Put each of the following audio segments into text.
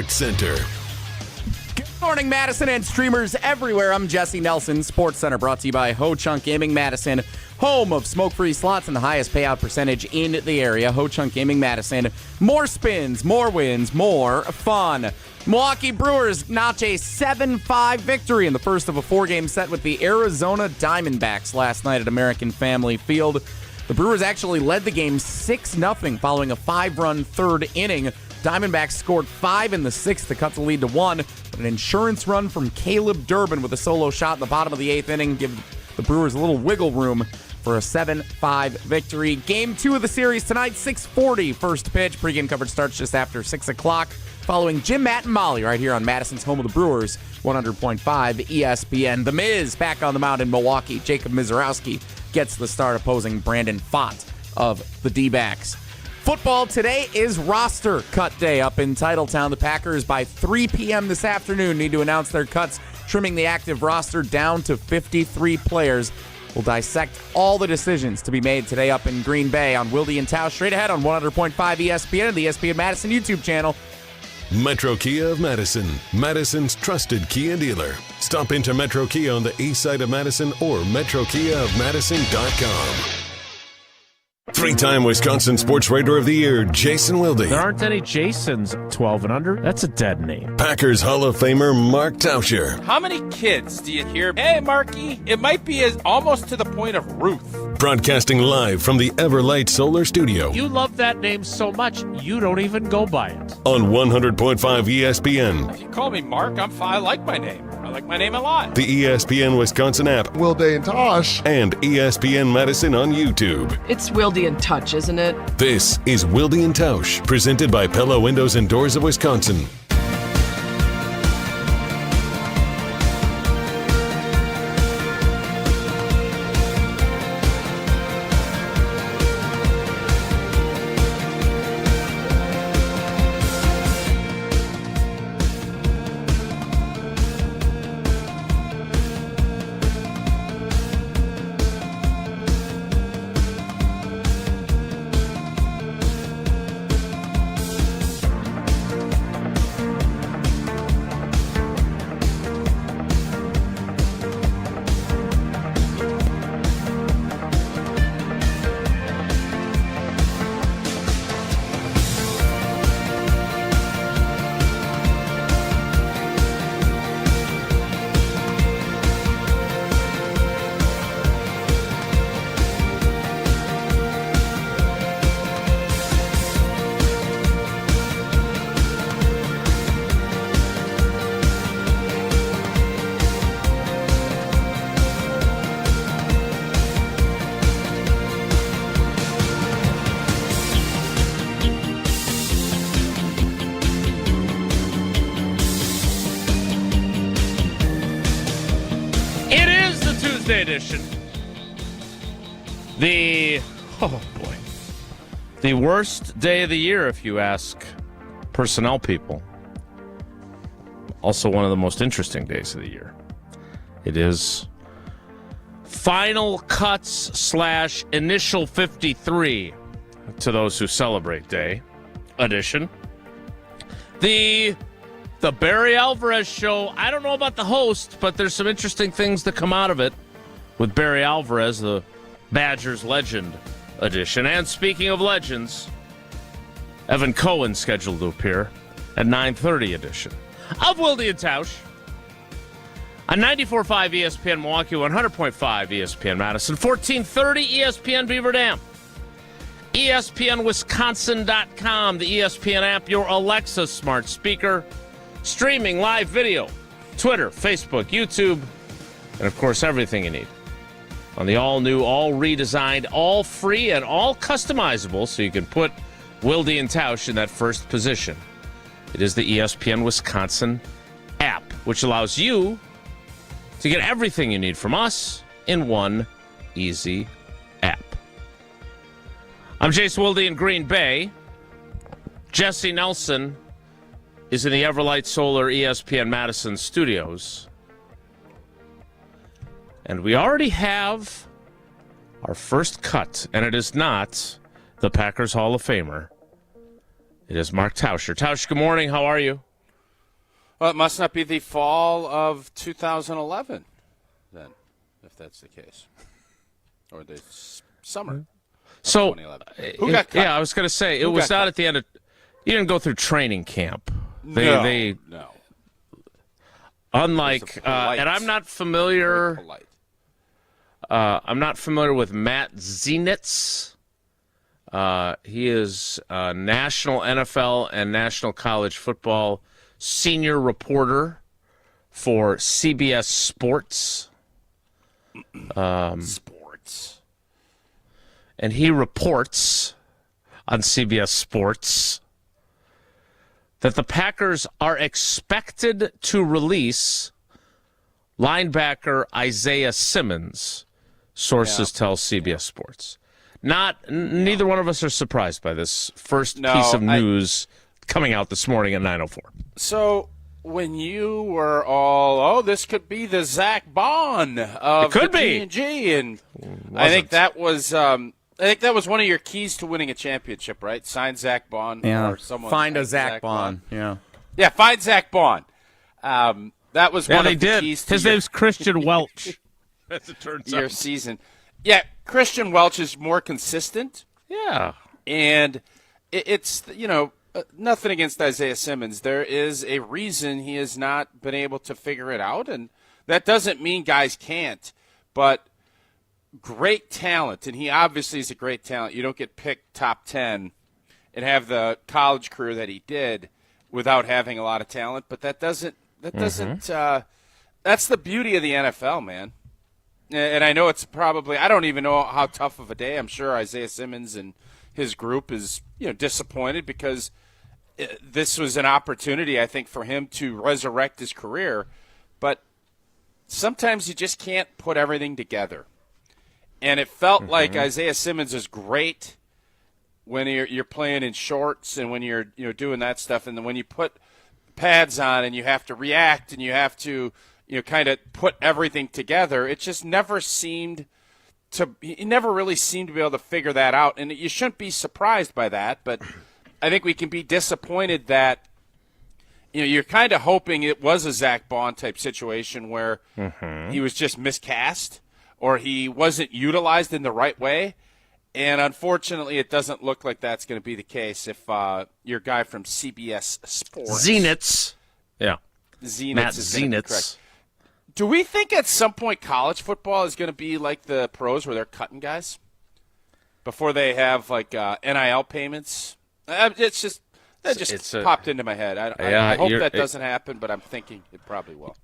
Center. Good morning, Madison and streamers everywhere. I'm Jesse Nelson, Sports Center, brought to you by Ho Chunk Gaming Madison, home of smoke-free slots and the highest payout percentage in the area. Ho Chunk Gaming Madison, more spins, more wins, more fun. Milwaukee Brewers notch a 7-5 victory in the first of a four-game set with the Arizona Diamondbacks last night at American Family Field. The Brewers actually led the game 6-0 following a 5-run third inning. Diamondbacks scored 5 in the sixth to cut the lead to 1, but an insurance run from Caleb Durbin with a solo shot in the bottom of the eighth inning give the Brewers a little wiggle room for a 7-5 victory. Game 2 of the series tonight, 6:40 first pitch. Pre-game coverage starts just after 6 o'clock. Following Jim, Matt, and Molly right here on Madison's home of the Brewers, 100.5 ESPN. The Miz back on the mound in Milwaukee. Jacob Mizorowski gets the start opposing Brandon Pfaadt of the D-backs. Football today is roster cut day up in Titletown. The Packers by 3 p.m. this afternoon need to announce their cuts, trimming the active roster down to 53 players. We'll dissect all the decisions to be made today up in Green Bay on Wilde and Tausch, straight ahead on 100.5 ESPN and the ESPN Madison YouTube channel. Metro Kia of Madison, Madison's trusted Kia dealer. Stop into Metro Kia on the east side of Madison or metrokiaofmadison.com. Three-time Wisconsin Sports Writer of the Year, Jason Wilde. There aren't any Jasons 12 and under. That's a dead name. Packers Hall of Famer, Mark Tauscher. How many kids do you hear, hey, Marky, it might be as almost to the point of Ruth? Broadcasting live from the Everlight Solar Studio. You love that name so much, you don't even go by it. On 100.5 ESPN. If you call me Mark, I like my name. I like my name a lot. The ESPN Wisconsin app. Wilde and Tausch. And ESPN Madison on YouTube. It's Wilde and Tausch, isn't it? This is Wilde and Tausch, presented by Pella Windows and Doors of Wisconsin. Edition. The worst day of the year, if you ask personnel people. Also one of the most interesting days of the year. It is Final Cuts / Initial 53 to those who celebrate day edition. The Barry Alvarez show. I don't know about the host, but there's some interesting things that come out of it with Barry Alvarez, the Badgers legend edition. And speaking of legends, Evan Cohen scheduled to appear at 9:30 edition of Wilde and Tausch on 94.5 ESPN Milwaukee, 100.5 ESPN Madison, 1430 ESPN Beaver Dam, ESPNWisconsin.com, the ESPN app, your Alexa smart speaker, streaming live video, Twitter, Facebook, YouTube, and of course everything you need on the all-new, all redesigned, all free, and all customizable, so you can put Wilde and Tausch in that first position. It is the ESPN Wisconsin app, which allows you to get everything you need from us in one easy app. I'm Jason Wilde in Green Bay. Jesse Nelson is in the Everlight Solar ESPN Madison studios. And we already have our first cut, and it is not the Packers Hall of Famer. It is Mark Tauscher. Tausch, good morning. How are you? Well, it must not be the fall of 2011, then, if that's the case, or the summer. So, 2011. Who got cut? Yeah, I was going to say it was not at the end of. You didn't go through training camp. No. Unlike, and I'm not familiar. I'm not familiar with Matt Zenitz. He is a national NFL and national college football senior reporter for CBS Sports. Sports. And he reports on CBS Sports that the Packers are expected to release linebacker Isaiah Simmons, sources tell CBS Sports. Neither one of us are surprised by this first piece of news coming out this morning at 9:04. So when you were all, this could be the Zach Bond of the G&G, and I think that was one of your keys to winning a championship, right? Sign Zach Bond or someone. Find a Zach Bond. Yeah, find Zach Bond. That was one of the keys to his name's Christian Welch, as it turns out. Your season. Yeah, Christian Welch is more consistent. Yeah. And it's, nothing against Isaiah Simmons. There is a reason he has not been able to figure it out, and that doesn't mean guys can't. But great talent, and he obviously is a great talent. You don't get picked top 10 and have the college career that he did without having a lot of talent. But that's the beauty of the NFL, man. And I know it's probably, I don't even know how tough of a day. I'm sure Isaiah Simmons and his group is, disappointed because this was an opportunity, I think, for him to resurrect his career. But sometimes you just can't put everything together. And it felt like Isaiah Simmons is great when you're playing in shorts and when you're doing that stuff. And then when you put pads on and you have to react and you have to kind of put everything together, it just never seemed to – he never really seemed to be able to figure that out. And you shouldn't be surprised by that, but I think we can be disappointed that, you're kind of hoping it was a Zach Bond type situation where he was just miscast or he wasn't utilized in the right way. And unfortunately, it doesn't look like that's going to be the case if your guy from CBS Sports. Zenitz. Yeah. Matt Zenitz. Do we think at some point college football is going to be like the pros where they're cutting guys before they have like NIL payments? It's just popped into my head. I hope that doesn't happen, but I'm thinking it probably will.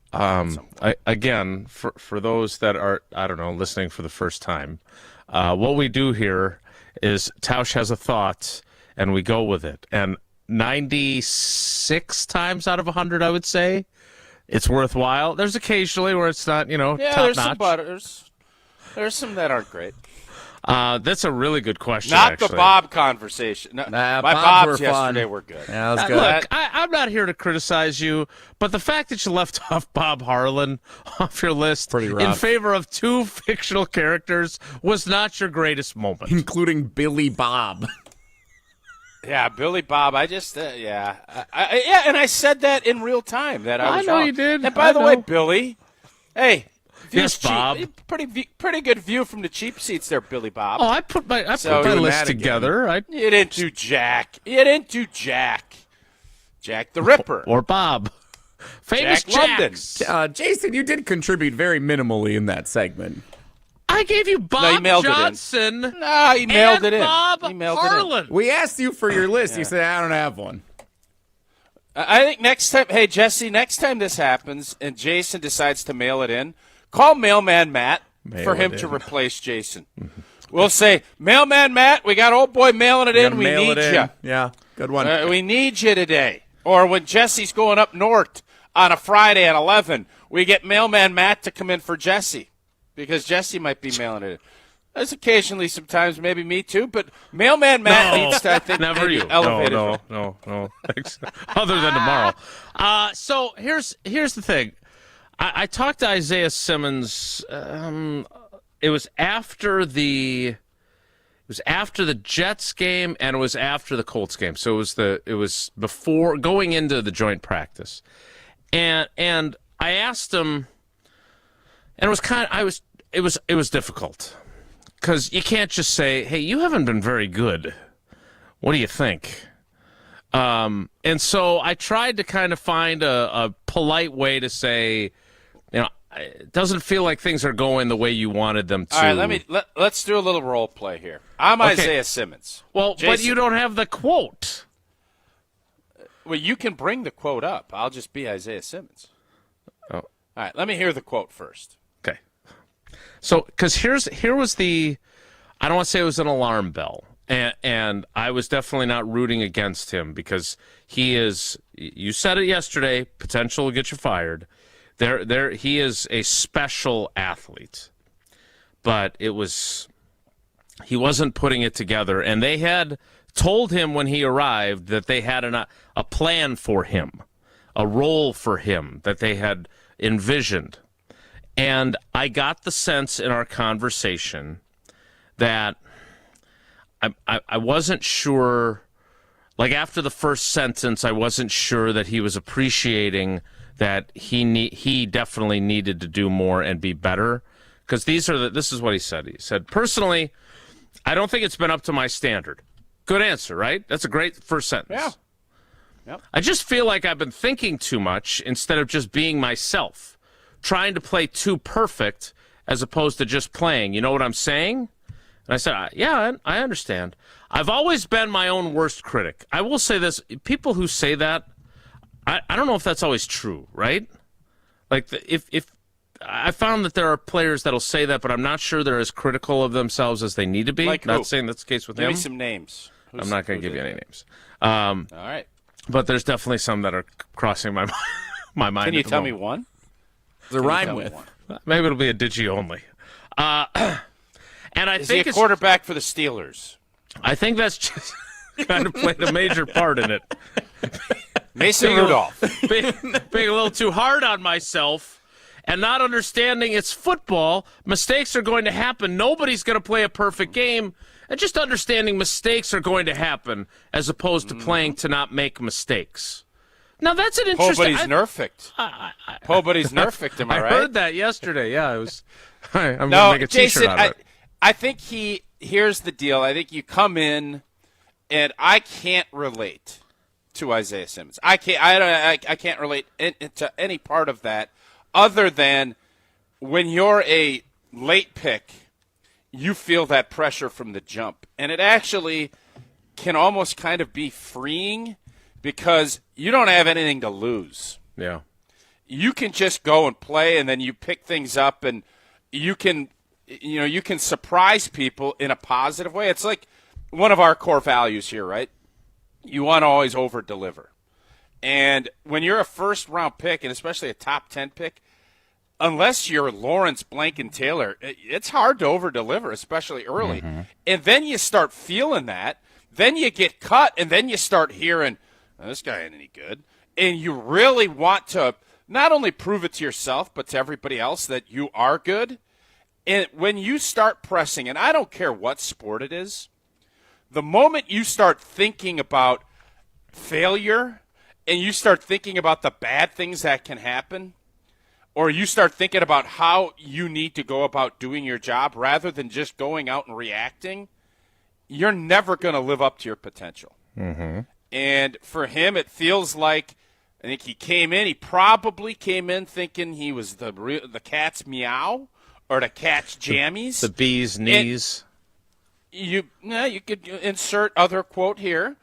Again, for those that are, I don't know, listening for the first time, what we do here is Tausch has a thought, and we go with it. And 96 times out of 100, I would say, it's worthwhile. There's occasionally where it's not, top there's notch. Some butters. There's some that aren't great. That's a really good question. Not actually. the Bob conversation. No, my Bobs yesterday were good. Yeah, that was good. Look, I'm not here to criticize you, but the fact that you left off Bob Harlan off your list in favor of two fictional characters was not your greatest moment, including Billy Bob. Yeah, Billy Bob. I just, and I said that in real time. That I was know wrong. You did. And by the way, Billy, hey. Yes, Bob. Pretty good view from the cheap seats there, Billy Bob. Oh, I put my list together. You didn't do Jack. Jack the Ripper. Or Bob. Famous Jack London. Jason, you did contribute very minimally in that segment. I gave you Bob Johnson. No, he mailed it in. Bob Harlan. We asked you for your list. You said, I don't have one. I think next time, hey, Jesse, next time this happens and Jason decides to mail it in, call Mailman Matt for him to replace Jason. We'll say, Mailman Matt, we got old boy mailing it in. We need you. Yeah, good one. We need you today. Or when Jesse's going up north on a Friday at 11, we get Mailman Matt to come in for Jesse because Jesse might be mailing it in. There's occasionally, sometimes, maybe me too, but Mailman Matt needs to, I think, never you. Elevated. No. Other than tomorrow. So here's the thing. I talked to Isaiah Simmons. It was after the Jets game and it was after the Colts game. So it was before going into the joint practice. And I asked him, and it was difficult because you can't just say, "Hey, you haven't been very good. What do you think?" And so I tried to kind of find a polite way to say, it doesn't feel like things are going the way you wanted them to. All right, let's do a little role play here. I'm okay. Isaiah Simmons. Well, Jason, but you don't have the quote. Well, you can bring the quote up. I'll just be Isaiah Simmons. Oh. All right, let me hear the quote first. Okay. So, because here was the, I don't want to say it was an alarm bell, and I was definitely not rooting against him because he is, you said it yesterday, potential to get you fired. He is a special athlete, but he wasn't putting it together, and they had told him when he arrived that they had a plan for him, a role for him that they had envisioned. And I got the sense in our conversation that I wasn't sure, like after the first sentence, I wasn't sure that he was appreciating that he definitely needed to do more and be better. Because this is what he said. He said, personally, I don't think it's been up to my standard. Good answer, right? That's a great first sentence. Yeah. Yep. I just feel like I've been thinking too much instead of just being myself, trying to play too perfect as opposed to just playing. You know what I'm saying? And I said, yeah, I understand. I've always been my own worst critic. I will say this. People who say that, I don't know if that's always true, right? Like, if I found that there are players that'll say that, but I'm not sure they're as critical of themselves as they need to be. Like not who? saying that's the case with him. Give me some names. I'm not going to give you any names. All right. But there's definitely some that are crossing my mind. Can you tell me one? The rhyme with. Maybe it'll be a digi only. And I Is think he a quarterback for the Steelers? I think that's just kind of played a major part in it. Mason Rudolph. Being a little too hard on myself and not understanding it's football. Mistakes are going to happen. Nobody's going to play a perfect game. And just understanding mistakes are going to happen as opposed to playing to not make mistakes. Now, that's an interesting... Nobody's nerfect. Nobody's nerfect, am I right? I heard that yesterday. Yeah, it was... I'm going to make a Jason, T-shirt out of it. I think here's the deal. I think you come in, and I can't relate to Isaiah Simmons. I can't relate to any part of that other than when you're a late pick, you feel that pressure from the jump. And it actually can almost kind of be freeing because you don't have anything to lose. Yeah. You can just go and play, and then you pick things up, and you can surprise people in a positive way. It's like one of our core values here, right? You want to always over-deliver. And when you're a first-round pick, and especially a top 10 pick, unless you're Lawrence Blanken-Taylor, it's hard to over-deliver, especially early. Mm-hmm. And then you start feeling that. Then you get cut, and then you start hearing, this guy ain't any good. And you really want to not only prove it to yourself, but to everybody else that you are good. And when you start pressing, and I don't care what sport it is, the moment you start thinking about failure and you start thinking about the bad things that can happen, or you start thinking about how you need to go about doing your job rather than just going out and reacting, you're never going to live up to your potential. Mm-hmm. And for him, it feels like, I think he probably came in thinking he was the cat's meow or the cat's jammies. The bee's knees. You could insert other quote here.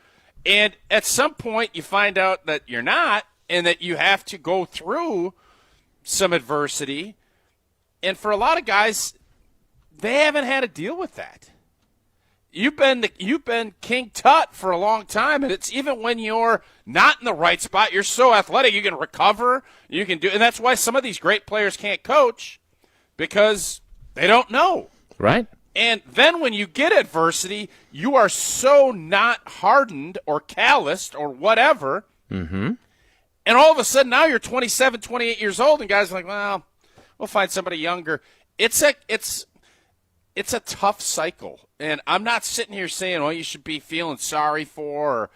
And at some point you find out that you're not and that you have to go through some adversity. And for a lot of guys, they haven't had to deal with that. You've been King Tut for a long time, and it's even when you're not in the right spot, you're so athletic, you can recover, you can do, and that's why some of these great players can't coach because they don't know. Right. And then when you get adversity, you are so not hardened or calloused or whatever. Mm-hmm. And all of a sudden now you're 27, 28 years old, and guys are like, well, we'll find somebody younger. It's a tough cycle. And I'm not sitting here saying, well, you should be feeling sorry for,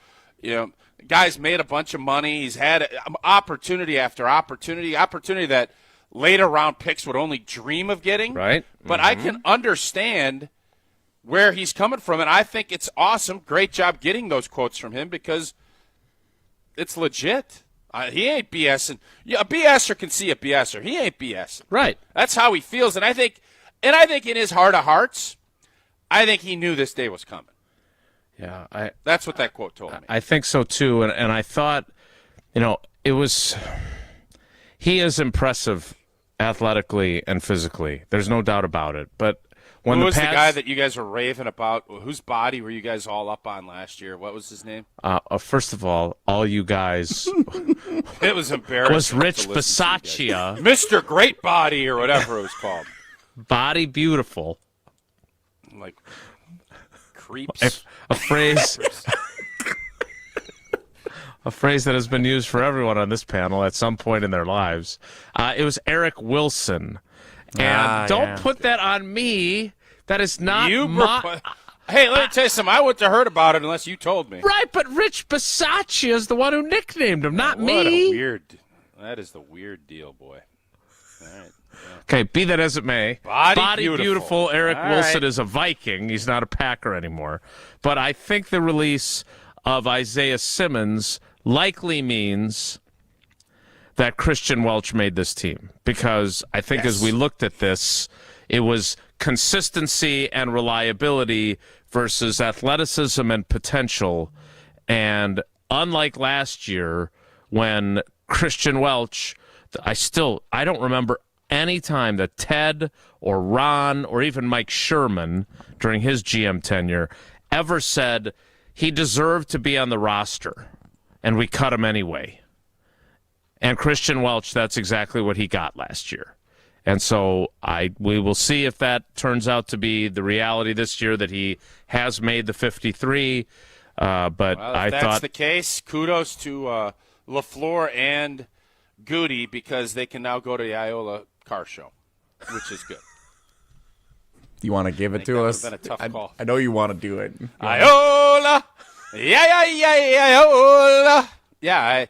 or, Guy's made a bunch of money. He's had opportunity after opportunity that later round picks would only dream of getting. Right. But I can understand where he's coming from, and I think it's awesome. Great job getting those quotes from him because it's legit. He ain't BSing. Yeah, a BSer can see a BSer. He ain't BSing. Right. That's how he feels, and I think in his heart of hearts, I think he knew this day was coming. Yeah, that's what that quote told me. I think so too, and I thought, he is impressive athletically and physically. There's no doubt about it. But when who was the guy that you guys were raving about? Whose body were you guys all up on last year? What was his name? First of all you guys, it was embarrassing. Was Rich Bisaccia, Mr. Great Body or whatever it was called? Body beautiful, like creeps. A phrase. A phrase that has been used for everyone on this panel at some point in their lives. It was Eric Wilson. And don't put that on me. That is not Hey, let me tell you something. I wouldn't have heard about it unless you told me. Right, but Rich Bisaccia is the one who nicknamed him, not me. What a weird. That is the weird deal, boy. All right. Yeah. Okay, be that as it may. Body beautiful. Eric All Wilson right. is a Viking. He's not a Packer anymore. But I think the release of Isaiah Simmons likely means that Christian Welch made this team, because I think as we looked at this, it was consistency and reliability versus athleticism and potential. And unlike last year when Christian Welch, I don't remember any time that Ted or Ron or even Mike Sherman during his GM tenure ever said he deserved to be on the roster and we cut him anyway. And Christian Welch, that's exactly what he got last year. And so we will see if that turns out to be the reality this year, that he has made the 53. But if that's the case, kudos to LaFleur and Goody, because they can now go to the Iola car show, which is good. Do you want to give it to us? That would have been a tough call. I know you want to do it. Iola! Iola! Yeah,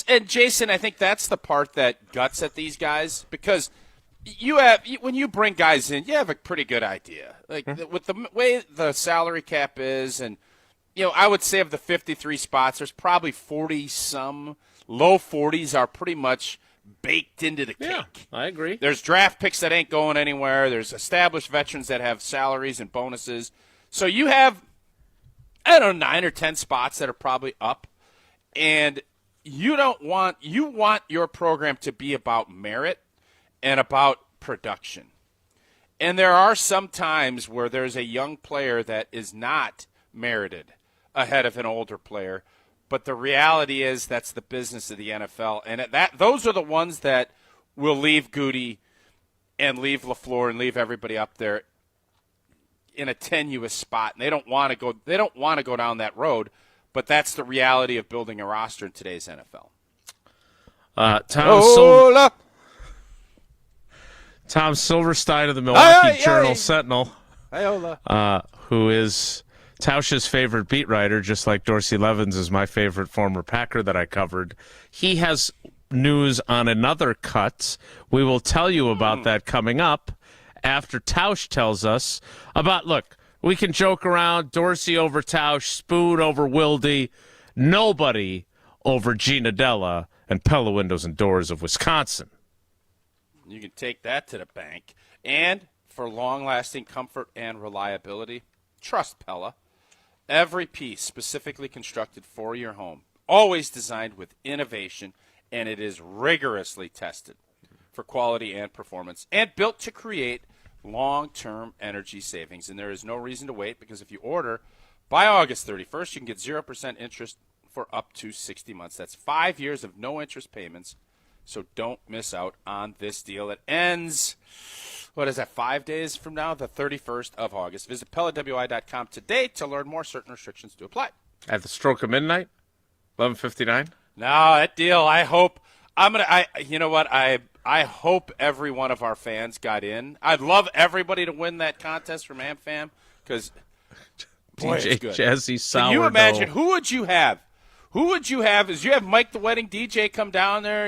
and Jason, I think that's the part that guts at these guys, because when you bring guys in, you have a pretty good idea. Like with the way the salary cap is, and I would say of the 53 spots, there's probably 40-some, low 40s are pretty much baked into the cake. Yeah, I agree. There's draft picks that ain't going anywhere. There's established veterans that have salaries and bonuses. So you have, 9 or 10 spots that are probably up, and you want your program to be about merit and about production. And there are some times where there's a young player that is not merited ahead of an older player. But the reality is that's the business of the NFL. And those are the ones that will leave Goody and leave LaFleur and leave everybody up there in a tenuous spot. And they don't want to go down that road. But that's the reality of building a roster in today's NFL. Tom Silverstein of the Milwaukee Journal Sentinel, who is Tausch's favorite beat writer, just like Dorsey Levens is my favorite former Packer that I covered. He has news on another cut. We will tell you about that coming up after Tausch tells us about, look, we can joke around, Dorsey over Tausch, Spoon over Wilde, nobody over Gina Della and Pella Windows and Doors of Wisconsin. You can take that to the bank. And for long-lasting comfort and reliability, trust Pella. Every piece specifically constructed for your home, always designed with innovation, and it is rigorously tested for quality and performance, and built to create long-term energy savings. And there is no reason to wait, because if you order by August 31st, you can get 0% interest for up to 60 months. That's 5 years of no interest payments. So don't miss out on this deal. It ends, 5 days from now, the 31st of August. Visit PellaWI.com today to learn more. Certain restrictions do apply. At the stroke of midnight, 11:59. No, that deal, I hope. You know what? I hope every one of our fans got in. I'd love everybody to win that contest from AmFam, because boy, DJ it's good. Jazzy Sourdough. Can you imagine, who would you have Who would you have? Is you have Mike the wedding DJ come down there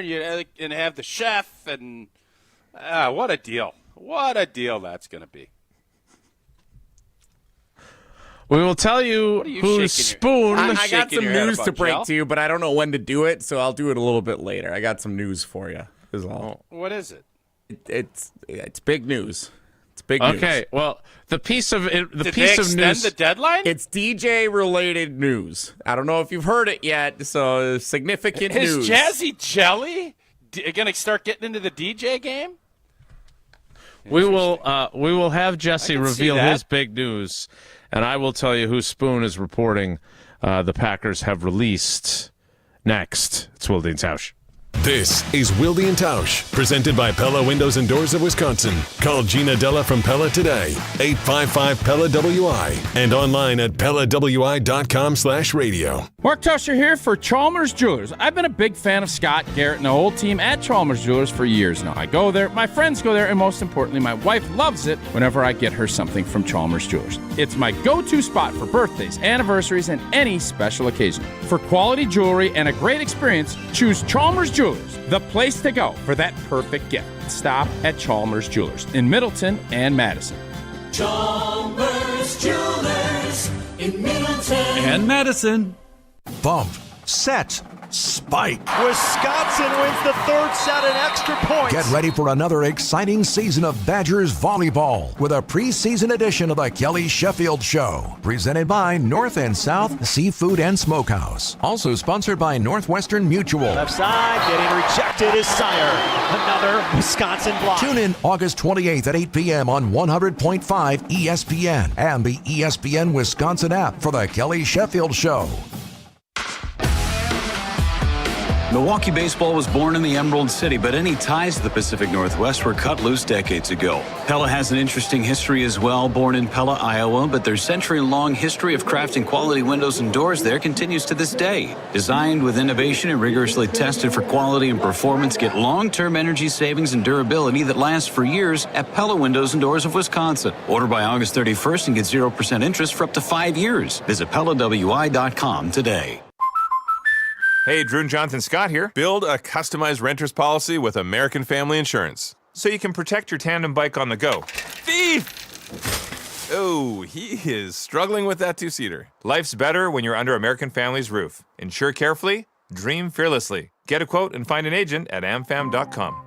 and have the chef and what a deal. What a deal that's going to be. We will tell you whose spoon. I got some news to break to you, but I don't know when to do it, so I'll do it a little bit later. I got some news for you. Is all. What is it? It's big news. It's big news. Okay, well, the piece of Did the they piece of extend news. the deadline? It's DJ related news. I don't know if you've heard it yet. So significant news. Is Jazzy Jelly going to start getting into the DJ game? We will have Jesse reveal his big news, and I will tell you whose spoon is reporting the Packers have released next. It's Wilde and Tausch. This is Wilde and Tausch, presented by Pella Windows and Doors of Wisconsin. Call Gina Della from Pella today, 855-PELLA-WI, and online at PellaWI.com/radio. Mark Tusher here for Chalmers Jewelers. I've been a big fan of Scott, Garrett, and the whole team at Chalmers Jewelers for years now. I go there, my friends go there, and most importantly, my wife loves it whenever I get her something from Chalmers Jewelers. It's my go-to spot for birthdays, anniversaries, and any special occasion. For quality jewelry and a great experience, choose Chalmers Jewelers, the place to go for that perfect gift. Stop at Chalmers Jewelers in Middleton and Madison. Chalmers Jewelers in Middleton and Madison. Bump, set, spike. Wisconsin wins the third set in extra points. Get ready for another exciting season of Badgers volleyball with a preseason edition of the Kelly Sheffield Show. Presented by North and South Seafood and Smokehouse. Also sponsored by Northwestern Mutual. Left side, getting rejected is Sire. Another Wisconsin block. Tune in August 28th at 8 p.m. on 100.5 ESPN and the ESPN Wisconsin app for the Kelly Sheffield Show. Milwaukee baseball was born in the Emerald City, but any ties to the Pacific Northwest were cut loose decades ago. Pella has an interesting history as well, born in Pella, Iowa, but their century-long history of crafting quality windows and doors there continues to this day. Designed with innovation and rigorously tested for quality and performance, get long-term energy savings and durability that lasts for years at Pella Windows and Doors of Wisconsin. Order by August 31st and get 0% interest for up to 5 years. Visit PellaWI.com today. Hey, Drew and Jonathan Scott here. Build a customized renter's policy with American Family Insurance so you can protect your tandem bike on the go. Thief! Oh, he is struggling with that two-seater. Life's better when you're under American Family's roof. Insure carefully, dream fearlessly. Get a quote and find an agent at amfam.com.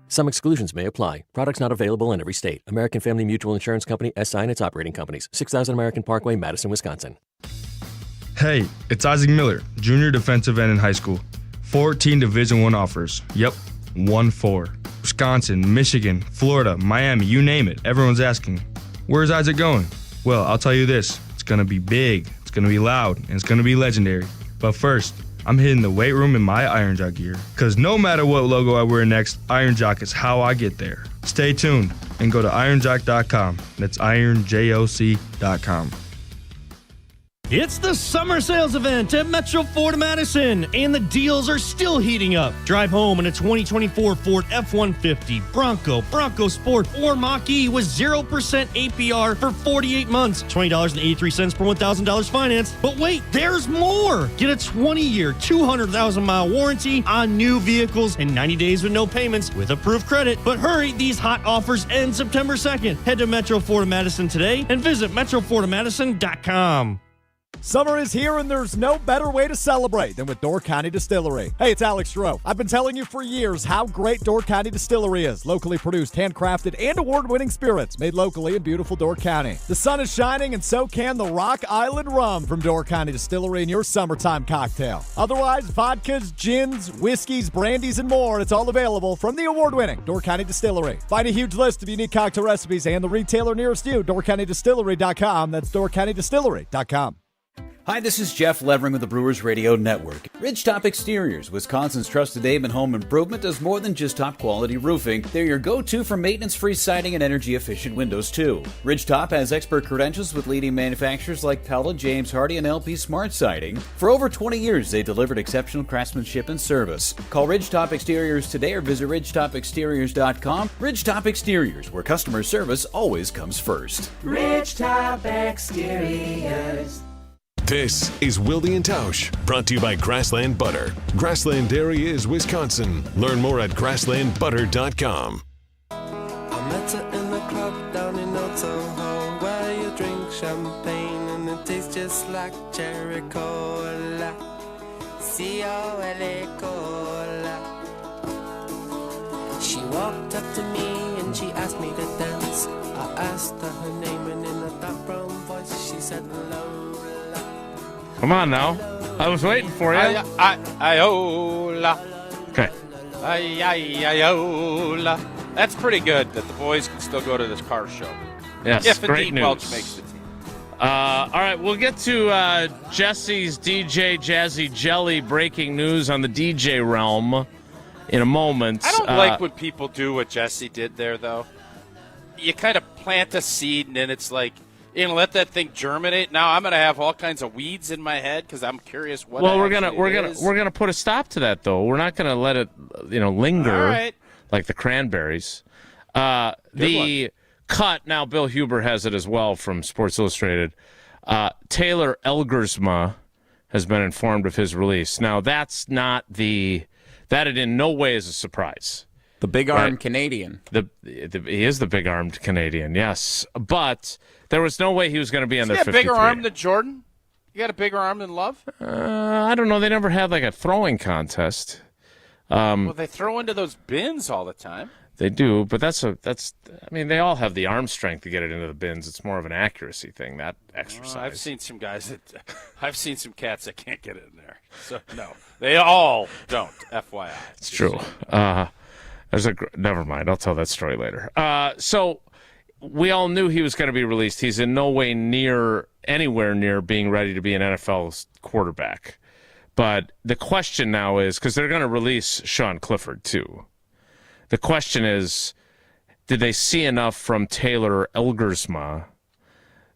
Some exclusions may apply. Products not available in every state. American Family Mutual Insurance Company, SI and its operating companies. 6000 American Parkway, Madison, Wisconsin. Hey, it's Isaac Miller, junior defensive end in high school. 14 Division I offers. Yep, 1-4. Wisconsin, Michigan, Florida, Miami, you name it. Everyone's asking, where's Isaac going? Well, I'll tell you this. It's going to be big, it's going to be loud, and it's going to be legendary. But first, I'm hitting the weight room in my Iron Jock gear. Because no matter what logo I wear next, Iron Jock is how I get there. Stay tuned and go to ironjock.com. That's ironjoc.com. It's the summer sales event at Metro Ford of Madison, and the deals are still heating up. Drive home in a 2024 Ford F-150, Bronco Sport, or Mach-E with 0% APR for 48 months, $20.83 per $1,000 financed. But wait, there's more! Get a 20-year, 200,000-mile warranty on new vehicles and 90 days with no payments with approved credit. But hurry, these hot offers end September 2nd. Head to Metro Ford of Madison today and visit metrofordofmadison.com. Summer is here, and there's no better way to celebrate than with Door County Distillery. Hey, it's Alex Stroh. I've been telling you for years how great Door County Distillery is. Locally produced, handcrafted, and award-winning spirits made locally in beautiful Door County. The sun is shining, and so can the Rock Island Rum from Door County Distillery in your summertime cocktail. Otherwise, vodkas, gins, whiskeys, brandies, and more, it's all available from the award-winning Door County Distillery. Find a huge list of unique cocktail recipes and the retailer nearest you, doorcountydistillery.com. That's doorcountydistillery.com. Hi, this is Jeff Levering with the Brewers Radio Network. Ridgetop Exteriors, Wisconsin's trusted name in home improvement, does more than just top-quality roofing. They're your go-to for maintenance-free siding and energy-efficient windows, too. Ridgetop has expert credentials with leading manufacturers like Pella, James Hardie, and LP Smart Siding. For over 20 years, they delivered exceptional craftsmanship and service. Call Ridgetop Exteriors today or visit ridgetopexteriors.com. Ridgetop Exteriors, where customer service always comes first. Ridgetop Exteriors. This is Wilde and Tausch, brought to you by Grassland Butter. Grassland Dairy is Wisconsin. Learn more at grasslandbutter.com. I met her in the club down in Old Soho, where you drink champagne and it tastes just like cherry cola. C-O-L-A cola. She walked up to me and she asked me to dance. I asked her her name and in a dark brown voice she said Lola. Come on now. I was waiting for you. Iola. Okay. Iola. That's pretty good that the boys can still go to this car show. Yes, if great indeed news. Welch makes the team. All right, we'll get to Jesse's DJ Jazzy Jelly breaking news on the DJ realm in a moment. I don't like when people do what Jesse did there, though. You kind of plant a seed, and then it's like, you know, let that thing germinate. Now I'm going to have all kinds of weeds in my head because I'm curious what. Well, we're gonna put a stop to that, though. We're not gonna let it, linger All right. like the cranberries. The cut now. Bill Huber has it as well from Sports Illustrated. Taylor Elgersma has been informed of his release. Now that's not that it in no way is a surprise. The big-armed Canadian. He is the big-armed Canadian, yes. But there was no way he was going to be on their 53. Is he a bigger arm than Jordan? You got a bigger arm than Love? I don't know. They never had like a throwing contest. Well, they throw into those bins all the time. They do, but they all have the arm strength to get it into the bins. It's more of an accuracy thing, that exercise. I've seen some cats that can't get it in there. So, no, they all don't, FYI. It's true. Never mind. I'll tell that story later. So we all knew he was going to be released. He's in no way anywhere near being ready to be an NFL quarterback. But the question now is, because they're going to release Sean Clifford too. The question is, did they see enough from Taylor Elgersma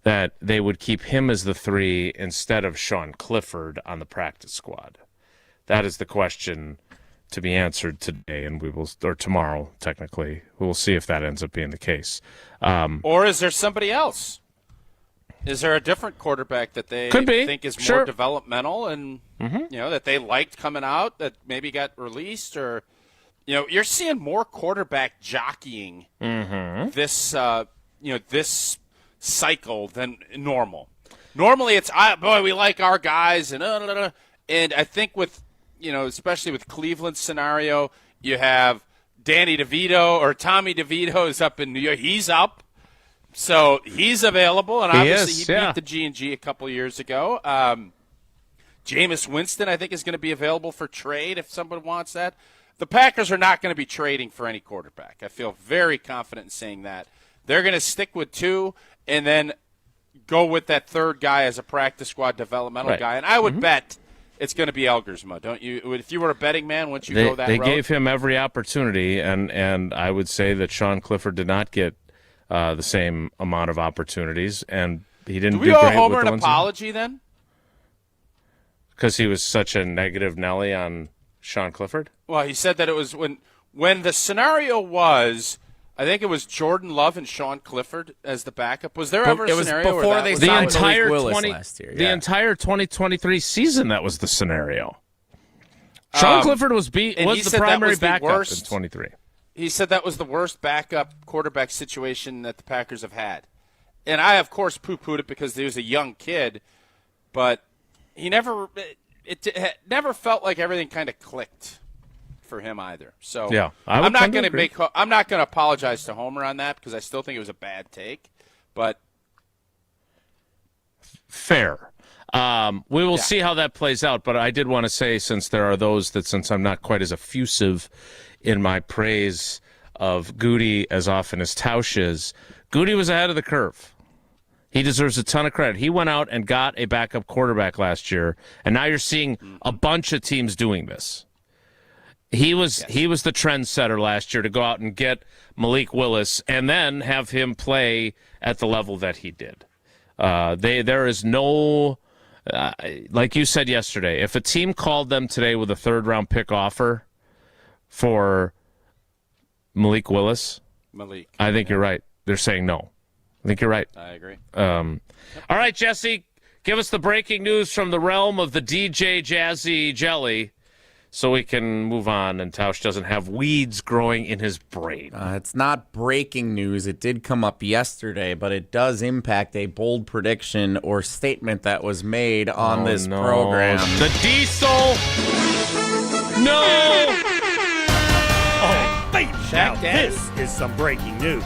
that they would keep him as the 3 instead of Sean Clifford on the practice squad? That is the question to be answered today, and or tomorrow, technically. We will see if that ends up being the case. Or is there somebody else? Is there a different quarterback that they think is more developmental and that they liked coming out that maybe got released? Or you're seeing more quarterback jockeying this this cycle than normal. Normally it's we like our guys and I think with especially with Cleveland's scenario, you have Danny DeVito or Tommy DeVito is up in New York. He's up. So he's available, and obviously he beat the G&G a couple years ago. Jameis Winston, I think, is going to be available for trade if someone wants that. The Packers are not going to be trading for any quarterback. I feel very confident in saying that. They're going to stick with 2 and then go with that third guy as a practice squad developmental guy. And I would bet it's going to be Elgersma, don't you? If you were a betting man, wouldn't you go that route? They gave him every opportunity, and I would say that Sean Clifford did not get the same amount of opportunities, and he didn't do great with the ones. Do we owe Homer an apology then? Because he was such a negative Nelly on Sean Clifford? Well, he said that it was when the scenario was, I think it was Jordan Love and Sean Clifford as the backup. Was there ever a scenario before where they the signed entire Malik Willis last year? The entire 2023 season, that was the scenario. Sean Clifford was the primary backup in 23. He said that was the worst backup quarterback situation that the Packers have had. And I, of course, poo-pooed it because he was a young kid, but he never felt like everything kind of clicked for him either. So yeah, I'm not going to apologize to Homer on that because I still think it was a bad take, but fair. We will see how that plays out, but I did want to say, since I'm not quite as effusive in my praise of Goody as often as Tausch is, Goody was ahead of the curve. He deserves a ton of credit. He went out and got a backup quarterback last year, and now you're seeing a bunch of teams doing this. He was the trendsetter last year to go out and get Malik Willis and then have him play at the level that he did. There is no, like you said yesterday, if a team called them today with a third-round pick offer for Malik Willis, I think you're right. They're saying no. I think you're right. I agree. All right, Jesse, Give us the breaking news from the realm of the DJ Jazzy Jelly so we can move on and Tausch doesn't have weeds growing in his brain. It's not breaking news. It did come up yesterday, but it does impact a bold prediction or statement that was made on this program. The diesel. No. Oh, baby. Now this is some breaking news.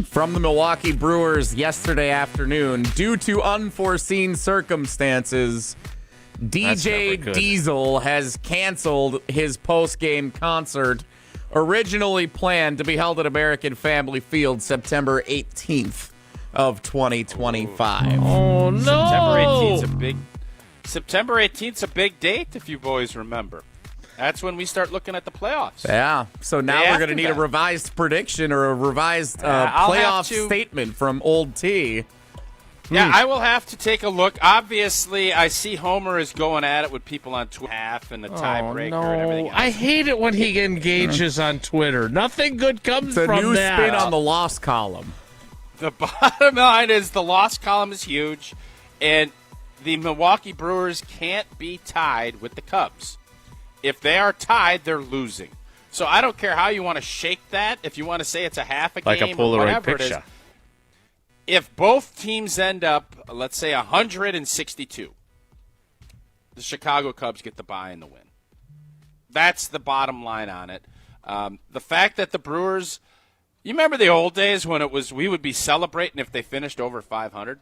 From the Milwaukee Brewers yesterday afternoon, due to unforeseen circumstances, DJ Diesel has canceled his post-game concert, originally planned to be held at American Family Field September 18th of 2025. Oh, no. September 18th's a big date, if you boys remember. That's when we start looking at the playoffs. Yeah, so now we're going to need a revised prediction or a revised playoff statement from Old T. Yeah, I will have to take a look. Obviously, I see Homer is going at it with people on Twitter, half and the tiebreaker and everything else. I hate it when he engages on Twitter. Nothing good comes from that. It's a new spin on the loss column. The bottom line is the loss column is huge, and the Milwaukee Brewers can't be tied with the Cubs. If they are tied, they're losing. So I don't care how you want to shake that. If you want to say it's a half a like game a or whatever picture. it is. If both teams end up, let's say, 162, the Chicago Cubs get the bye and the win. That's the bottom line on it. The fact that the Brewers, you remember the old days when it was we would be celebrating if they finished over 500?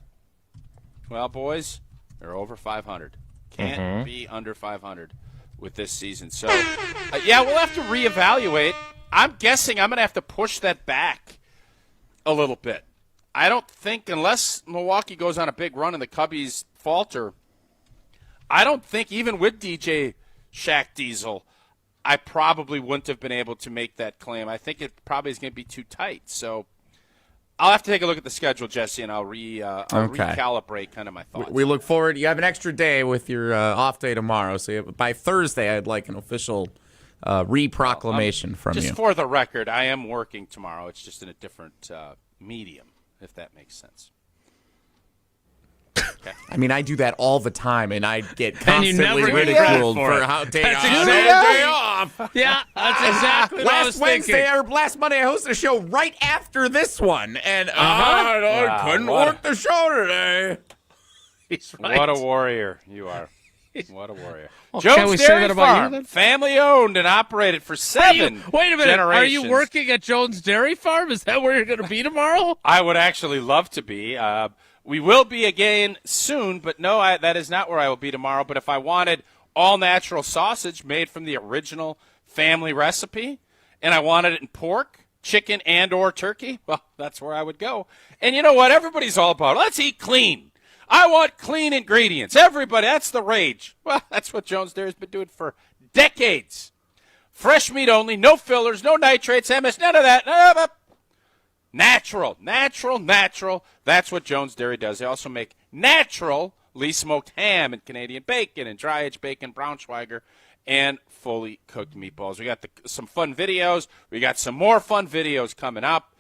Well, boys, they're over 500. Can't be under 500 with this season. So, yeah, we'll have to reevaluate. I'm guessing I'm going to have to push that back a little bit. I don't think, unless Milwaukee goes on a big run and the Cubbies falter, I don't think even with DJ Shaq Diesel, I probably wouldn't have been able to make that claim. I think it probably is going to be too tight. So I'll have to take a look at the schedule, Jesse, and I'll recalibrate kind of my thoughts. We look forward. You have an extra day with your off day tomorrow. So by Thursday, I'd like an official re-proclamation from you. Just for the record, I am working tomorrow. It's just in a different medium, if that makes sense. Okay. I mean, I do that all the time, and I get constantly ridiculed for how day off. Yeah, that's exactly what I was Wednesday or last Monday, I hosted a show right after this one, and I couldn't work the show today. He's right. What a warrior you are. What a warrior. Well, Jones Dairy Farm, family owned and operated for seven Wait a minute. generations. Are you working at Jones Dairy Farm? Is that where you're going to be tomorrow? I would actually love to be. We will be again soon, but no, that is not where I will be tomorrow. But if I wanted all-natural sausage made from the original family recipe, and I wanted it in pork, chicken, and or turkey, well, that's where I would go. And you know what? Everybody's all about, let's eat clean. I want clean ingredients. Everybody, that's the rage. Well, that's what Jones Dairy's been doing for decades. Fresh meat only, no fillers, no nitrates, MS, none of that. Natural. That's what Jones Dairy does. They also make naturally smoked ham and Canadian bacon and dry-aged bacon, Braunschweiger, and fully cooked meatballs. We got some fun videos. We got some more fun videos coming up.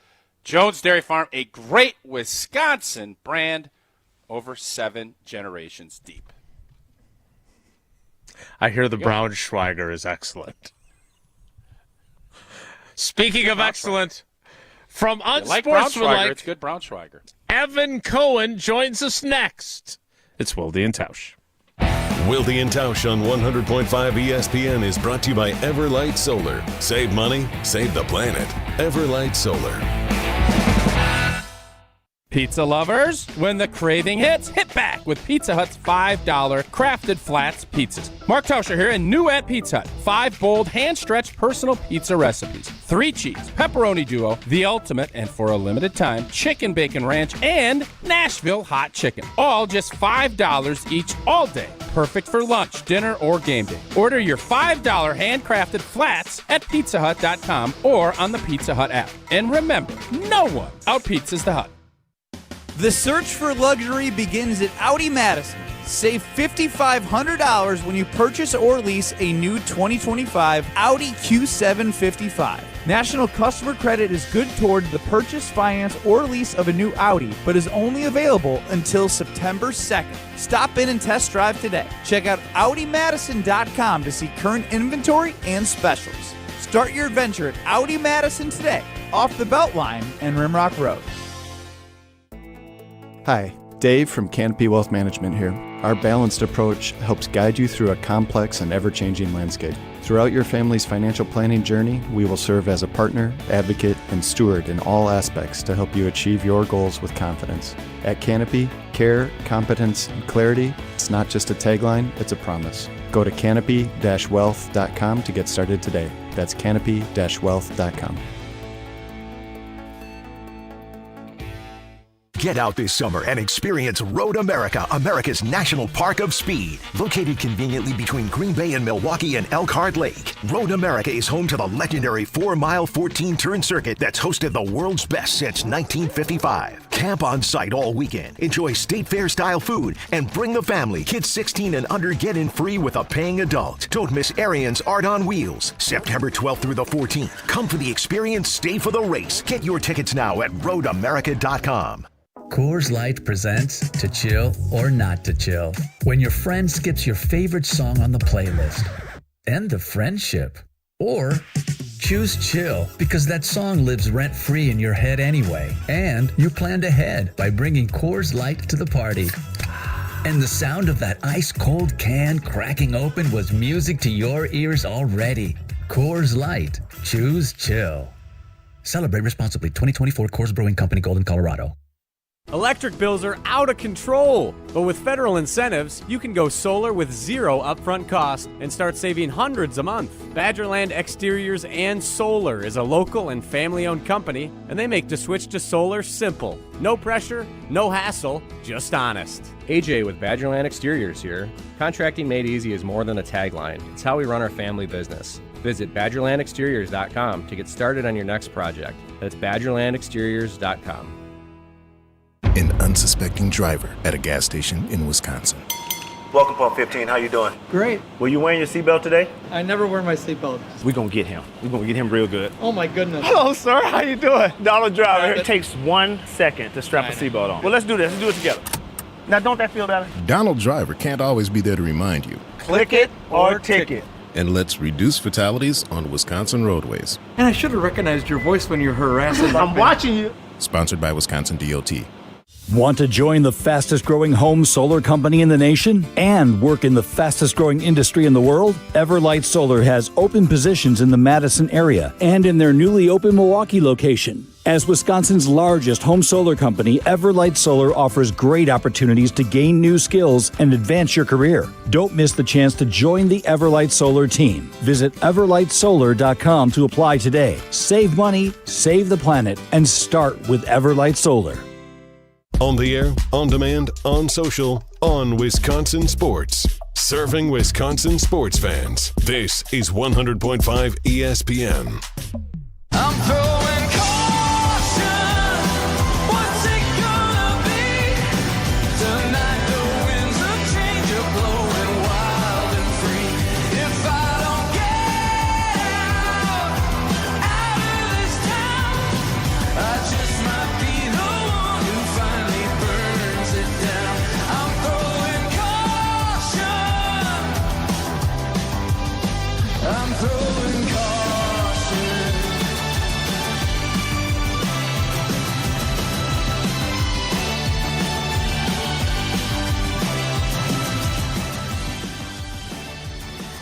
Jones Dairy Farm, a great Wisconsin brand, over 7 generations deep. I hear the Braunschweiger is excellent. Speaking of excellent, from Unsportsmanlike, it's good Braunschweiger. Evan Cohen joins us next. It's Wilde and Tausch. Wilde and Tausch on 100.5 ESPN is brought to you by Everlight Solar. Save money, save the planet. Everlight Solar. Pizza lovers, when the craving hits, hit back with Pizza Hut's $5 crafted flats pizzas. Mark Tauscher here, and new at Pizza Hut, 5 bold, hand-stretched personal pizza recipes. 3 cheese, pepperoni duo, the ultimate, and for a limited time, chicken bacon ranch, and Nashville hot chicken. All just $5 each all day. Perfect for lunch, dinner, or game day. Order your $5 handcrafted flats at pizzahut.com or on the Pizza Hut app. And remember, no one out-pizzas the Hut. The search for luxury begins at Audi Madison. Save $5,500 when you purchase or lease a new 2025 Audi Q7 55. National Customer Credit is good toward the purchase, finance, or lease of a new Audi, but is only available until September 2nd. Stop in and test drive today. Check out AudiMadison.com to see current inventory and specials. Start your adventure at Audi Madison today, off the Beltline and Rimrock Road. Hi, Dave from Canopy Wealth Management here. Our balanced approach helps guide you through a complex and ever-changing landscape. Throughout your family's financial planning journey, we will serve as a partner, advocate, and steward in all aspects to help you achieve your goals with confidence. At Canopy, care, competence, and clarity, it's not just a tagline, it's a promise. Go to canopy-wealth.com to get started today. That's canopy-wealth.com. Get out this summer and experience Road America, America's National Park of Speed. Located conveniently between Green Bay and Milwaukee and Elkhart Lake, Road America is home to the legendary 4-mile 14-turn circuit that's hosted the world's best since 1955. Camp on site all weekend, enjoy state fair-style food, and bring the family. Kids 16 and under get in free with a paying adult. Don't miss Arian's Art on Wheels, September 12th through the 14th. Come for the experience, stay for the race. Get your tickets now at roadamerica.com. Coors Light presents To Chill or Not to Chill. When your friend skips your favorite song on the playlist. End the friendship. Or choose chill because that song lives rent-free in your head anyway. And you planned ahead by bringing Coors Light to the party. And the sound of that ice-cold can cracking open was music to your ears already. Coors Light. Choose chill. Celebrate responsibly. 2024 Coors Brewing Company, Golden, Colorado. Electric bills are out of control, but with federal incentives, you can go solar with zero upfront cost and start saving hundreds a month. Badgerland Exteriors and Solar is a local and family-owned company, and they make the switch to solar simple. No pressure, no hassle, just honest. AJ with Badgerland Exteriors here. Contracting made easy is more than a tagline. It's how we run our family business. Visit BadgerlandExteriors.com to get started on your next project. That's BadgerlandExteriors.com. An unsuspecting driver at a gas station in Wisconsin. Welcome, Pump 15. How you doing? Great. Were you wearing your seatbelt today? I never wear my seatbelt. We're going to get him. We're going to get him real good. Oh, my goodness. Hello, sir. How you doing? Donald Driver. It takes 1 second to strap a seatbelt on. Well, let's do this. Let's do it together. Now, don't that feel better? Donald Driver can't always be there to remind you. Click it or ticket. And let's reduce fatalities on Wisconsin roadways. And I should have recognized your voice when you're harassing me. I'm watching you. Sponsored by Wisconsin DOT. Want to join the fastest growing home solar company in the nation and work in the fastest growing industry in the world? Everlight Solar has open positions in the Madison area and in their newly open Milwaukee location. As Wisconsin's largest home solar company, Everlight Solar offers great opportunities to gain new skills and advance your career. Don't miss the chance to join the Everlight Solar team. Visit everlightsolar.com to apply today. Save money, save the planet, and start with Everlight Solar. On the air, on demand, on social, on Wisconsin Sports. Serving Wisconsin sports fans. This is 100.5 ESPN. I'm throwing caution. What's it gonna be? Tonight the winds of change are blowing wild and free. If I don't get out of this town, I just might be the one who finally burns it down. I'm throwing caution. I'm throwing caution.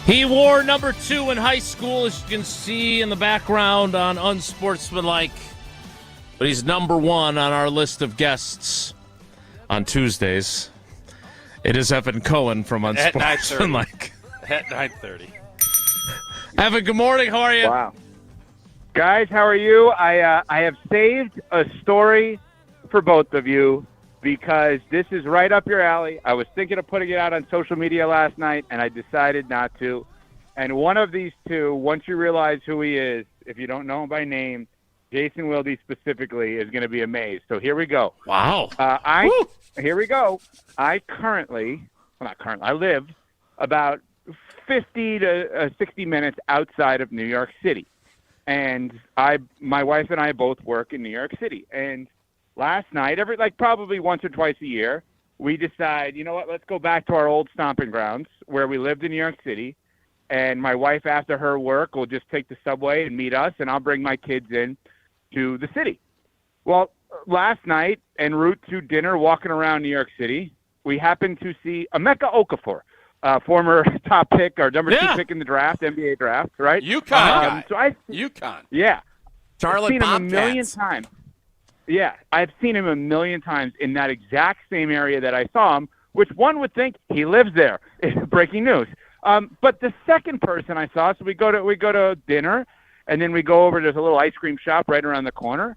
He wore number 2 in high school, as you can see in the background on Unsportsmanlike. But he's number 1 on our list of guests on Tuesdays. It is Evan Cohen from Unsportsmanlike. At 9:30. Evan, good morning. How are you? Wow. Guys, how are you? I have saved a story for both of you because this is right up your alley. I was thinking of putting it out on social media last night, and I decided not to. And one of these two, once you realize who he is, if you don't know him by name, Jason Wilde specifically, is going to be amazed. So here we go. Wow. Here we go. I currently, not currently, I live about 50 to 60 minutes outside of New York City. And my wife and I both work in New York City. And last night, probably once or twice a year, we decide, you know what, let's go back to our old stomping grounds where we lived in New York City. And my wife, after her work, will just take the subway and meet us, and I'll bring my kids in to the city. Well, last night, en route to dinner, walking around New York City, we happened to see Emeka Okafor, former top pick or number 2 pick in the draft, NBA draft, right? UConn guy. UConn. Yeah. Charlotte I've seen him a Bobcats. million times. Yeah, I've seen him a million times in that exact same area that I saw him, which one would think he lives there. Breaking news. But the second person I saw, so we go to dinner, and then we go over. There's a little ice cream shop right around the corner,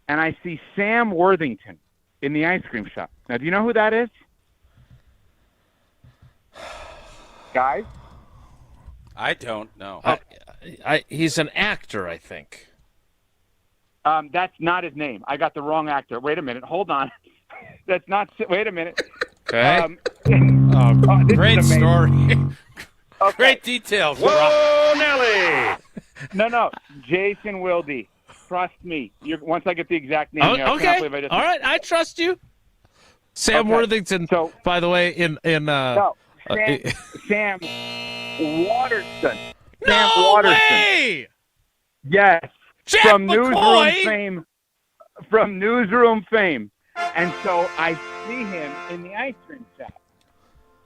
and I see Sam Worthington in the ice cream shop. Now, do you know who that is? Guys? I don't know. He's an actor, I think. That's not his name. I got the wrong actor. Wait a minute. Hold on. That's not. Wait a minute. Okay. Great story. Okay. Great details. Whoa, Nelly! No. Jason Wilde. Trust me. Once I get the exact name. Okay. All right. I trust you. Sam Worthington. So, by the way, Sam Waterston. No Waterston. way! Yes. Jack From McCoy? Newsroom fame. From Newsroom fame. And so I see him in the ice cream shop.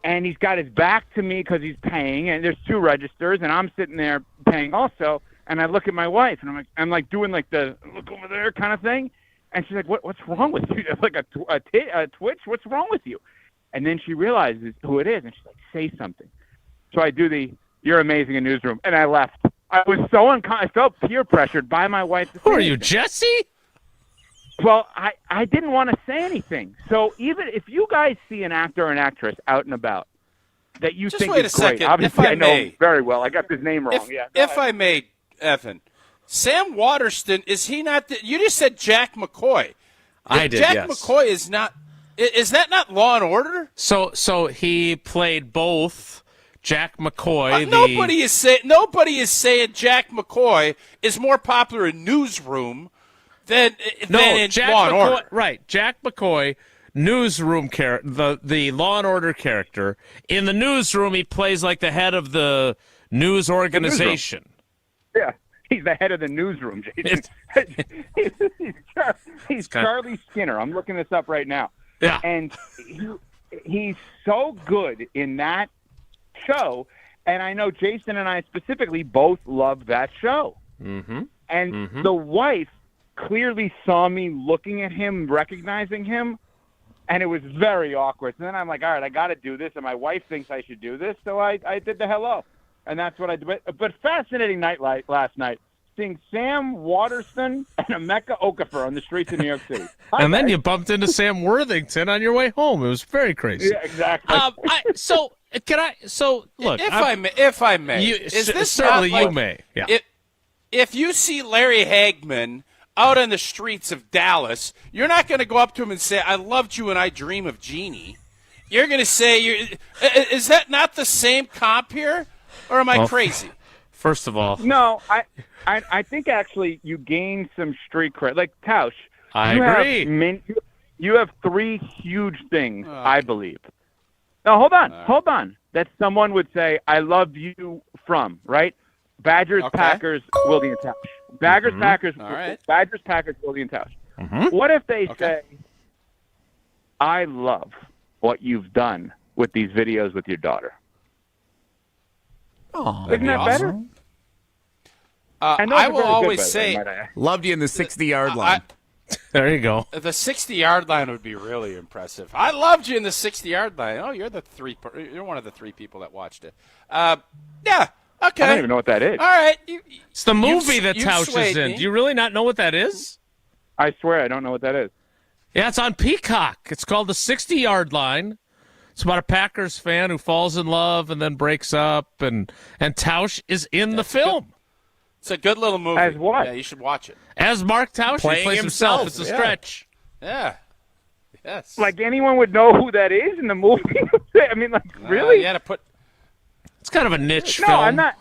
And he's got his back to me because he's paying. And there's 2 registers. And I'm sitting there paying also. And I look at my wife. And I'm like doing like the look over there kind of thing. And she's like, what's wrong with you? It's like a twitch. What's wrong with you? And then she realizes who it is. And she's like, say something. So I do you're amazing in Newsroom. And I left. I was so I felt peer pressured by my wife. Who are you, Jesse? Well, I didn't want to say anything. So even if you guys see an actor or an actress out and about that you Just think wait is a second. great, obviously If I I know may. him very well. I got his name wrong. If I may, Evan, Sam Waterston, is he not? You just said Jack McCoy. I did. Jack yes. McCoy is not. Is that not Law and Order? So he played both. Jack McCoy. Nobody is saying Jack McCoy is more popular in Newsroom than in Jack Law and McCoy, Order. Right, Jack McCoy, Newsroom the Law and Order character. In the Newsroom, he plays like the head of the news organization. Yeah, he's the head of the Newsroom, Jason. he's Charlie Skinner. I'm looking this up right now. Yeah, and he's so good in that show, and I know Jason and I specifically both love that show. Mm-hmm. And the wife clearly saw me looking at him, recognizing him, and it was very awkward. And then I'm like, all right, I got to do this, and my wife thinks I should do this, so I did the hello, and that's what I did. But fascinating night last night, seeing Sam Waterston and Emeka Okafor on the streets of New York City. And then you bumped into Sam Worthington on your way home. It was very crazy. Yeah, exactly. So look, If I may, is this certainly not like, you may. Yeah. If you see Larry Hagman out on the streets of Dallas, you're not going to go up to him and say, "I loved you and I dream of Jeannie." You're going to say, "Is that not the same comp here, or am I crazy?" First of all, no, I think actually you gain some street cred. Like Tausch, I agree. You have 3 huge things, I believe. Now, hold on. That someone would say, I love you from, right? Badgers, Packers, Wilde and Tausch. Badgers, Packers, Wilde and Tausch. What if they say, I love what you've done with these videos with your daughter? Oh, isn't that better? I will always say, loved you in the 60-yard line. There you go. The 60-yard line would be really impressive. I loved you in the 60-yard line. Oh, you're one of the 3 people that watched it. Yeah. Okay. I don't even know what that is. All right. It's the movie that Tausch is in. Do you really not know what that is? I swear I don't know what that is. Yeah, it's on Peacock. It's called The 60-Yard Line. It's about a Packers fan who falls in love and then breaks up, and Tausch is in the film. It's a good little movie. As what? Yeah, you should watch it. As Mark Tausch, he plays himself. It's a stretch. Yeah. Yes. Like anyone would know who that is in the movie. I mean, like really? You had to put. It's kind of a niche No, film. I'm not.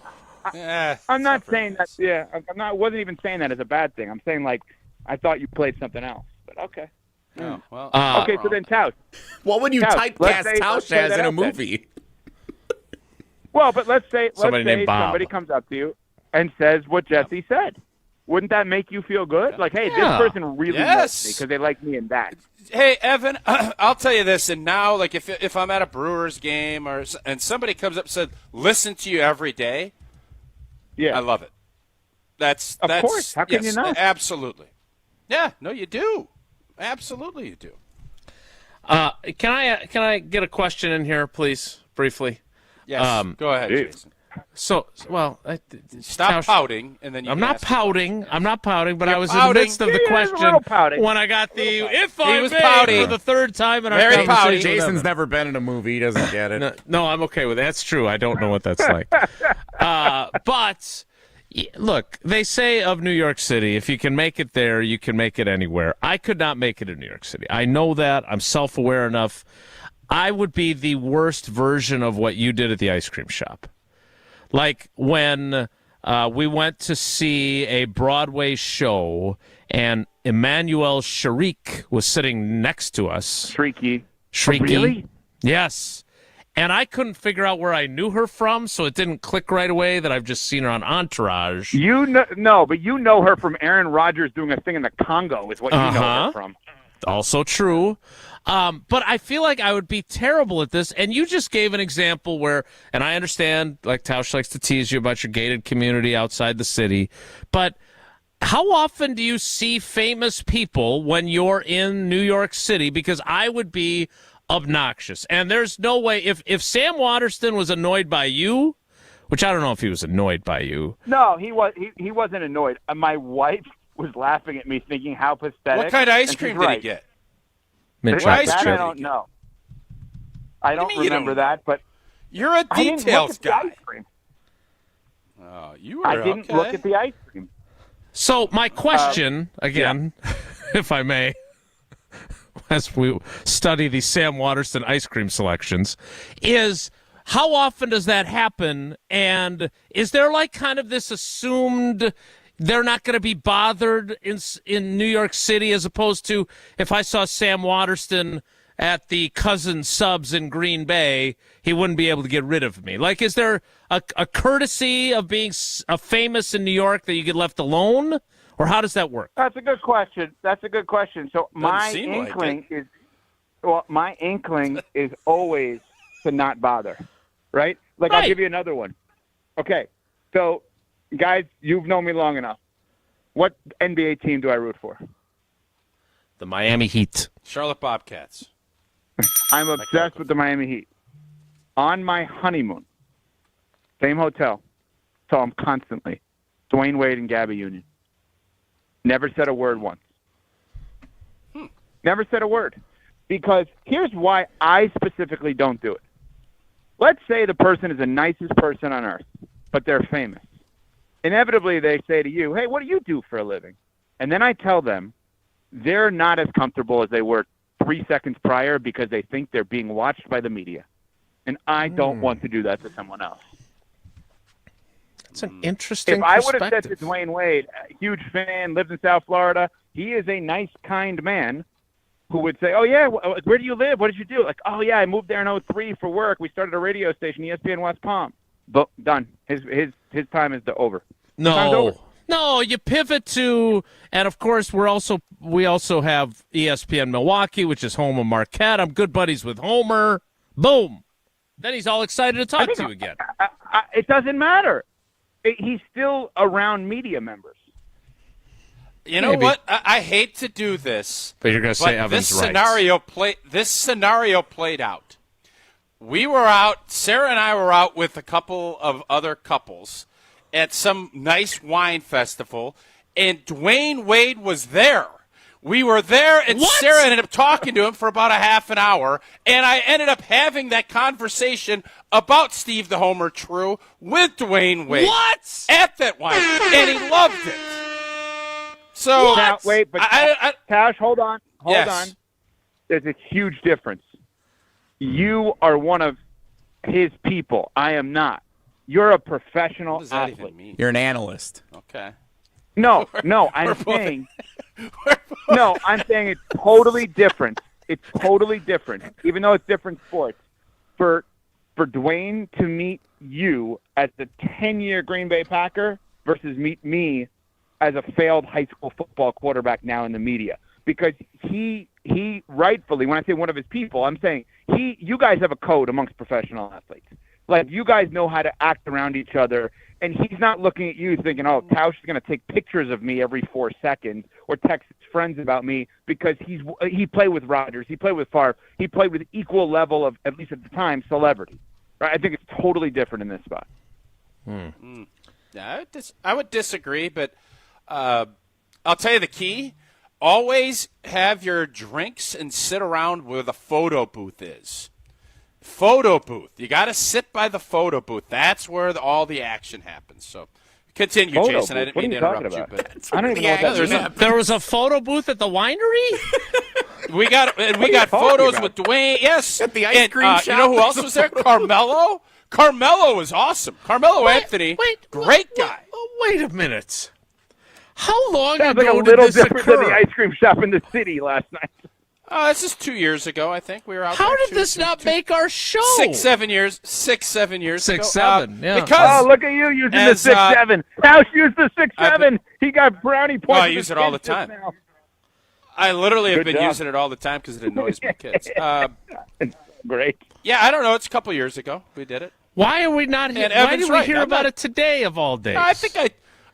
Yeah, I'm not saying that. Yeah, I'm not. Wasn't even saying that as a bad thing. I'm saying like I thought you played something else. But okay. Oh, well. Okay, so then Tausch. What would you Tausch, let's typecast say Tausch that as in a out then. movie? Well, but let's say Somebody named Bob. somebody comes up to you and says what Jesse said. Wouldn't that make you feel good? Like, hey, Yeah. this person really Yes. loves me because they like me in that. Hey, Evan, I'll tell you this, and now, like, if I'm at a Brewers game and somebody comes up and said, listen to you every day, Yeah, I love it. That's Of course. How can you not? Absolutely. Yeah, no, you do. Absolutely you do. Can I get a question in here, please, briefly? Yes, go ahead, Jason. So, well, Stop pouting, and then you I'm can not ask pouting. I'm not pouting, but You're I was pouting. in the midst of the Yeah, he's a question little pouting. when I got the if He I was may pouting. for the third time in our Very conversation. pouty. with Jason's Evan. never been in a movie. He doesn't get it. No, I'm okay with it. That's true. I don't know what that's like. But look, they say of New York City, if you can make it there, you can make it anywhere. I could not make it in New York City. I know that. I'm self-aware enough. I would be the worst version of what you did at the ice cream shop. Like when we went to see a Broadway show and Emmanuel Sharik was sitting next to us. Shrieky. Shrieky. Really? Yes. And I couldn't figure out where I knew her from, so it didn't click right away that I've just seen her on Entourage. You know, but you know her from Aaron Rodgers doing a thing in the Congo is what you know her from. Also true. But I feel like I would be terrible at this. And you just gave an example where, and I understand, like Tausch likes to tease you about your gated community outside the city, but how often do you see famous people when you're in New York City? Because I would be obnoxious. And there's no way, if Sam Waterston was annoyed by you, which I don't know if he was annoyed by you. No, he wasn't annoyed. My wife was laughing at me thinking how pathetic. What kind of ice and cream she's did right. he get? Mint What ice chocolate cream I chip. don't know. I don't mean you remember don't that, but You're a I didn't details look at the guy. ice cream. Oh, you were I didn't look at the ice cream. So my question, again, if I may, as we study the Sam Waterston ice cream selections, is how often does that happen? And is there like kind of this assumed they're not going to be bothered in New York City as opposed to if I saw Sam Waterston at the Cousin Subs in Green Bay, he wouldn't be able to get rid of me. Like, is there a courtesy of being famous in New York that you get left alone? Or how does that work? That's a good question. So my seem like inkling is always to not bother, right? Like Right. I'll give you another one. Okay, so guys, you've known me long enough. What NBA team do I root for? The Miami Heat. Charlotte Bobcats. I'm obsessed with the Miami Heat. On my honeymoon, same hotel, saw them constantly. Dwayne Wade and Gabby Union. Never said a word once. Never said a word. Because here's why I specifically don't do it. Let's say the person is the nicest person on earth, but they're famous. Inevitably, they say to you, hey, what do you do for a living? And then I tell them they're not as comfortable as they were 3 seconds prior because they think they're being watched by the media. And I don't want to do that to someone else. That's an interesting If I would have said perspective. to Dwayne Wade, a huge fan, lives in South Florida, he is a nice, kind man who would say, oh, yeah, where do you live? What did you do? Like, oh, yeah, I moved there in 2003 for work. We started a radio station, ESPN West Palm. But done. His time is over. Time's over. No, you pivot to, and of course we also have ESPN Milwaukee, which is home of Marquette. I'm good buddies with Homer. Boom. Then he's all excited to talk to you again. It doesn't matter. He's still around media members. You know what? I hate to do this, But you're going to say Evan's this right. scenario played out. We were out. Sarah and I were out with a couple of other couples at some nice wine festival, and Dwayne Wade was there. We were there, and Sarah ended up talking to him for about a half an hour, and I ended up having that conversation about Steve the Homer True with Dwayne Wade. What? At that wine, and he loved it. So Now, wait, but Tausch, hold on. there's a huge difference. You are one of his people. I am not. You're a professional What does that athlete. even mean? You're an analyst. Okay. No, I'm saying it's totally different. It's totally different, even though it's different sports. For Dwayne to meet you as the 10-year Green Bay Packer versus meet me as a failed high school football quarterback now in the media. Because he rightfully, when I say one of his people, I'm saying you guys have a code amongst professional athletes. Like, you guys know how to act around each other, and he's not looking at you thinking, oh, Tausch is going to take pictures of me every 4 seconds or text his friends about me, because he played with Rodgers, he played with Favre, he played with equal level of, at least at the time, celebrity. Right? I think it's totally different in this spot. Yeah, I would disagree, but I'll tell you the key. Always have your drinks and sit around where the photo booth is. Photo booth. You got to sit by the photo booth. That's where all the action happens. So continue, Photo Jason. booth? I didn't What mean are to you talking interrupt you. about? But I don't even know what that means. There was a photo booth at the winery? we got are you photos talking with Dwayne. Yes. At the ice cream shop. You know who else was there? Carmelo. Carmelo was awesome. Carmelo Anthony. Great guy. Wait a minute. How long Sounds ago like a did little this different occur? than the ice cream shop in the city last night. This is 2 years ago, I think. We were out How there did this not make our show? 6-7 years. 6-7 years 6, ago. 7, yeah. Because Oh, look at you using as, the 6-7. Tausch used the 6-7. He got brownie points. Oh, I with use his it all the kids just time. now. I literally have Good been job. using it all the time because it annoys my kids. Great. Yeah, I don't know. It's a couple years ago we did it. Why are we not here? And Why Evan's did we right. hear I'm about not- it today of all days?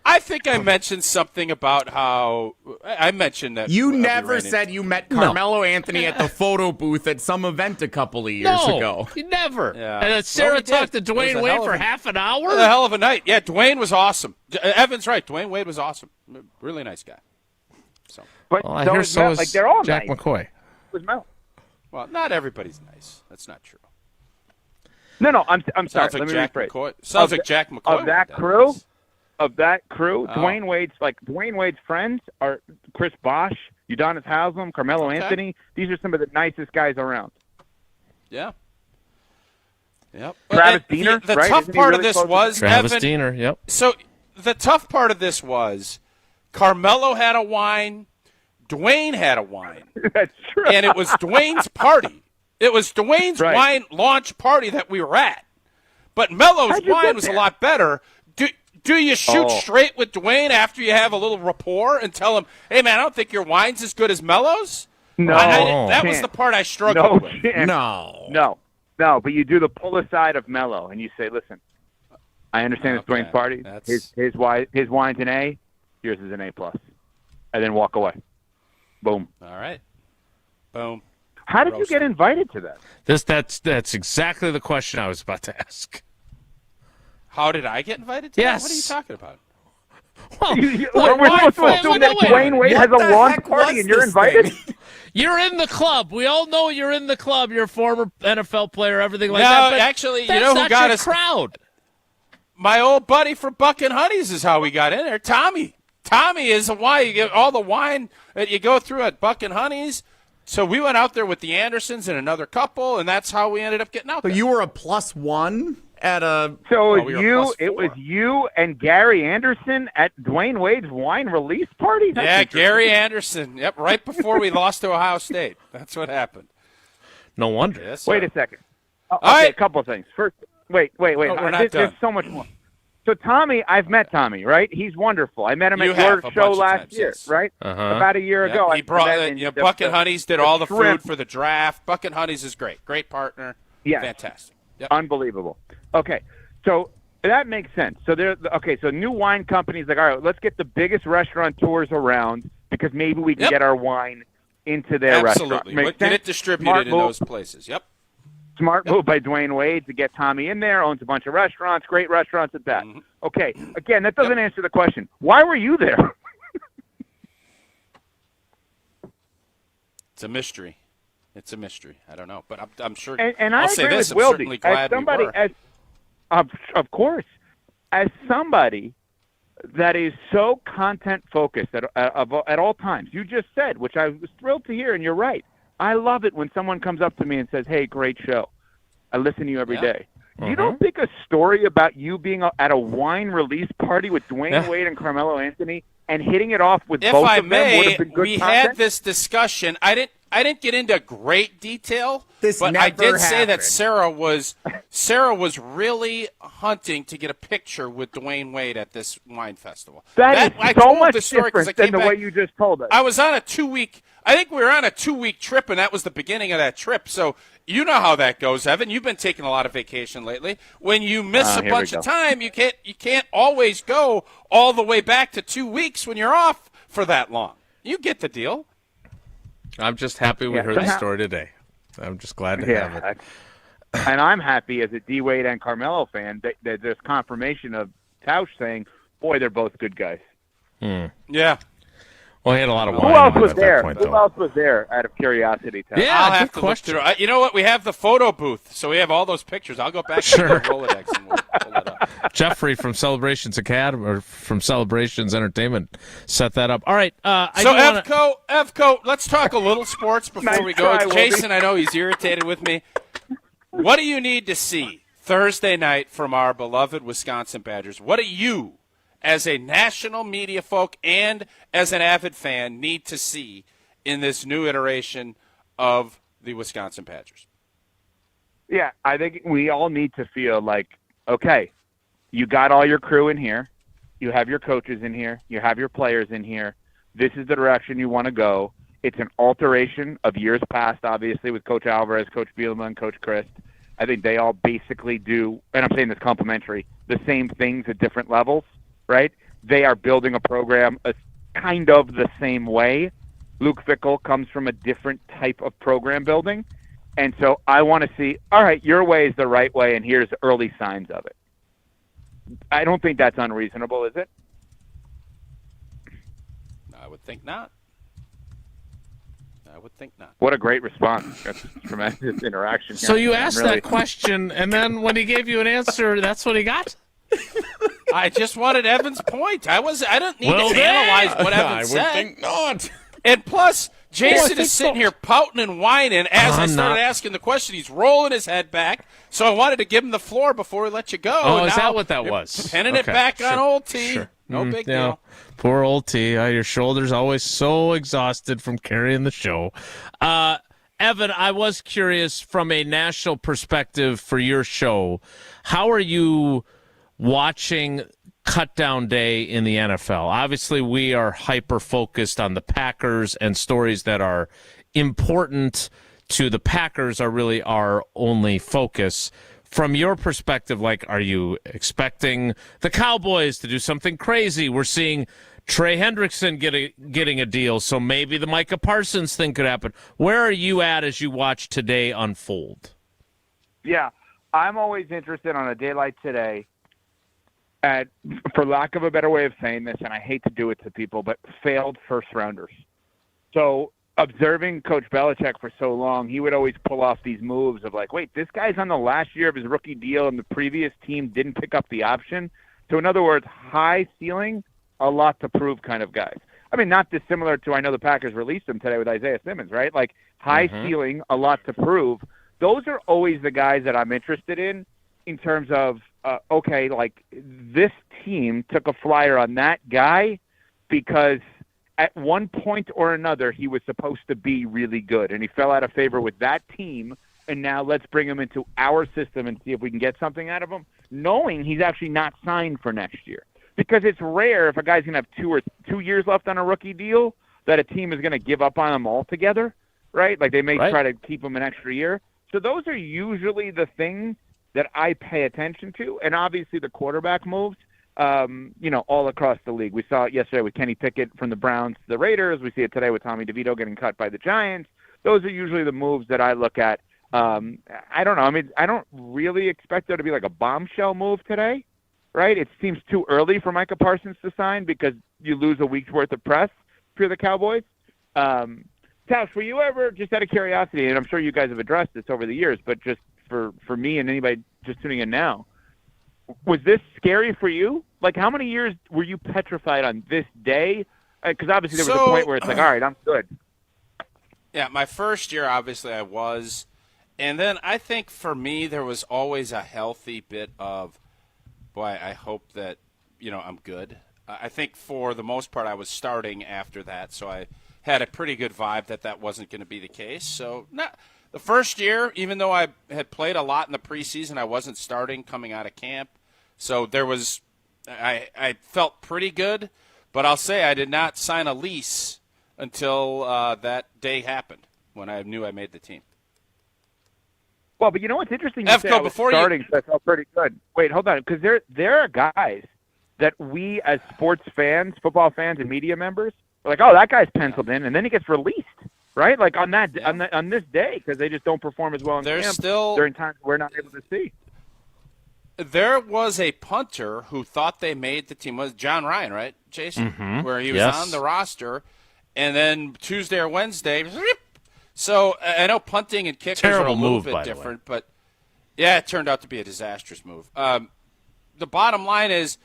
I think I mentioned something about how I mentioned that You we never ran said you met Carmelo Anthony at the photo booth at some event a couple of years no, ago. you never. Yeah. And then Sarah Well, we talked did. to It was Dwayne a Wade hell for of a- half an It hour? was a hell of a night. Yeah, Dwayne was awesome. Evan's right. Dwayne Wade was awesome. Really nice guy. So, But Well, I so hear is so Mel. is Like, they're all Jack nice. McCoy. Was Mel. well, not everybody's nice. That's not true. No, I'm sorry. Sounds like Let me Jack rephrase. McCoy. Sounds like Jack McCoy. Of that with crew, Oh. Dwayne Wade's friends are Chris Bosch, Udonis Haslem, Carmelo Okay. Anthony. These are some of the nicest guys around. Yeah. Yep. Travis And Diener, the right? tough Isn't he part of really this close to was Travis Evan, Diener, yep. So the tough part of this was Carmelo had a wine, Dwayne had a wine, That's true. and it was Dwayne's party. It was Dwayne's Right. wine launch party that we were at. But Melo's How'd you wine get was there? a lot better. Do you shoot Oh. straight with Dwayne after you have a little rapport and tell him, hey, man, I don't think your wine's as good as Melo's? No, That was the part I struggled no with. chance. No. No, but you do the pull aside of Melo, and you say, listen, I understand it's Okay, Dwayne's party. that's- His wine's an A, yours is an A+. And then walk away. Boom. All right. Boom. How did you Roasted. get invited to that? That's exactly the question I was about to ask. How did I get invited to Yes. that? What are you talking about? Well, We're supposed to assume that Dwayne Wade has a lawn party and you're invited? You're in the club. We all know you're in the club. You're a former NFL player, everything like No, that. But actually, you that's know who not got your us? crowd. My old buddy from Buck and Honey's is how we got in there. Tommy. Tommy is why you get all the wine that you go through at Buck and Honey's. So we went out there with the Andersons and another couple, and that's how we ended up getting out So there. you were a +1 at a. So we were it was +4. you and Gary Anderson at Dwayne Wade's wine release party? That's Yeah, interesting. Gary Anderson. Yep, right before we lost to Ohio State. That's what happened. No wonder. Yes, Wait sir. a second. Okay, right. a couple of things. First, wait. we're not There's done. so much more. So Tommy, I've met Tommy, right? He's wonderful. I met him You at have your a show bunch of last times, year, yes. right? Uh-huh. About a year Yep, ago. he brought met him. Buck and Honey's did all the shrimp. food for the draft. Buck and Honey's is great. Great partner. Yes. Fantastic. Yep. Unbelievable. Okay, so that makes sense. So so new wine companies like, all right, let's get the biggest restaurateurs around because maybe we can Yep. get our wine into their restaurant. Absolutely. Makes Get it sense? distributed Smart in move. those places. Yep. Smart move by Dwayne Wade to get Tommy in there, owns a bunch of restaurants, great restaurants at that. Mm-hmm. Okay, again, that doesn't answer the question. Why were you there? It's a mystery. It's a mystery. I don't know, but I'm sure. And I'll I say agree this: with I'm Wilde. certainly As glad somebody, we were. of course, as somebody that is so content focused at all times, you just said, which I was thrilled to hear, and you're right. I love it when someone comes up to me and says, hey, great show. I listen to you every day. You don't think a story about you being at a wine release party with Dwayne Wade and Carmelo Anthony and hitting it off with both of them would have been good we content? had this discussion. I didn't get into great detail, This but I never did say that happened. Sarah was really hunting to get a picture with Dwayne Wade at this wine festival. That is I so told much the story 'cause different I than came the way back- you just told us. I was on a 2-week. I think we were on a 2-week trip, and that was the beginning of that trip. So you know how that goes, Evan. You've been taking a lot of vacation lately. When you miss a here bunch we of go. time, you can't always go all the way back to 2 weeks when you're off for that long. You get the deal. I'm just happy we heard the story today. I'm just glad to have it. And I'm happy as a D. Wade and Carmelo fan that there's confirmation of Tausch saying, boy, they're both good guys. Yeah. Well, he had a lot of Who wine else on was at there? that point, Who though. else was there out of curiosity? Tausch? Yeah, I'll good have to question. look through. You know what? We have the photo booth, so we have all those pictures. I'll go back Sure. to the Rolodex and we'll pull it up. Jeffrey from Celebrations Academy or from Celebrations Entertainment set that up. All right. So Evco, let's talk a little sports before Nice we go. try, Jason, I know he's irritated with me. What do you need to see Thursday night from our beloved Wisconsin Badgers? What do you, as a national media folk and as an avid fan, need to see in this new iteration of the Wisconsin Badgers? Yeah, I think we all need to feel like, okay, you got all your crew in here. You have your coaches in here. You have your players in here. This is the direction you want to go. It's an alteration of years past, obviously, with Coach Alvarez, Coach Bielema, Coach Christ. I think they all basically do, and I'm saying this complimentary, the same things at different levels, right? They are building a program kind of the same way. Luke Fickell comes from a different type of program building. And so I want to see, all right, your way is the right way, and here's early signs of it. I don't think that's unreasonable, is it? I would think not. I would think not. What a great response. That's tremendous interaction here. So you I'm asked really- that question, and then when he gave you an answer, that's what he got? I just wanted Evan's point. I didn't need Well, to then, analyze what Evan I would said. think not. And plus, Jason think is sitting so. here pouting and whining as I I'm started not. asking the question. He's rolling his head back. So I wanted to give him the floor before we let you go. Oh, is Now that what that you're was? Pinning it Okay, back on sure, old T. sure. No big yeah. deal. Poor old T. Your shoulders always so exhausted from carrying the show. Evan, I was curious from a national perspective for your show, how are you watching cut down day in the NFL? Obviously, we are hyper focused on the Packers, and stories that are important to the Packers are really our only focus. From your perspective, like, are you expecting the Cowboys to do something crazy? We're seeing Trey Hendrickson getting a deal, so maybe the Micah Parsons thing could happen. Where are you at as you watch today unfold? Yeah, I'm always interested on a day like today at, for lack of a better way of saying this, and I hate to do it to people, but failed first-rounders. So observing Coach Belichick for so long, he would always pull off these moves of like, wait, this guy's on the last year of his rookie deal and the previous team didn't pick up the option. So in other words, high ceiling, a lot to prove kind of guys. I mean, not dissimilar to, I know the Packers released him today with Isaiah Simmons, right? Like high ceiling, a lot to prove. Those are always the guys that I'm interested in terms of, okay, like this team took a flyer on that guy because at one point or another he was supposed to be really good and he fell out of favor with that team, and now let's bring him into our system and see if we can get something out of him, knowing he's actually not signed for next year. Because it's rare if a guy's going to have 2 years left on a rookie deal that a team is going to give up on him altogether, right? Like they may try to keep him an extra year. So those are usually the things that I pay attention to, and obviously the quarterback moves, all across the league. We saw it yesterday with Kenny Pickett from the Browns to the Raiders. We see it today with Tommy DeVito getting cut by the Giants. Those are usually the moves that I look at. I don't know. I mean, I don't really expect there to be like a bombshell move today, right? It seems too early for Micah Parsons to sign because you lose a week's worth of press if you're the Cowboys. Tausch, were you ever, just out of curiosity, and I'm sure you guys have addressed this over the years, but just for me and anybody just tuning in now, was this scary for you? Like, how many years were you petrified on this day? Because obviously there was a point where it's like, all right, I'm good. Yeah, my first year, obviously, I was. And then I think for me, there was always a healthy bit of, boy, I hope that, I'm good. I think for the most part, I was starting after that, so I had a pretty good vibe that wasn't going to be the case. So the first year, even though I had played a lot in the preseason, I wasn't starting coming out of camp. So there was I felt pretty good, but I'll say I did not sign a lease until that day happened when I knew I made the team. Well, but you know what's interesting? You say I was starting, so I felt pretty good. Wait, hold on, because there are guys that we as sports fans, football fans, and media members are like, oh, that guy's penciled in, and then he gets released, right? Like on this day, because they just don't perform as well in camp during times we're not able to see. There was a punter who thought they made the team. Was John Ryan, right, Jason? Mm-hmm. Where he was on the roster, and then Tuesday or Wednesday. So I know punting and kickers are a little bit different, but yeah, it turned out to be a disastrous move. The bottom line is,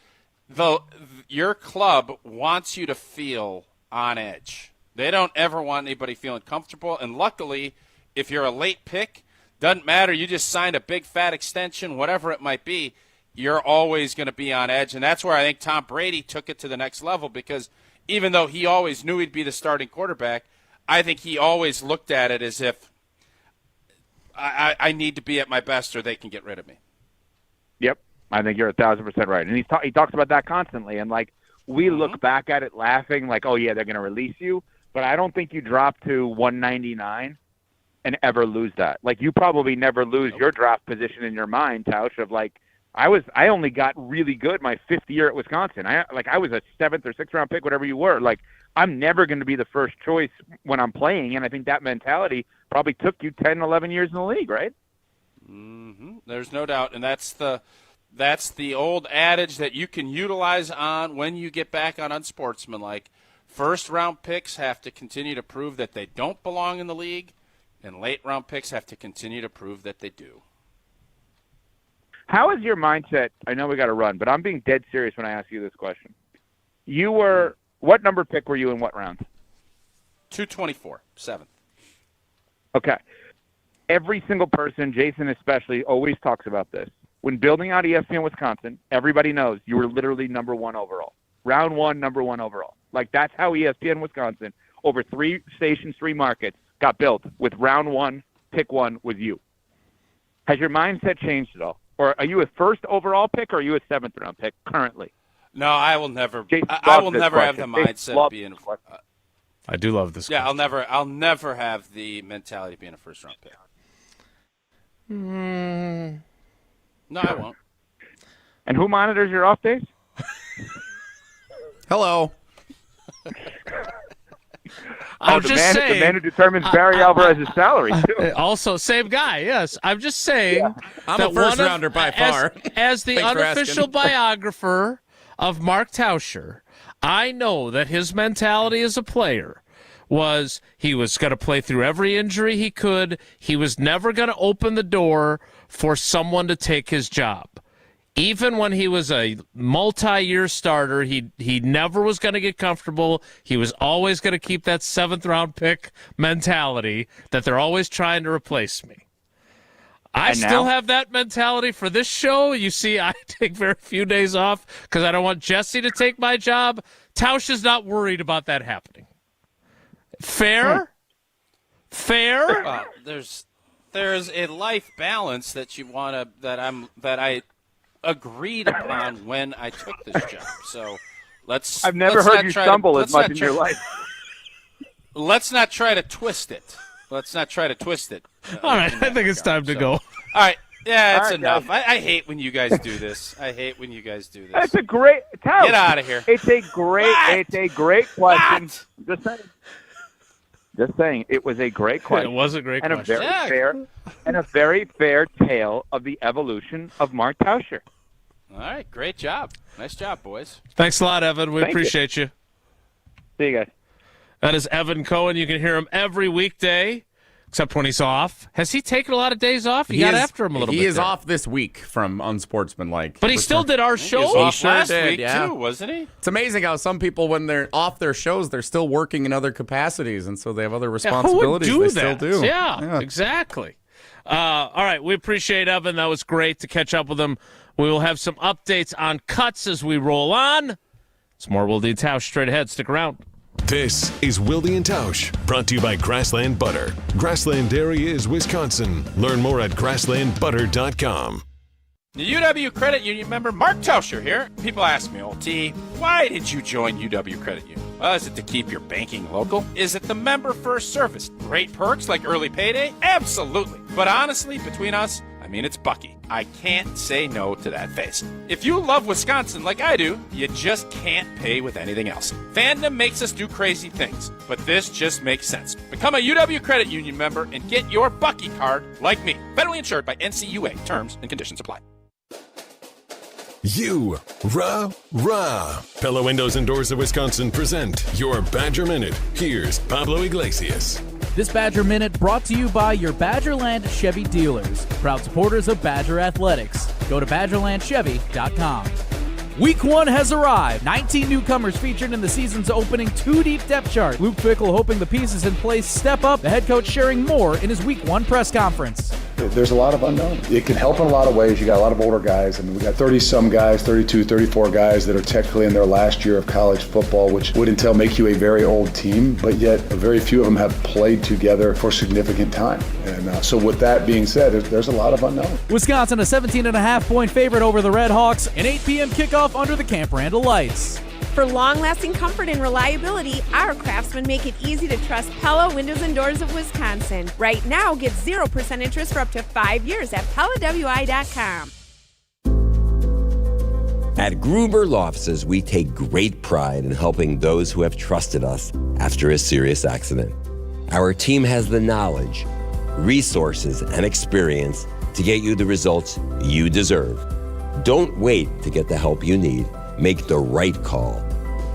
your club wants you to feel on edge. They don't ever want anybody feeling comfortable, and luckily, if you're a late pick, doesn't matter. You just signed a big fat extension, whatever it might be, you're always going to be on edge, and that's where I think Tom Brady took it to the next level, because even though he always knew he'd be the starting quarterback, I think he always looked at it as if I need to be at my best or they can get rid of me. Yep, I think you're 1,000% right. And he talks about that constantly. And, like, we look back at it laughing like, oh, yeah, they're going to release you. But I don't think you drop to 199 and ever lose that. Like, you probably never lose your draft position in your mind, Tausch, of, like, I only got really good my 5th year at Wisconsin. I was a 7th or 6th round pick, whatever you were. Like, I'm never going to be the first choice when I'm playing, and I think that mentality probably took you 10, 11 years in the league, right? Mm-hmm. There's no doubt, and that's the old adage that you can utilize on when you get back on Unsportsmanlike. First-round picks have to continue to prove that they don't belong in the league, and late-round picks have to continue to prove that they do. How is your mindset? I know we got to run, but I'm being dead serious when I ask you this question. You were what number pick were you in what round? 224, 7th. Okay. Every single person, Jason especially, always talks about this. When building out ESPN Wisconsin, everybody knows you were literally number 1 overall. Round 1, number 1 overall. Like, that's how ESPN Wisconsin, over 3 stations, 3 markets, got built, with round 1, pick 1 was you. Has your mindset changed at all? Or are you a first overall pick, or are you a 7th round pick currently? No, I will never. I will never have the mindset of being. I do love this. Yeah, question. I'll never have the mentality of being a first round pick. No, I won't. And who monitors your off days? Hello. I'm just saying. The man who determines Barry Alvarez's salary, too. Also, same guy, yes. I'm just saying. Yeah. I'm a first-rounder by far. As the unofficial biographer of Mark Tauscher, I know that his mentality as a player was he was going to play through every injury he could. He was never going to open the door for someone to take his job. Even when he was a multi-year starter, he never was going to get comfortable. He was always going to keep that 7th-round pick mentality that they're always trying to replace me. I still have that mentality for this show. You see, I take very few days off because I don't want Jesse to take my job. Tausch is not worried about that happening. Fair? Fair? Well, there's a life balance that you want to that I agreed upon when I took this job. So I've never heard you stumble as much in your life. Let's not try to twist it. All right, I think it's time to go. All right. Yeah, that's enough. I hate when you guys do this. That's a great Tausch. Get out of here. It's a great question. Just saying, it was a great question. It was a great question. A very fair tale of the evolution of Mark Tauscher. All right, great job. Nice job, boys. Thanks a lot, Evan. We appreciate you. See you guys. That is Evan Cohen. You can hear him every weekday, Except when he's off. Has he taken a lot of days off? You got after him a little bit. He is there. off this week from Unsportsmanlike. But he still did our show. He sure last did, week yeah. too, wasn't he? It's amazing how some people, when they're off their shows, they're still working in other capacities, and so they have other responsibilities. Who would do they that? still do. Yeah, exactly. All right, we appreciate Evan. That was great to catch up with him. We will have some updates on cuts as we roll on. It's more Wilde and Tausch straight ahead. Stick around. This is Wilde and Tausch, brought to you by Grassland Butter. Grassland Dairy is Wisconsin. Learn more at grasslandbutter.com. The UW Credit Union member Mark Tauscher here. People ask me, old T, why did you join UW Credit Union? Well, is it to keep your banking local? Is it the member first service? Great perks like early payday? Absolutely. But honestly, between us, I mean, it's Bucky. I can't say no to that face. If you love Wisconsin like I do, you just can't pay with anything else. Fandom makes us do crazy things, but this just makes sense. Become a UW Credit Union member and get your Bucky card like me. Federally insured by NCUA. Terms and conditions apply. Rah. Pella Windows and Doors of Wisconsin present your Badger Minute. Here's Pablo Iglesias. This Badger Minute brought to you by your Badgerland Chevy dealers, proud supporters of Badger Athletics. Go to BadgerlandChevy.com. Week 1 has arrived. 19 newcomers featured in the season's opening 2-deep depth chart. Luke Fickell hoping the pieces in place step up. The head coach sharing more in his Week 1 press conference. There's a lot of unknown. It can help in a lot of ways. You got a lot of older guys. I mean, we got 30-some guys, 32, 34 guys that are technically in their last year of college football, which would entail make you a very old team, but yet a very few of them have played together for significant time. And so with that being said, there's a lot of unknown. Wisconsin a 17.5-point favorite over the Red Hawks. An 8 p.m. kickoff under the Camp Randall lights. For long-lasting comfort and reliability, our craftsmen make it easy to trust Pella Windows and Doors of Wisconsin. Right now, get 0% interest for up to 5 years at PellaWI.com. At Gruber Law Offices, we take great pride in helping those who have trusted us after a serious accident. Our team has the knowledge, resources, and experience to get you the results you deserve. Don't wait to get the help you need. Make the right call.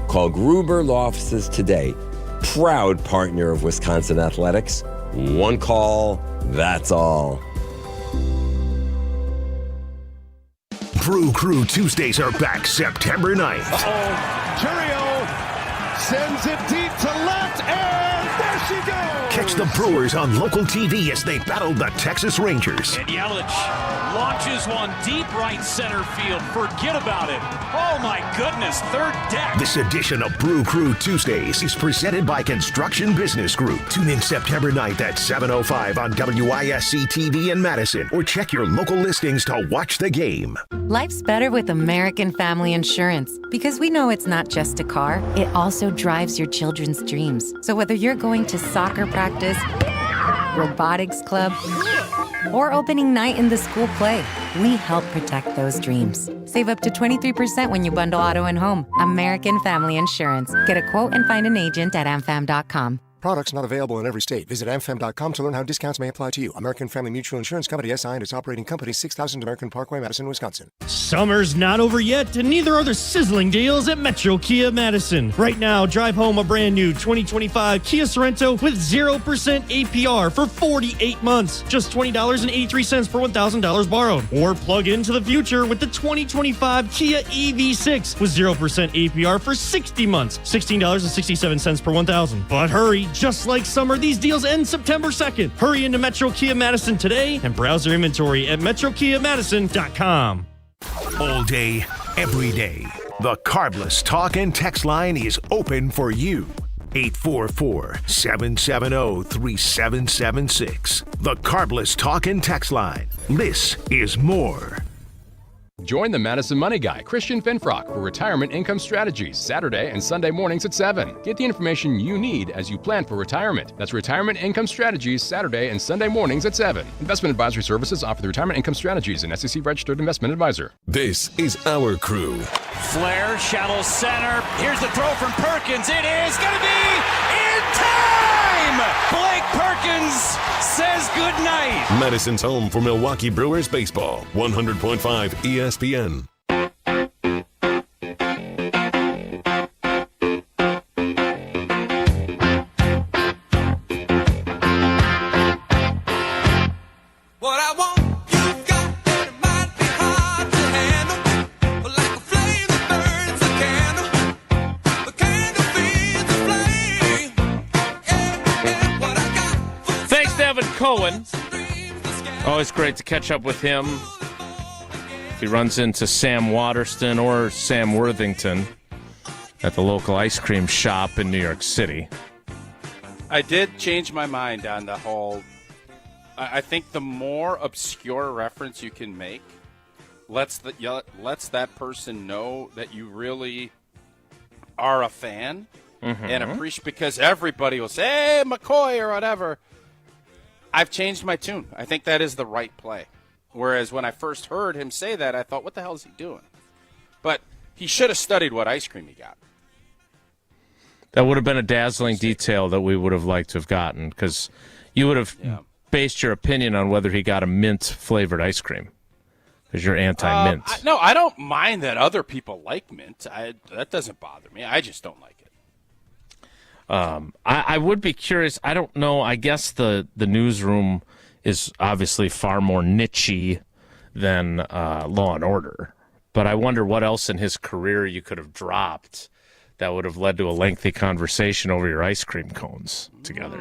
Call Gruber Law Offices today. Proud partner of Wisconsin Athletics. One call, that's all. Brew Crew Tuesdays are back September 9th. Churio sends it deep to left, and there she goes. Catch the Brewers on local TV as they battle the Texas Rangers. And Yelich launches one deep right center field. Forget about it. Oh, my goodness. Third deck. This edition of Brew Crew Tuesdays is presented by Construction Business Group. Tune in September 9th at 7:05 on WISC TV in Madison, or check your local listings to watch the game. Life's better with American Family Insurance because we know it's not just a car, it also drives your children's dreams. So whether you're going to soccer practice, robotics club, or opening night in the school play, we help protect those dreams. Save up to 23% when you bundle auto and home. American Family Insurance. Get a quote and find an agent at amfam.com. Products not available in every state. Visit amfam.com to learn how discounts may apply to you. American Family Mutual Insurance Company, SI, and its operating company, 6000 American Parkway, Madison, Wisconsin. Summer's not over yet, and neither are the sizzling deals at Metro Kia Madison. Right now, drive home a brand new 2025 Kia Sorento with 0% APR for 48 months. Just $20.83 per $1,000 borrowed. Or plug into the future with the 2025 Kia EV6 with 0% APR for 60 months. $16.67 per $1,000. But hurry. Just like summer, these deals end September 2nd. Hurry into Metro Kia Madison today and browse their inventory at metrokiamadison.com. All day, every day, the Carbless Talk and Text line is open for you. 844-770-3776. The Carbless Talk and Text line. This is more. Join the Madison Money Guy, Christian Finfrock, for Retirement Income Strategies, Saturday and Sunday mornings at 7. Get the information you need as you plan for retirement. That's Retirement Income Strategies, Saturday and Sunday mornings at 7. Investment advisory services offer the Retirement Income Strategies, an SEC-registered investment advisor. This is our crew. Flair, shallow center. Here's the throw from Perkins. It is going to be in time! Blake Perkins says goodnight. Madison's home for Milwaukee Brewers baseball. 100.5 ESPN. Cohen. Always great to catch up with him. If he runs into Sam Waterston or Sam Worthington at the local ice cream shop in New York City. I did change my mind on the whole. I think the more obscure reference you can make lets that person know that you really are a fan and appreciate, because everybody will say, hey, McCoy or whatever. I've changed my tune. I think that is the right play. Whereas when I first heard him say that, I thought, what the hell is he doing? But he should have studied what ice cream he got. That would have been a dazzling detail that we would have liked to have gotten, because you would have based your opinion on whether he got a mint-flavored ice cream, because you're anti-mint. No, I don't mind that other people like mint. That doesn't bother me. I just don't like it. I would be curious. I don't know. I guess the newsroom is obviously far more niche-y than Law and Order. But I wonder what else in his career you could have dropped that would have led to a lengthy conversation over your ice cream cones together.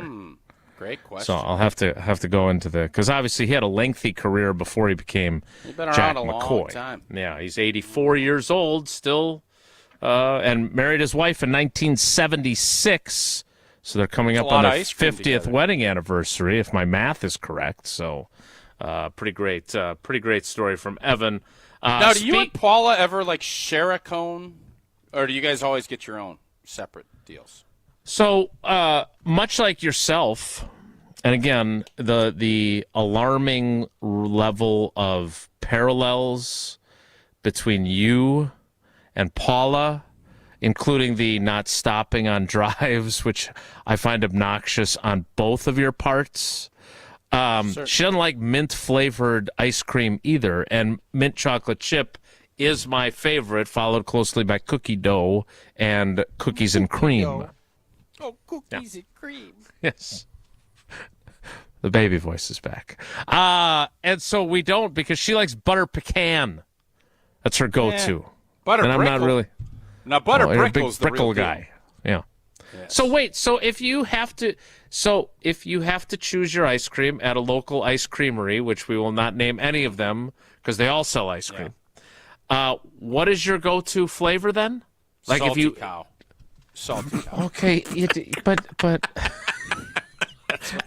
Great question. So I'll have to go into because obviously he had a lengthy career before he became He's been around Jack a McCoy. long time. Yeah, he's 84 years old still, and married his wife in 1976. So they're coming up on their 50th wedding anniversary, if my math is correct. So pretty great story from Evan. Now, do you and Paula ever share a cone, or do you guys always get your own separate deals? So much like yourself, and again, the alarming level of parallels between you and Paula, including the not stopping on drives, which I find obnoxious on both of your parts. She doesn't like mint-flavored ice cream either, and mint chocolate chip is my favorite, followed closely by cookie dough and cookies and cream. Oh, cookies and cream. Yes. The baby voice is back. And so we don't, because she likes butter pecan. That's her go-to. Butter and I'm not really... Now, butter you're a big brickle's the real brickle deal. guy. Yeah. Yes. So wait, if you have to choose your ice cream at a local ice creamery, which we will not name any of them because they all sell ice cream, what is your go-to flavor then? Salty cow. Salty cow. Okay, but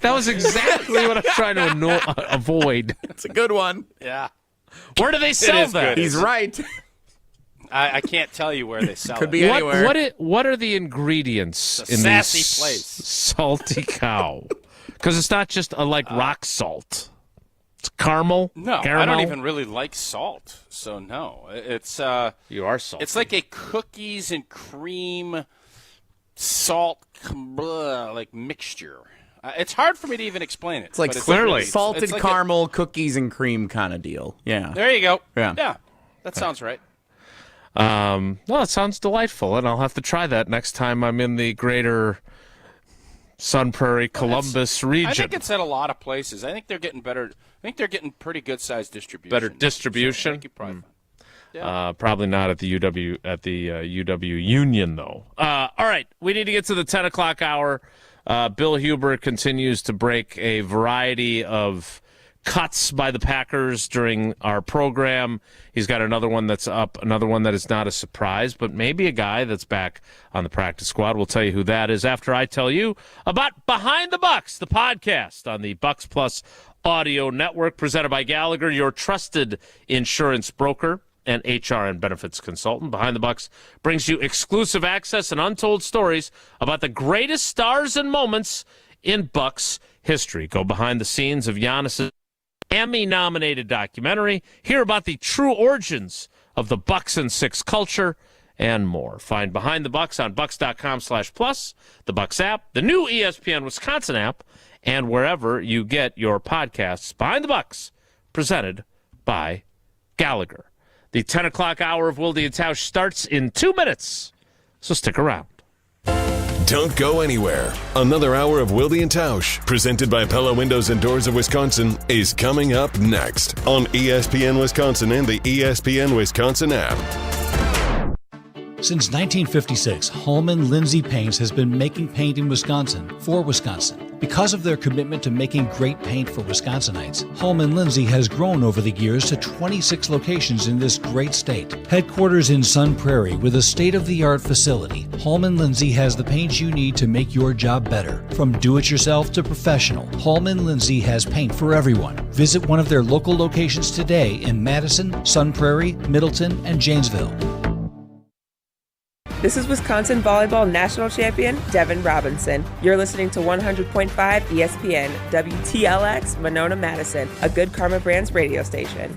that was exactly what I'm trying to avoid. It's a good one. Yeah. Where do they sell that? He's right. I can't tell you where they sell Could it. be anywhere. What are the ingredients It's a in sassy this place. salty cow? Because it's not just like rock salt. It's caramel. No, caramel. I don't even really like salt, so no. It's you are salty. It's like a cookies and cream salt mixture. It's hard for me to even explain it. It's like but clearly salted it's like caramel, cookies and cream kind of deal. Yeah. There you go. Yeah. That sounds right. Well, it sounds delightful, and I'll have to try that next time I'm in the greater Sun Prairie, Columbus region. I think it's at a lot of places. I think they're getting better. I think they're getting pretty good sized distribution. Better distribution. So I think you probably find. Probably not at the UW Union though. All right, we need to get to the 10 o'clock hour. Bill Huber continues to break a variety of cuts by the Packers during our program. He's got another one that's up, another one that is not a surprise, but maybe a guy that's back on the practice squad. We'll tell you who that is after I tell you about Behind the Bucks, the podcast on the Bucks Plus Audio Network, presented by Gallagher, your trusted insurance broker and HR and benefits consultant. Behind the Bucks brings you exclusive access and untold stories about the greatest stars and moments in Bucks history. Go behind the scenes of Giannis's Emmy-nominated documentary, hear about the true origins of the Bucks and Six culture, and more. Find Behind the Bucks on bucks.com/plus, the Bucks app, the new ESPN Wisconsin app, and wherever you get your podcasts. Behind the Bucks, presented by Gallagher. The 10 o'clock hour of Wilde and Tausch starts in 2 minutes, so stick around. Don't go anywhere. Another hour of Wilde and Tausch, presented by Pella Windows and Doors of Wisconsin, is coming up next on ESPN Wisconsin and the ESPN Wisconsin app. Since 1956, Holman Lindsay Paints has been making paint in Wisconsin for Wisconsin. Because of their commitment to making great paint for Wisconsinites, Hallman Lindsay has grown over the years to 26 locations in this great state. Headquarters in Sun Prairie with a state-of-the-art facility, Hallman Lindsay has the paint you need to make your job better. From do-it-yourself to professional, Hallman Lindsay has paint for everyone. Visit one of their local locations today in Madison, Sun Prairie, Middleton, and Janesville. This is Wisconsin Volleyball National Champion Devin Robinson. You're listening to 100.5 ESPN, WTLX, Monona, Madison, a Good Karma Brands radio station.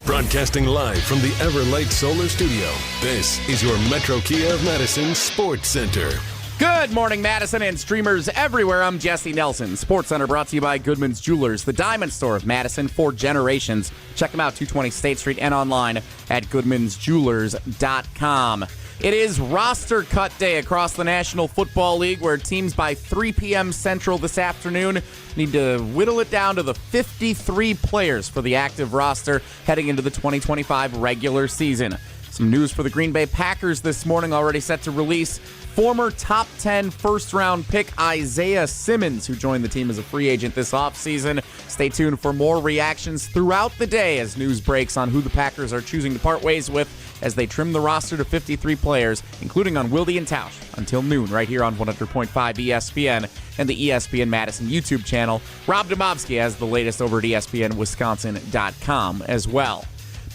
Broadcasting live from the Everlight Solar Studio, this is your Metro Kia of Madison Sports Center. Good morning, Madison and streamers everywhere. I'm Jesse Nelson. Sports Center brought to you by Goodman's Jewelers, the diamond store of Madison for generations. Check them out, 220 State Street and online at goodmansjewelers.com. It is roster cut day across the National Football League, where teams by 3 p.m. Central this afternoon need to whittle it down to the 53 players for the active roster heading into the 2025 regular season. Some news for the Green Bay Packers this morning, already set to release. Former top 10 first-round pick Isaiah Simmons, who joined the team as a free agent this offseason. Stay tuned for more reactions throughout the day as news breaks on who the Packers are choosing to part ways with as they trim the roster to 53 players, including on Wilde and Tausch, until noon, right here on 100.5 ESPN and the ESPN Madison YouTube channel. Rob Domofsky has the latest over at ESPNWisconsin.com as well.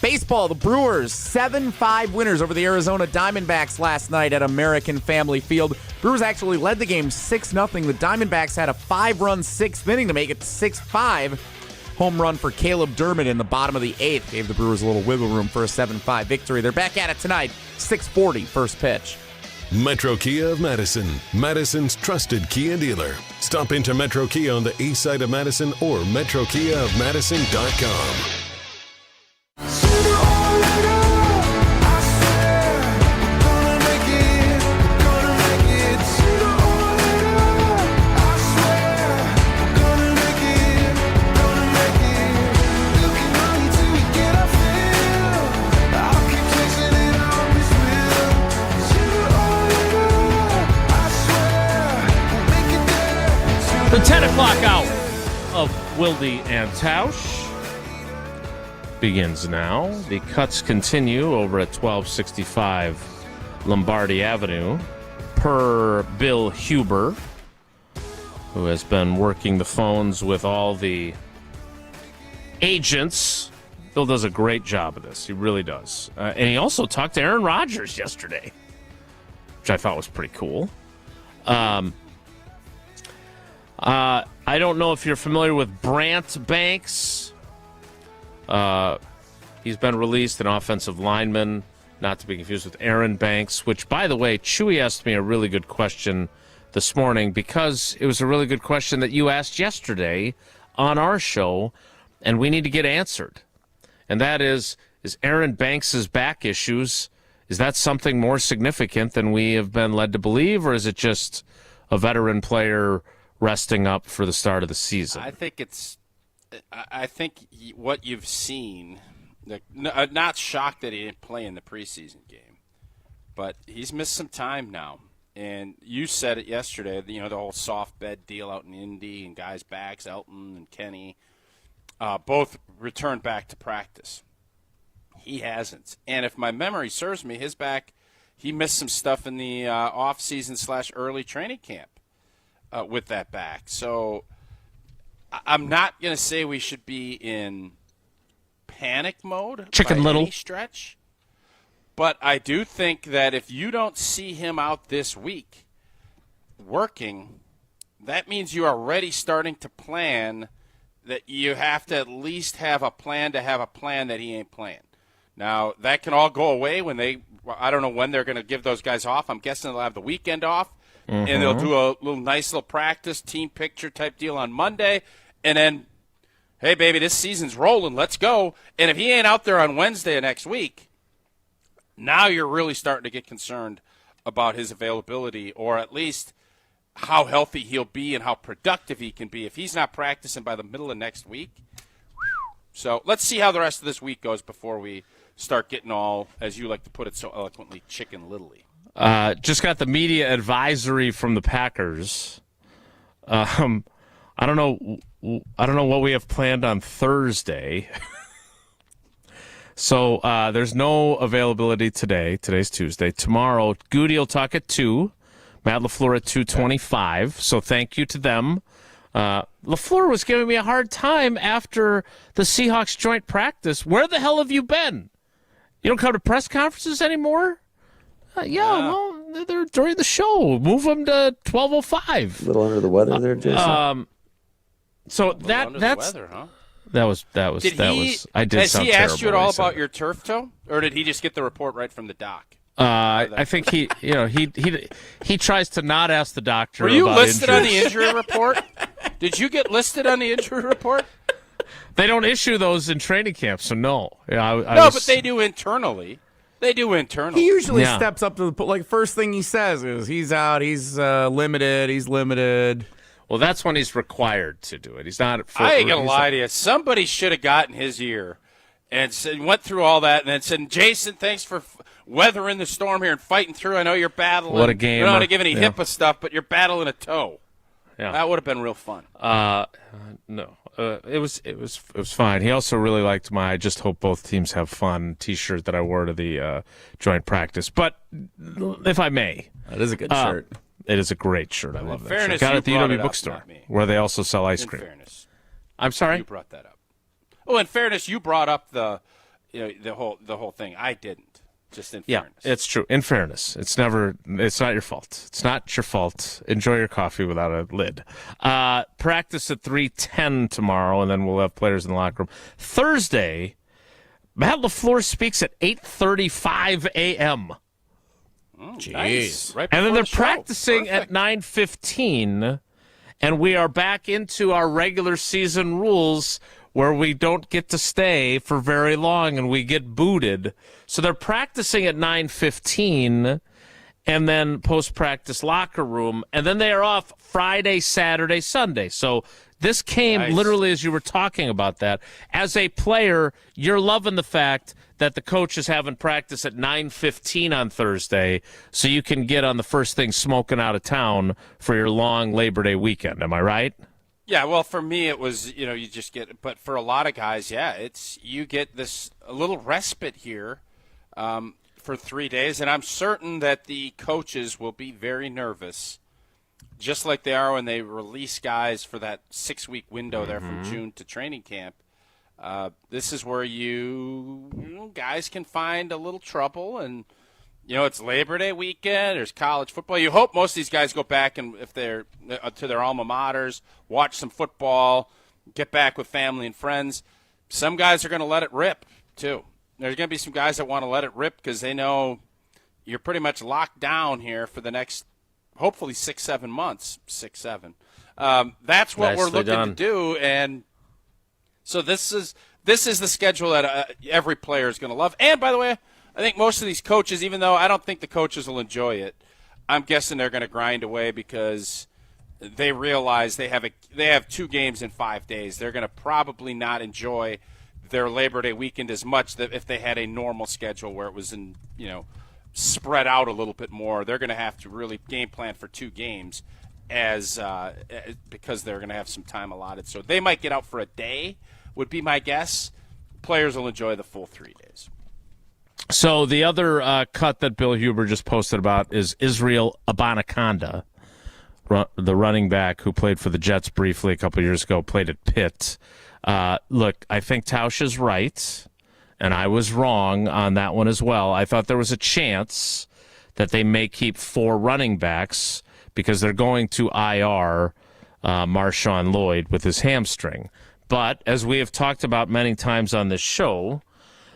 Baseball, the Brewers, 7-5 winners over the Arizona Diamondbacks last night at American Family Field. Brewers actually led the game 6-0. The Diamondbacks had a 5-run sixth inning to make it 6-5. Home run for Caleb Dermott in the bottom of the eighth gave the Brewers a little wiggle room for a 7-5 victory. They're back at it tonight, 6:40 first pitch. Metro Kia of Madison, Madison's trusted Kia dealer. Stop into Metro Kia on the east side of Madison or metrokiaofmadison.com. The 10 o'clock hour of Wilde and Tausch begins now. The cuts continue over at 1265 Lombardi Avenue, per Bill Huber, who has been working the phones with all the agents. Bill does a great job of this. He really does. And he also talked to Aaron Rodgers yesterday, which I thought was pretty cool. I don't know if you're familiar with Brant Banks. He's been released, an offensive lineman, not to be confused with Aaron Banks, which, by the way, Chewy asked me a really good question this morning because it was a really good question that you asked yesterday on our show, and we need to get answered. And that is Aaron Banks' back issues, is that something more significant than we have been led to believe, or is it just a veteran player resting up for the start of the season? I think what you've seen, not shocked that he didn't play in the preseason game, but he's missed some time now. And you said it yesterday, the whole soft bed deal out in Indy and guys' backs, Elton and Kenny, both returned back to practice. He hasn't. And if my memory serves me, his back, he missed some stuff in the off-season/early training camp. With that back. So I'm not going to say we should be in panic mode Chicken by Little any stretch, but I do think that if you don't see him out this week working, that means you are already starting to plan that you have to at least have a plan that he ain't playing. Now, that can all go away when I don't know when they're going to give those guys off. I'm guessing they'll have the weekend off. Mm-hmm. And they'll do a nice little practice, team picture type deal on Monday. And then, hey, baby, this season's rolling. Let's go. And if he ain't out there on Wednesday of next week, now you're really starting to get concerned about his availability, or at least how healthy he'll be and how productive he can be if he's not practicing by the middle of next week. So let's see how the rest of this week goes before we start getting all, as you like to put it so eloquently, chicken littly. Just got the media advisory from the Packers. I don't know what we have planned on Thursday. So there's no availability today. Today's Tuesday. Tomorrow, Goody will talk at 2. Matt LaFleur at 2:25. So thank you to them. LaFleur was giving me a hard time after the Seahawks joint practice. Where the hell have you been? You don't come to press conferences anymore? Well, they're during the show. Move them to 12:05. A little under the weather there, Jason. So that's the weather, huh? That was. I did. Has sound he asked you at terrible all when about your turf toe, or did he just get the report right from the doc? I think he tries to not ask the doctor. Were you about listed injuries. on the injury report? Did you get listed on the injury report? They don't issue those in training camp, so no. But they do internally. He usually steps up to the first thing he says is he's out, he's limited. Well, that's when he's required to do it. He's not. I ain't gonna lie to you. Somebody should have gotten his ear and went through all that and then said, "Jason, thanks for weathering the storm here and fighting through. I know you're battling. What a game! You don't want to give any HIPAA stuff, but you're battling a toe. Yeah, that would have been real fun." No, it was fine. He also really liked my "I just hope both teams have fun" T-shirt that I wore to the joint practice. But if I may, that is a good shirt. It is a great shirt. I love that shirt. Fairness, Got it at the you brought UW it up, bookstore, not me. where they also sell ice cream. In fairness, I'm sorry. You brought that up. Oh, in fairness, you brought up the whole thing. I didn't. Just in fairness. Yeah, it's true. In fairness, it's not your fault. It's not your fault. Enjoy your coffee without a lid. Practice at 3:10 tomorrow, and then we'll have players in the locker room. Thursday, Matt LaFleur speaks at 8:35 a.m. Nice. Right And then before they're the show. practicing Perfect. at 9:15, and we are back into our regular season rules where we don't get to stay for very long and we get booted. So they're practicing at 9:15, and then post-practice locker room, and then they are off Friday, Saturday, Sunday. So this came literally as you were talking about that. As a player, you're loving the fact that the coach is having practice at 9:15 on Thursday so you can get on the first thing smoking out of town for your long Labor Day weekend. Am I right? Yeah, well, for me, it was, you just get, but for a lot of guys, you get a little respite here for 3 days, and I'm certain that the coaches will be very nervous, just like they are when they release guys for that 6-week window there from June to training camp. This is where guys can find a little trouble, and it's Labor Day weekend. There's college football. You hope most of these guys go back and if they're to their alma maters, watch some football, get back with family and friends. Some guys are going to let it rip too. There's going to be some guys that want to let it rip because they know you're pretty much locked down here for the next, hopefully 6-7 months. 6-7. That's what we're looking to do, and so this is the schedule that every player is going to love. And by the way, I think most of these coaches, even though I don't think the coaches will enjoy it, I'm guessing they're going to grind away because they realize they have 2 games in 5 days. They're going to probably not enjoy their Labor Day weekend as much that if they had a normal schedule where it was spread out a little bit more. They're going to have to really game plan for 2 games because they're going to have some time allotted. So they might get out for a day, would be my guess. Players will enjoy the full 3 days. So the other cut that Bill Huber just posted about is Israel Abanikanda, the running back who played for the Jets briefly a couple years ago, played at Pitt. Look, I think Tausch is right, and I was wrong on that one as well. I thought there was a chance that they may keep 4 running backs because they're going to IR Marshawn Lloyd with his hamstring. But as we have talked about many times on this show,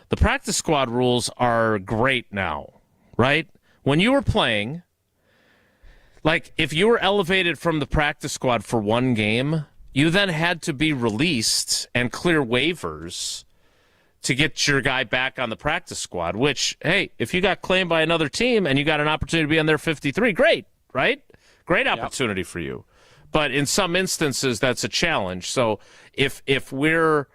the practice squad rules are great now, right? When you were playing, like if you were elevated from the practice squad for 1 game, you then had to be released and clear waivers to get your guy back on the practice squad, which, hey, if you got claimed by another team and you got an opportunity to be on their 53, great, right? Great opportunity for you. But in some instances, that's a challenge. So if we're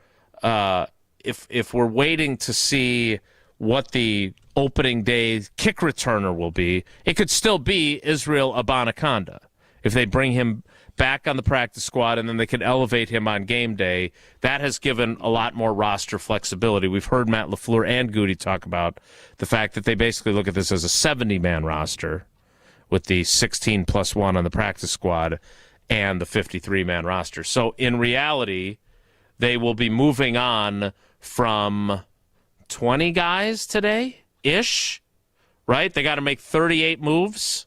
waiting to see what the opening day kick returner will be, it could still be Israel Abanikanda if they bring him back on the practice squad, and then they can elevate him on game day. That has given a lot more roster flexibility. We've heard Matt LaFleur and Goody talk about the fact that they basically look at this as a 70-man roster with the 16 plus 1 on the practice squad and the 53-man roster. So in reality, they will be moving on from 20 guys today-ish, right? They got to make 38 moves,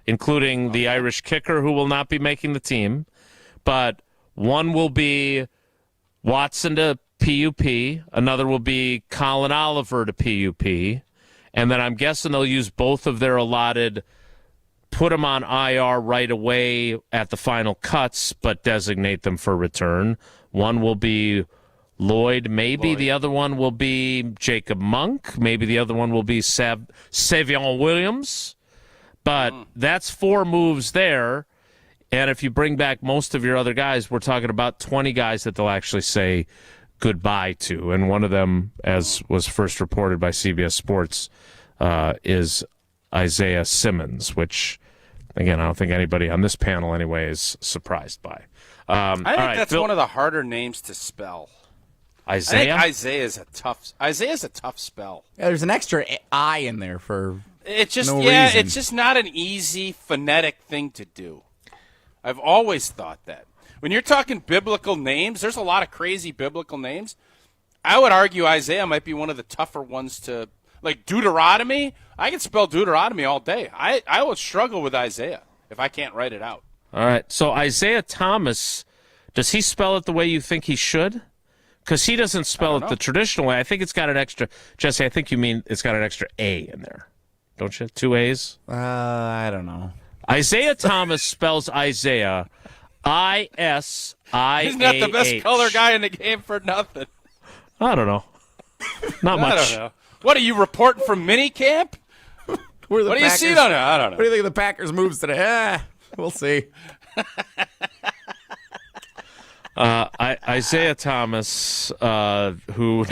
including the Irish kicker who will not be making the team. But one will be Watson to PUP. Another will be Colin Oliver to PUP. And then I'm guessing they'll use both of their allotted, put them on IR right away at the final cuts, but designate them for return. One will be Lloyd, maybe. The other one will be Jacob Monk. Maybe the other one will be Savion Williams. But that's 4 moves there. And if you bring back most of your other guys, we're talking about 20 guys that they'll actually say goodbye to. And one of them, as was first reported by CBS Sports, is Isaiah Simmons, which, again, I don't think anybody on this panel anyway is surprised by. I think that's one of the harder names to spell. Isaiah? I think Isaiah's a tough spell. Yeah, there's an extra I in there for it's just no reason. It's just not an easy phonetic thing to do. I've always thought that. When you're talking biblical names, there's a lot of crazy biblical names. I would argue Isaiah might be one of the tougher ones to, like Deuteronomy. I can spell Deuteronomy all day. I would struggle with Isaiah if I can't write it out. All right. So Isaiah Thomas, does he spell it the way you think he should? Because he doesn't spell it the traditional way. I think it's got an extra, Jesse, I think you mean it's got an extra A in there. Don't you? 2 A's? I don't know. Isaiah Thomas spells Isaiah I-S-I-A-H. He's not the best color guy in the game for nothing. I don't know. Not much. I don't know. What, are you reporting from minicamp? What do you see on it? I don't know. What do you think of the Packers' moves today? We'll see. Isaiah Thomas, who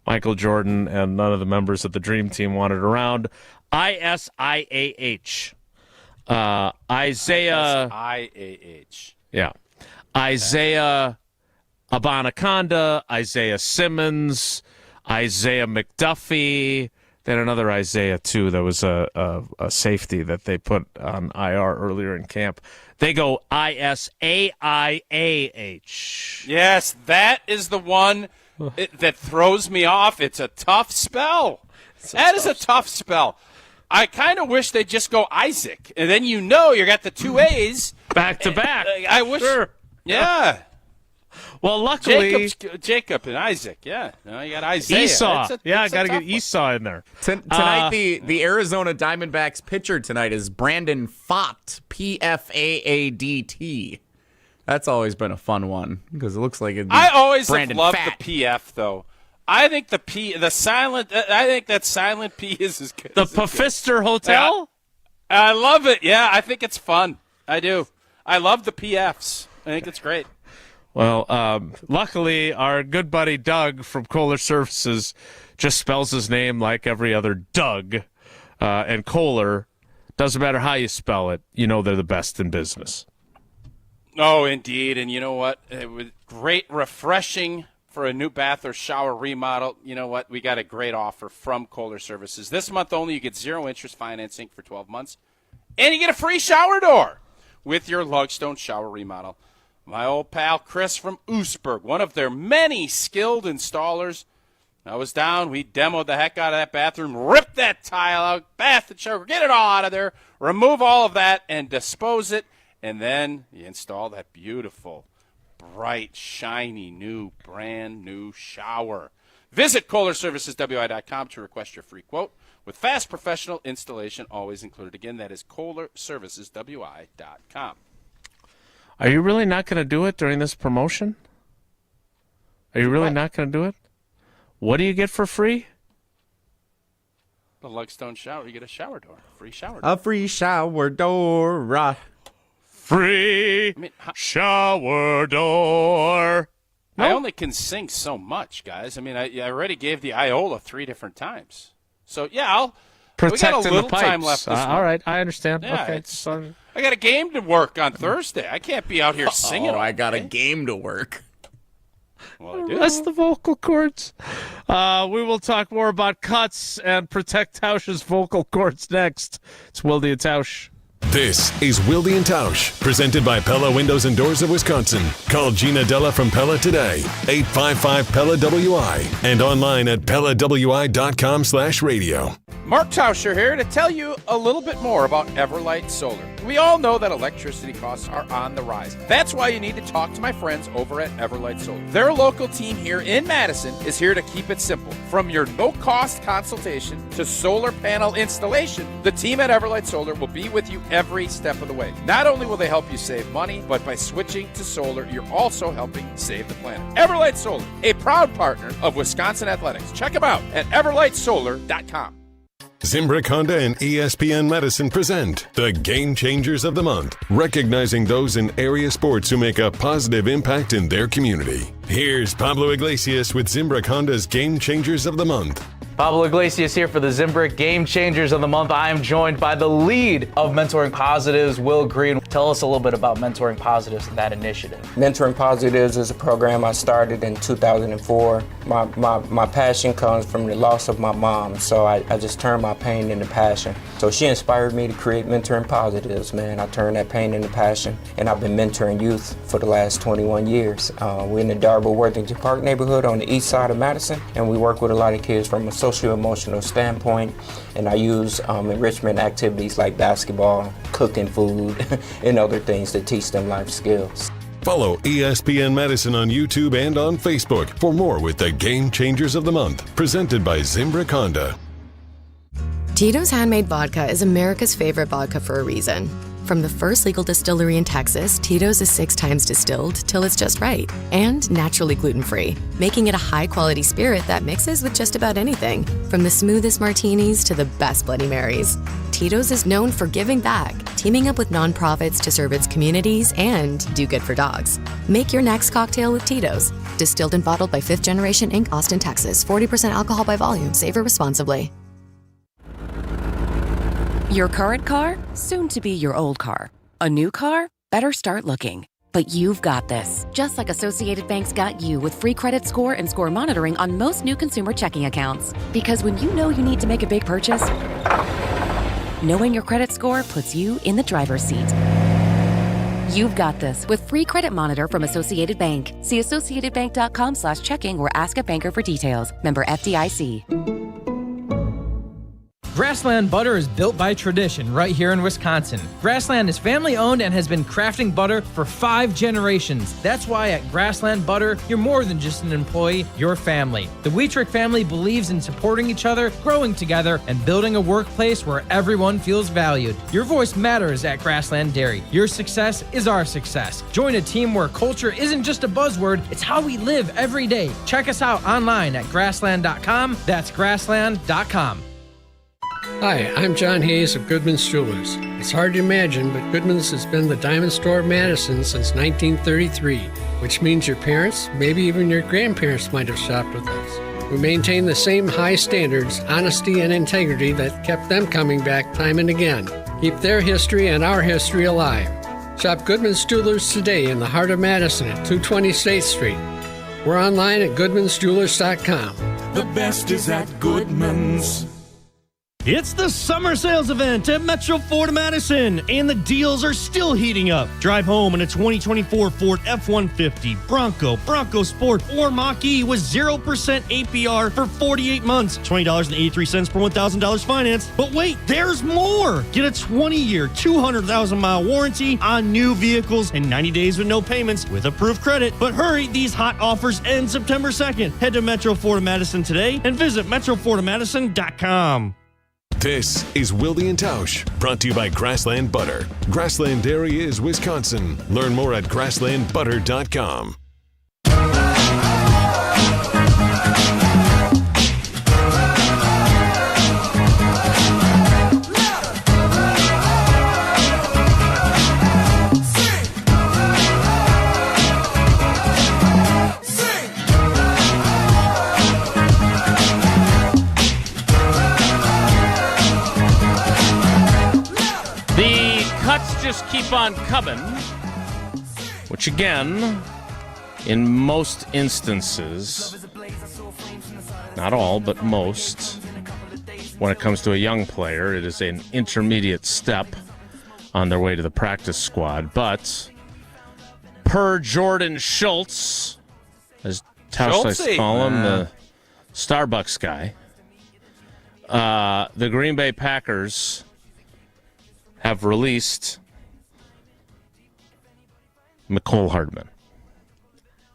Michael Jordan and none of the members of the Dream Team wanted around. I-S-I-A-H. Isaiah. I-A-H. Yeah. Isaiah Abanaconda, Isaiah Simmons, Isaiah McDuffie. Then another Isaiah, too. There was a safety that they put on IR earlier in camp. They go I-S-A-I-A-H. Yes, that is the one that throws me off. It's a tough spell. That is a tough spell. I kind of wish they'd just go Isaac, and then you got the 2 A's. Back to back. I wish. Sure. Yeah. Well, luckily. Jacob and Isaac, yeah. No, you got Isaiah. Esau. I got to get Esau in there. Tonight, the Arizona Diamondbacks pitcher tonight is Brandon Pfaadt, P-F-A-A-D-T. That's always been a fun one because it looks like it'd be I always have Brandon loved Fat. the PF, though. I think I think that silent P is as good. The Pfister Hotel? Yeah, I love it. Yeah, I think it's fun. I do. I love the PFs. I think it's great. Well, luckily, our good buddy Doug from Kohler Services just spells his name like every other Doug. And Kohler, doesn't matter how you spell it, they're the best in business. Oh, indeed. And you know what? It was great, refreshing for a new bath or shower remodel. You know what? We got a great offer from Kohler Services. This month only, you get 0 interest financing for 12 months. And you get a free shower door with your Lugstone shower remodel. My old pal Chris from Oostburg, one of their many skilled installers. I was down. We demoed the heck out of that bathroom, ripped that tile out, bath and shower, get it all out of there, remove all of that, and dispose it. And then you install that beautiful, bright, shiny, brand new shower. Visit KohlerServicesWI.com to request your free quote with fast professional installation always included. Again, that is KohlerServicesWI.com. Are you really not going to do it during this promotion? Are you really not going to do it? What do you get for free? The Lugstone shower. You get a shower door. Free shower door. A free shower door. Free shower door. I only can sing so much, guys. I mean, I already gave the Iola 3 different times. So, yeah, we got a little time left this all right, I understand. Yeah, okay. I got a game to work on Thursday. I can't be out here singing. Oh, I got a game to work. Well, I do. Rest the vocal cords. We will talk more about cuts and protect Tausch's vocal cords next. It's Wilde and Tausch. This is Wilde and Tausch, presented by Pella Windows and Doors of Wisconsin. Call Gina Della from Pella today, 855-PELLA-WI, and online at PellaWI.com/radio. Mark Tauscher here to tell you a little bit more about Everlight Solar. We all know that electricity costs are on the rise. That's why you need to talk to my friends over at Everlight Solar. Their local team here in Madison is here to keep it simple. From your no-cost consultation to solar panel installation, the team at Everlight Solar will be with you every step of the way. Not only will they help you save money, but by switching to solar, you're also helping save the planet. Everlight Solar, a proud partner of Wisconsin Athletics. Check them out at everlightsolar.com. Zimbrick Honda and ESPN Medicine present the Game Changers of the Month, recognizing those in area sports who make a positive impact in their community. Here's Pablo Iglesias with Zimbrick Honda's Game Changers of the Month. Pablo Iglesias here for the Zimbrick Game Changers of the Month. I am joined by the lead of Mentoring Positives, Will Green. Tell us a little bit about Mentoring Positives and that initiative. Mentoring Positives is a program I started in 2004. My passion comes from the loss of my mom, so I just turned my pain into passion. So she inspired me to create Mentoring Positives, man. I turned that pain into passion, and I've been mentoring youth for the last 21 years. We're in the Darby-Worthington Park neighborhood on the east side of Madison, and we work with a lot of kids from a socio-emotional standpoint, and I use enrichment activities like basketball, cooking food, and other things to teach them life skills. Follow ESPN Madison on YouTube and on Facebook for more with the Game Changers of the Month, presented by Zimbrick Honda. Tito's Handmade Vodka is America's favorite vodka for a reason. From the first legal distillery in Texas, Tito's is 6 times distilled till it's just right and naturally gluten-free, making it a high-quality spirit that mixes with just about anything, from the smoothest martinis to the best Bloody Marys. Tito's is known for giving back, teaming up with nonprofits to serve its communities and do good for dogs. Make your next cocktail with Tito's. Distilled and bottled by 5th Generation Inc., Austin, Texas. 40% alcohol by volume. Savor responsibly. Your current car, soon to be your old car. A new car? Better start looking. But you've got this. Just like Associated Bank's got you with free credit score and score monitoring on most new consumer checking accounts. Because when you know you need to make a big purchase, knowing your credit score puts you in the driver's seat. You've got this with free credit monitor from Associated Bank. See associatedbank.com/checking or ask a banker for details. Member FDIC. Grassland butter is built by tradition right here in Wisconsin. Grassland is family owned and has been crafting butter for 5 generations. That's why at Grassland Butter, you're more than just an employee, you're family. The Wietrich family believes in supporting each other, growing together, and building a workplace where everyone feels valued. Your voice matters at Grassland Dairy. Your success is our success. Join a team where culture isn't just a buzzword, it's how we live every day. Check us out online at grassland.com. That's grassland.com. Hi, I'm John Hayes of Goodman's Jewelers. It's hard to imagine, but Goodman's has been the diamond store of Madison since 1933, which means your parents, maybe even your grandparents might have shopped with us. We maintain the same high standards, honesty, and integrity that kept them coming back time and again. Keep their history and our history alive. Shop Goodman's Jewelers today in the heart of Madison at 220 State Street. We're online at goodmansjewelers.com. The best is at Goodman's. It's the summer sales event at Metro Ford Madison, and the deals are still heating up. Drive home in a 2024 Ford F-150, Bronco Sport, or Mach-E with 0% APR for 48 months, $20.83 per $1,000 finance. But wait, there's more! Get a 20-year, 200,000-mile warranty on new vehicles and 90 days with no payments with approved credit. But hurry, these hot offers end September 2nd. Head to Metro Ford Madison today and visit metrofordmadison.com. This is Wilde and Tausch, brought to you by Grassland Butter. Grassland Dairy is Wisconsin. Learn more at grasslandbutter.com. cuts just keep on coming, which again, in most instances, not all, but most, when it comes to a young player, it is an intermediate step on their way to the practice squad. But per Jordan Schultz, as Tausch likes to call him, the Starbucks guy, the Green Bay Packers have released Micole Hardman.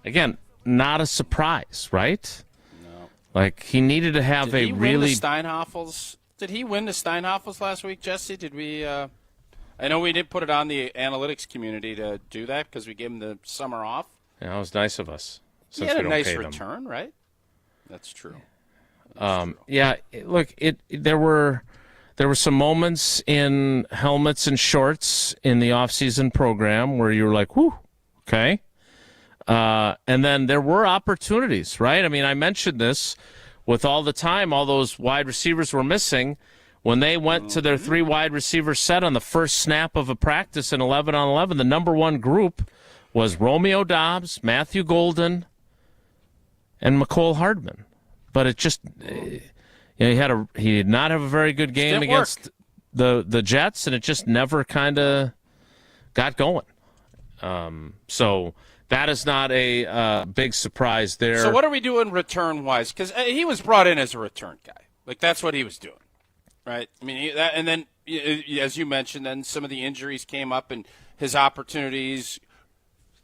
Again, not a surprise, right? No. Like, he needed to have Did he a really... Did he win the Steinhoffels last week, Jesse? Did we... I know we did put it on the analytics community to do that because we gave him the summer off. Yeah, that was nice of us. He had a nice return, right? That's true. Yeah, look, there were some moments in helmets and shorts in the off-season program where you were like, whew, okay. And then there were opportunities, right? I mean, I mentioned this with all the time, all those wide receivers were missing. When they went to their 3 wide receiver set on the first snap of a practice in 11-on-11, the number one group was Romeo Doubs, Matthew Golden, and Micole Hardman. But it just, he did not have a very good game against the Jets, and it just never kind of got going. So that is not a big surprise there. So what are we doing return-wise? Because he was brought in as a return guy. Like, that's what he was doing, right? I mean, and then, as you mentioned, then some of the injuries came up, and his opportunities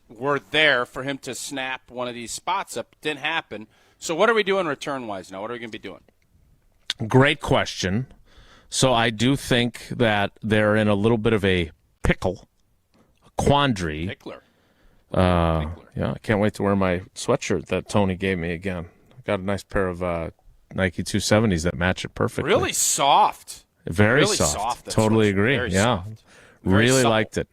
were there for him to snap one of these spots up. Didn't happen. So what are we doing return-wise now? What are we going to be doing? Great question. So I do think that they're in a little bit of a pickle, a quandary. Pickler. Yeah, I can't wait to wear my sweatshirt that Tony gave me again. I got a nice pair of Nike 270s that match it perfectly. Really soft. Very really soft. Totally agree. Very yeah. soft. Really supple. liked it.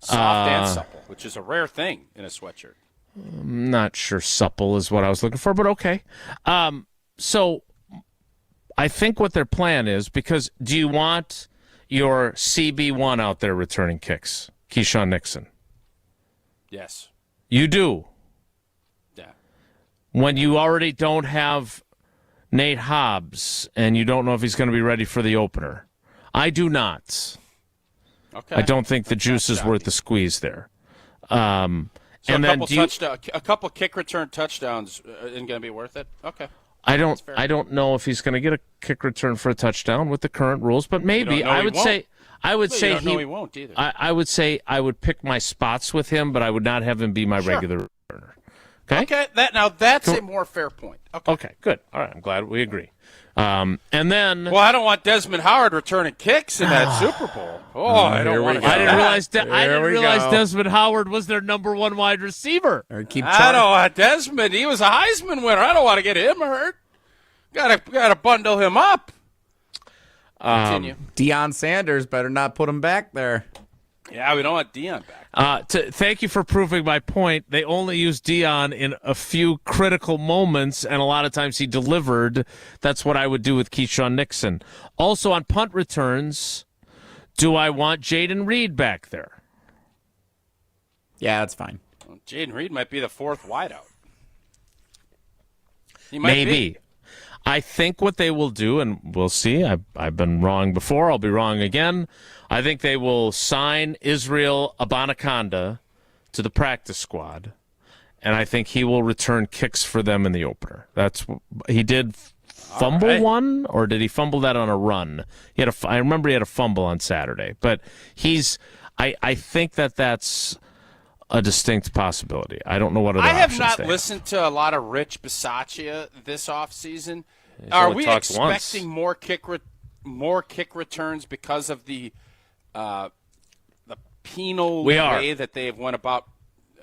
Soft and supple, which is a rare thing in a sweatshirt. I'm not sure supple is what I was looking for, but okay. So I think what their plan is, because do you want your CB1 out there returning kicks, Keyshawn Nixon? Yes. You do? Yeah. When you already don't have Nate Hobbs and you don't know if he's going to be ready for the opener. I do not. Okay. I don't think the juice is worth the squeeze there. So and a couple kick return touchdowns isn't going to be worth it? Okay. I don't know if he's going to get a kick return for a touchdown with the current rules, but maybe I would say he won't either. I would say I would pick my spots with him, but I would not have him be my regular returner. Okay. That's a more fair point. Okay, good. All right, I'm glad we agree. And then, well, I don't want Desmond Howard returning kicks in that Super Bowl. I don't want to. I didn't realize Desmond Howard was their number one wide receiver. I don't want Desmond. He was a Heisman winner. I don't want to get him hurt. Got to bundle him up. Continue. Deion Sanders better not put him back there. Yeah, we don't want Deion back. Thank you for proving my point. They only used Deion in a few critical moments, and a lot of times he delivered. That's what I would do with Keyshawn Nixon. Also, on punt returns, do I want Jaden Reed back there? Yeah, that's fine. Well, Jaden Reed might be the fourth wideout. He might be. I think what they will do, and we'll see, I've been wrong before, I'll be wrong again. I think they will sign Israel Abanaconda to the practice squad, and I think he will return kicks for them in the opener. He did fumble one, or did he fumble that on a run? I remember he had a fumble on Saturday, but I think that's a distinct possibility. I don't know what other options they have. I have not listened to a lot of Rich Bisaccia this offseason. Are we expecting more kick returns because of the penal way that they have went about?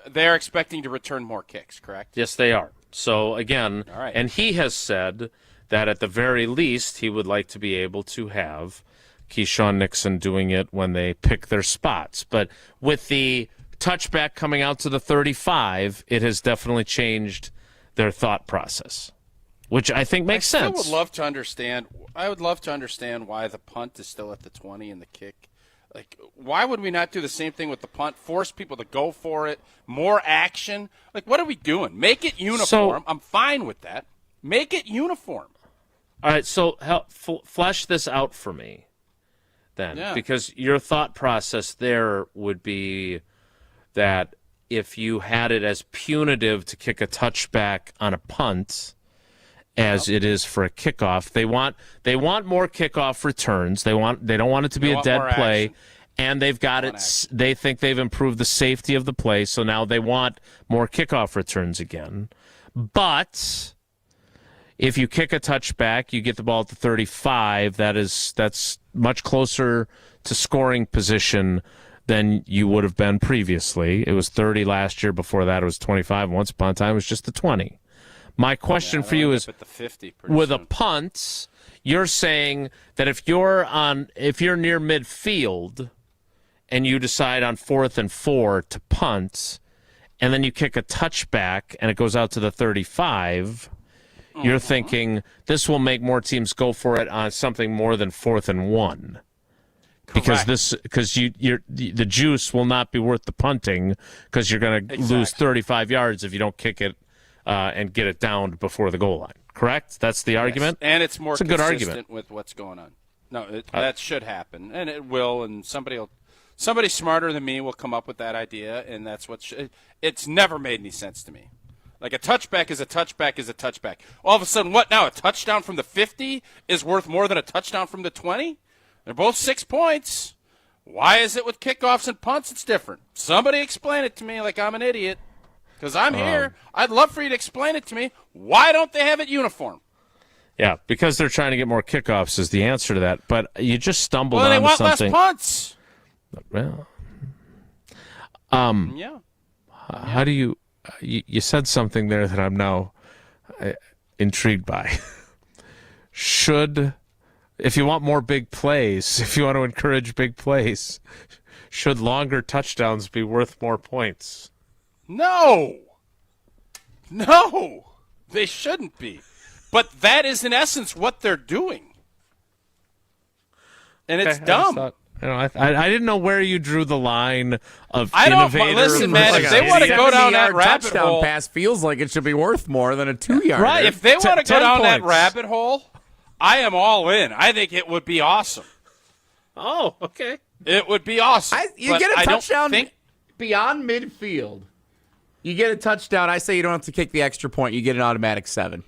They're expecting to return more kicks, correct? Yes, they are. So, again, all right. And he has said that at the very least he would like to be able to have Keyshawn Nixon doing it when they pick their spots. But with the touchback coming out to the 35, it has definitely changed their thought process, which I think makes sense. I would love to understand why the punt is still at the 20 and the kick Like, why would we not do the same thing with the punt? Force people to go for it, more action. Like, what are we doing? Make it uniform. I'm fine with that. Make it uniform. All right, so flesh this out for me then, because your thought process there would be that if you had it as punitive to kick a touchback on a punt as it is for a kickoff, they want more kickoff returns. They don't want it to be a dead play, and they've got it. They think they've improved the safety of the play, so now they want more kickoff returns again. But if you kick a touchback, you get the ball at the 35. That's much closer to scoring position than you would have been previously. It was 30 last year. Before that, it was 25. Once upon a time, it was just the 20. My question for you is, with a punt, you're saying that if you're near midfield and you decide on 4th and 4 to punt, and then you kick a touchback and it goes out to the 35, you're thinking this will make more teams go for it on something more than 4th and 1. Because the juice will not be worth the punting, because you're going to lose 35 yards if you don't kick it and get it down before the goal line. Correct? That's the argument? And it's more a good consistent argument with what's going on. No, that should happen, and it will. And somebody smarter than me will come up with that idea, and that's what it's never made any sense to me. Like, a touchback is a touchback is a touchback. All of a sudden, what now? A touchdown from the 50 is worth more than a touchdown from the 20? They're both 6 points. Why is it with kickoffs and punts it's different? Somebody explain it to me like I'm an idiot, because I'm here. I'd love for you to explain it to me. Why don't they have it uniform? Yeah, because they're trying to get more kickoffs is the answer to that. But you just stumbled on something. Well, they want less punts. Well, yeah. How do you said something there that I'm now intrigued by. If you want more big plays, if you want to encourage big plays, should longer touchdowns be worth more points? No, they shouldn't be. But that is, in essence, what they're doing. And it's dumb. I didn't know where you drew the line of innovator. Listen, man, if they want to go down that rabbit hole, pass feels like it should be worth more than a 2-yard. Right. If they want to go down that rabbit hole, I am all in. I think it would be awesome. Oh, okay. It would be awesome. You get a touchdown beyond midfield. You get a touchdown. I say you don't have to kick the extra point. You get an automatic 7.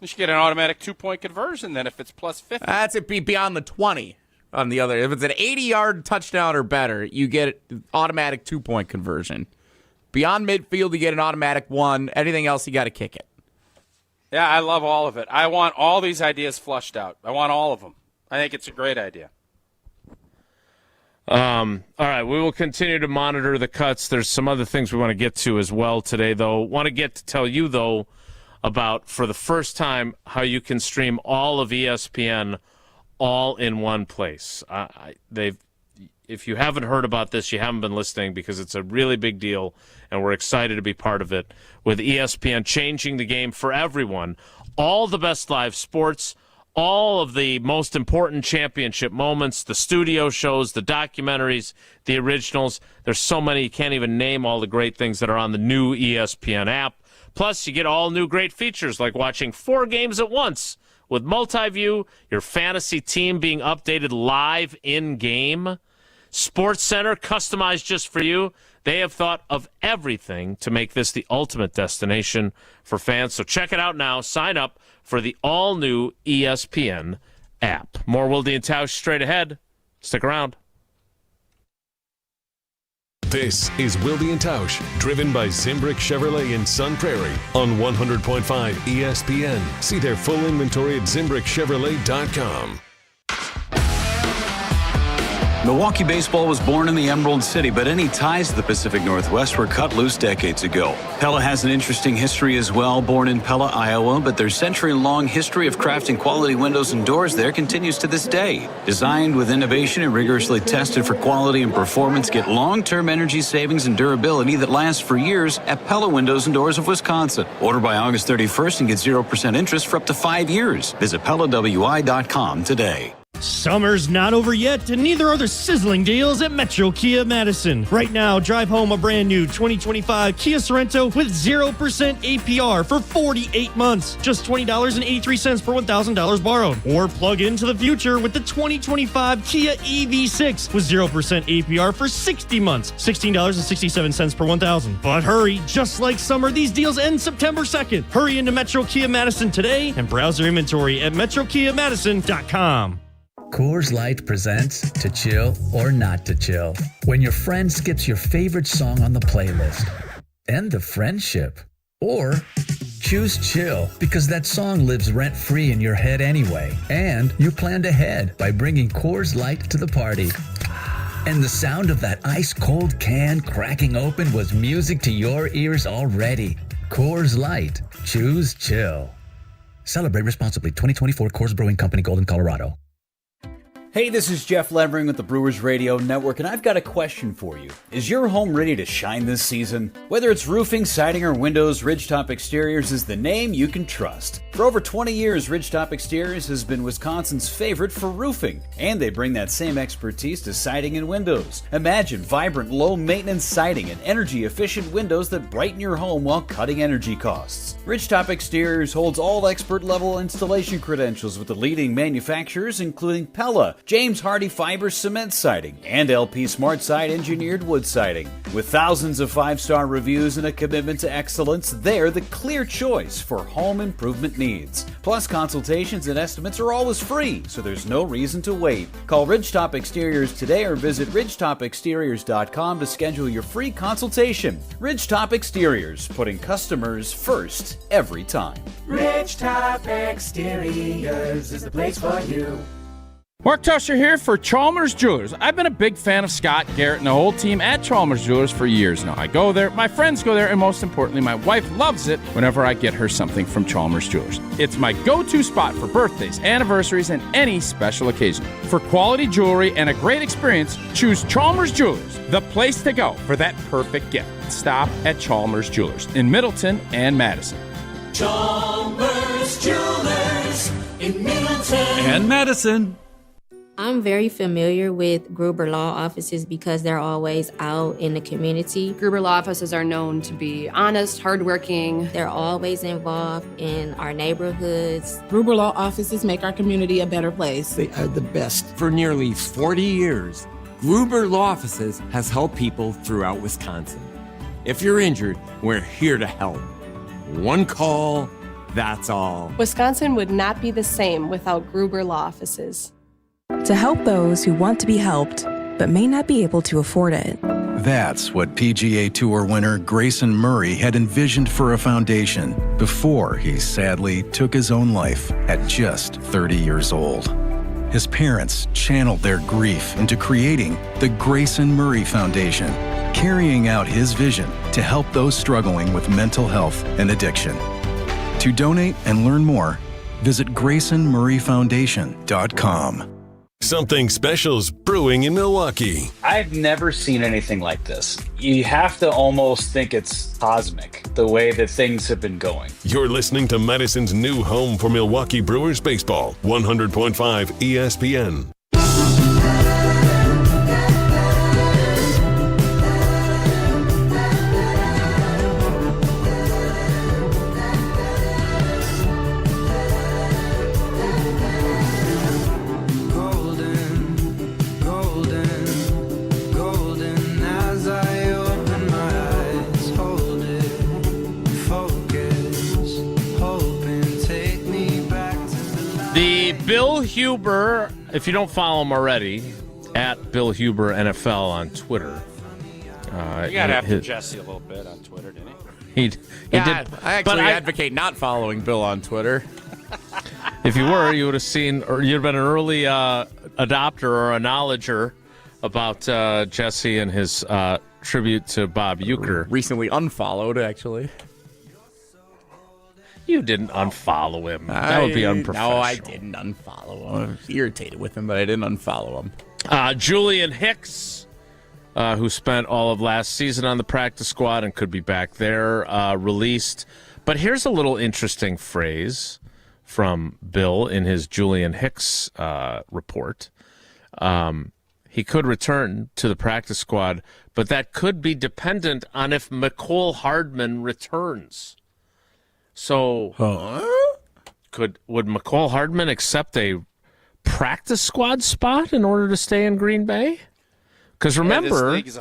You should get an automatic 2-point conversion then if it's plus 50. That's it. Beyond the 20. On the other, if it's an 80-yard touchdown or better, you get an automatic 2-point conversion. Beyond midfield, you get an automatic 1. Anything else, you got to kick it. Yeah, I love all of it. I want all these ideas flushed out. I want all of them. I think it's a great idea. All right, we will continue to monitor the cuts. There's some other things we want to get to as well today, though. Want to get to tell you, though, about, for the first time, how you can stream all of ESPN all in one place. If you haven't heard about this, you haven't been listening, because it's a really big deal, and we're excited to be part of it. With ESPN changing the game for everyone, all the best live sports, all of the most important championship moments, the studio shows, the documentaries, the originals. There's so many, you can't even name all the great things that are on the new ESPN app. Plus, you get all new great features like watching 4 games at once with multi-view, your fantasy team being updated live in-game. SportsCenter, customized just for you. They have thought of everything to make this the ultimate destination for fans. So check it out now. Sign up for the all-new ESPN app. More Wilde and Tausch straight ahead. Stick around. This is Wilde and Tausch, driven by Zimbrick Chevrolet in Sun Prairie on 100.5 ESPN. See their full inventory at ZimbrickChevrolet.com. Milwaukee baseball was born in the Emerald City, but any ties to the Pacific Northwest were cut loose decades ago. Pella has an interesting history as well. Born in Pella, Iowa, but their century-long history of crafting quality windows and doors there continues to this day. Designed with innovation and rigorously tested for quality and performance, get long-term energy savings and durability that lasts for years at Pella Windows and Doors of Wisconsin. Order by August 31st and get 0% interest for up to 5 years. Visit PellaWI.com today. Summer's not over yet, and neither are the sizzling deals at Metro Kia Madison. Right now, drive home a brand new 2025 Kia Sorento with 0% APR for 48 months. Just $20.83 per $1,000 borrowed. Or plug into the future with the 2025 Kia EV6 with 0% APR for 60 months. $16.67 per $1,000. But hurry, just like summer, these deals end September 2nd. Hurry into Metro Kia Madison today and browse their inventory at metrokiamadison.com. Coors Light presents To Chill or Not to Chill. When your friend skips your favorite song on the playlist. End the friendship. Or choose chill because that song lives rent-free in your head anyway. And you planned ahead by bringing Coors Light to the party. And the sound of that ice-cold can cracking open was music to your ears already. Coors Light. Choose chill. Celebrate responsibly. 2024 Coors Brewing Company, Golden, Colorado. Hey, this is Jeff Levering with the Brewers Radio Network, and I've got a question for you. Is your home ready to shine this season? Whether it's roofing, siding, or windows, Ridgetop Exteriors is the name you can trust. For over 20 years, Ridgetop Exteriors has been Wisconsin's favorite for roofing, and they bring that same expertise to siding and windows. Imagine vibrant, low-maintenance siding and energy-efficient windows that brighten your home while cutting energy costs. Ridgetop Exteriors holds all expert-level installation credentials with the leading manufacturers, including Pella, James Hardy Fiber Cement Siding, and LP Smart Side Engineered Wood Siding. With thousands of 5-star reviews and a commitment to excellence, they're the clear choice for home improvement needs. Plus, consultations and estimates are always free, so there's no reason to wait. Call Ridgetop Exteriors today or visit ridgetopexteriors.com to schedule your free consultation. Ridgetop Exteriors, putting customers first every time. Ridgetop Exteriors is the place for you. Mark Tusher here for Chalmers Jewelers. I've been a big fan of Scott, Garrett, and the whole team at Chalmers Jewelers for years now. I go there, my friends go there, and most importantly, my wife loves it whenever I get her something from Chalmers Jewelers. It's my go-to spot for birthdays, anniversaries, and any special occasion. For quality jewelry and a great experience, choose Chalmers Jewelers, the place to go for that perfect gift. Stop at Chalmers Jewelers in Middleton and Madison. Chalmers Jewelers in Middleton and Madison. I'm very familiar with Gruber Law Offices because they're always out in the community. Gruber Law Offices are known to be honest, hardworking. They're always involved in our neighborhoods. Gruber Law Offices make our community a better place. They are the best. For nearly 40 years, Gruber Law Offices has helped people throughout Wisconsin. If you're injured, we're here to help. One call, that's all. Wisconsin would not be the same without Gruber Law Offices. To help those who want to be helped, but may not be able to afford it. That's what PGA Tour winner Grayson Murray had envisioned for a foundation before he sadly took his own life at just 30 years old. His parents channeled their grief into creating the Grayson Murray Foundation, carrying out his vision to help those struggling with mental health and addiction. To donate and learn more, visit GraysonMurrayFoundation.com. Something special's brewing in Milwaukee. I've never seen anything like this. You have to almost think it's cosmic, the way that things have been going. You're listening to Madison's new home for Milwaukee Brewers baseball, 100.5 ESPN. Bill Huber, if you don't follow him already, at Bill Huber NFL on Twitter. You got after Jesse a little bit on Twitter, didn't he? He did. I actually advocate not following Bill on Twitter. If you were, you would have seen, or you'd have been an early adopter or a knowledger about Jesse and his tribute to Bob Uecker. Recently unfollowed, actually. You didn't unfollow him. That would be unprofessional. No, I didn't unfollow him. I was irritated with him, but I didn't unfollow him. Julian Hicks, who spent all of last season on the practice squad and could be back there, released. But here's a little interesting phrase from Bill in his Julian Hicks report. He could return to the practice squad, but that could be dependent on if Micole Hardman returns. So, would Micole Hardman accept a practice squad spot in order to stay in Green Bay? Because remember, this league is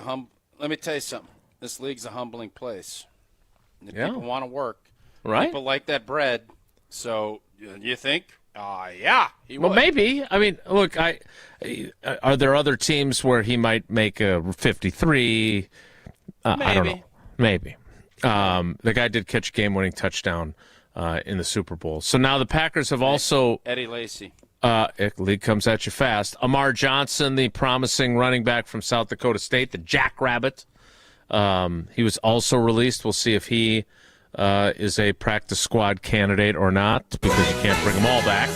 let me tell you something. This league's a humbling place. People want to work. Right. People like that bread. So you think? Yeah, he would. Well, maybe. I mean, look, are there other teams where he might make a 53? I don't know. Maybe. The guy did catch a game-winning touchdown in the Super Bowl. So now the Packers have also Eddie Lacy. League comes at you fast. Amar Johnson, the promising running back from South Dakota State, the Jackrabbit. He was also released. We'll see if he is a practice squad candidate or not, because you can't bring them all back.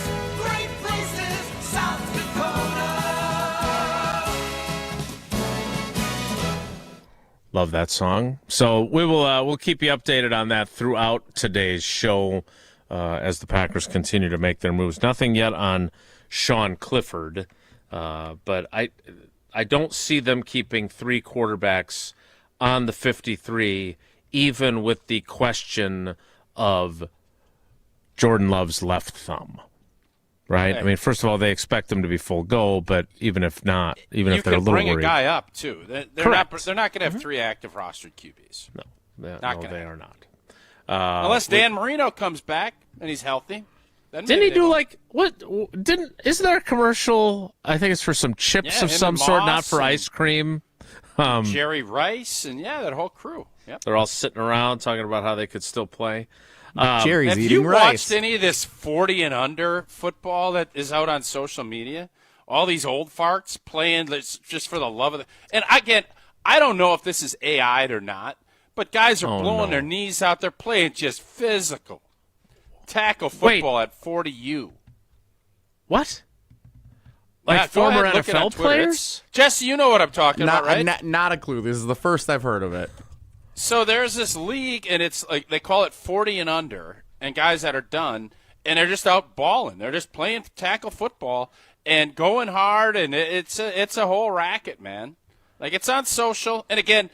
Love that song. So we'll keep you updated on that throughout today's show as the Packers continue to make their moves. Nothing yet on Sean Clifford, but I don't see them keeping three quarterbacks on the 53, even with the question of Jordan Love's left thumb. Right? Hey. I mean, first of all, they expect them to be full go, but even if not, even if they're a little worried. You can bring a guy up, too. They're not going to have three active rostered QBs. No, they are not. Unless Dan Marino comes back and he's healthy. Didn't he do isn't there a commercial? I think it's for some chips of some sort, not for ice cream. Jerry Rice and that whole crew. Yep. They're all sitting around talking about how they could still play. Jerry's have eating you rice. watched any of this 40 and under football that is out on social media? All these old farts playing just for the love of And again, I don't know if this is AI'd or not, but guys are blowing their knees out. They're playing just physical tackle football at 40U. What? Like former NFL players? Jesse, you know what I'm talking about, right? Not a clue. This is the first I've heard of it. So there's this league, and it's like they call it 40 and under, and guys that are done, and they're just out balling. They're just playing tackle football and going hard, and it's a whole racket, man. Like, it's on social, and again,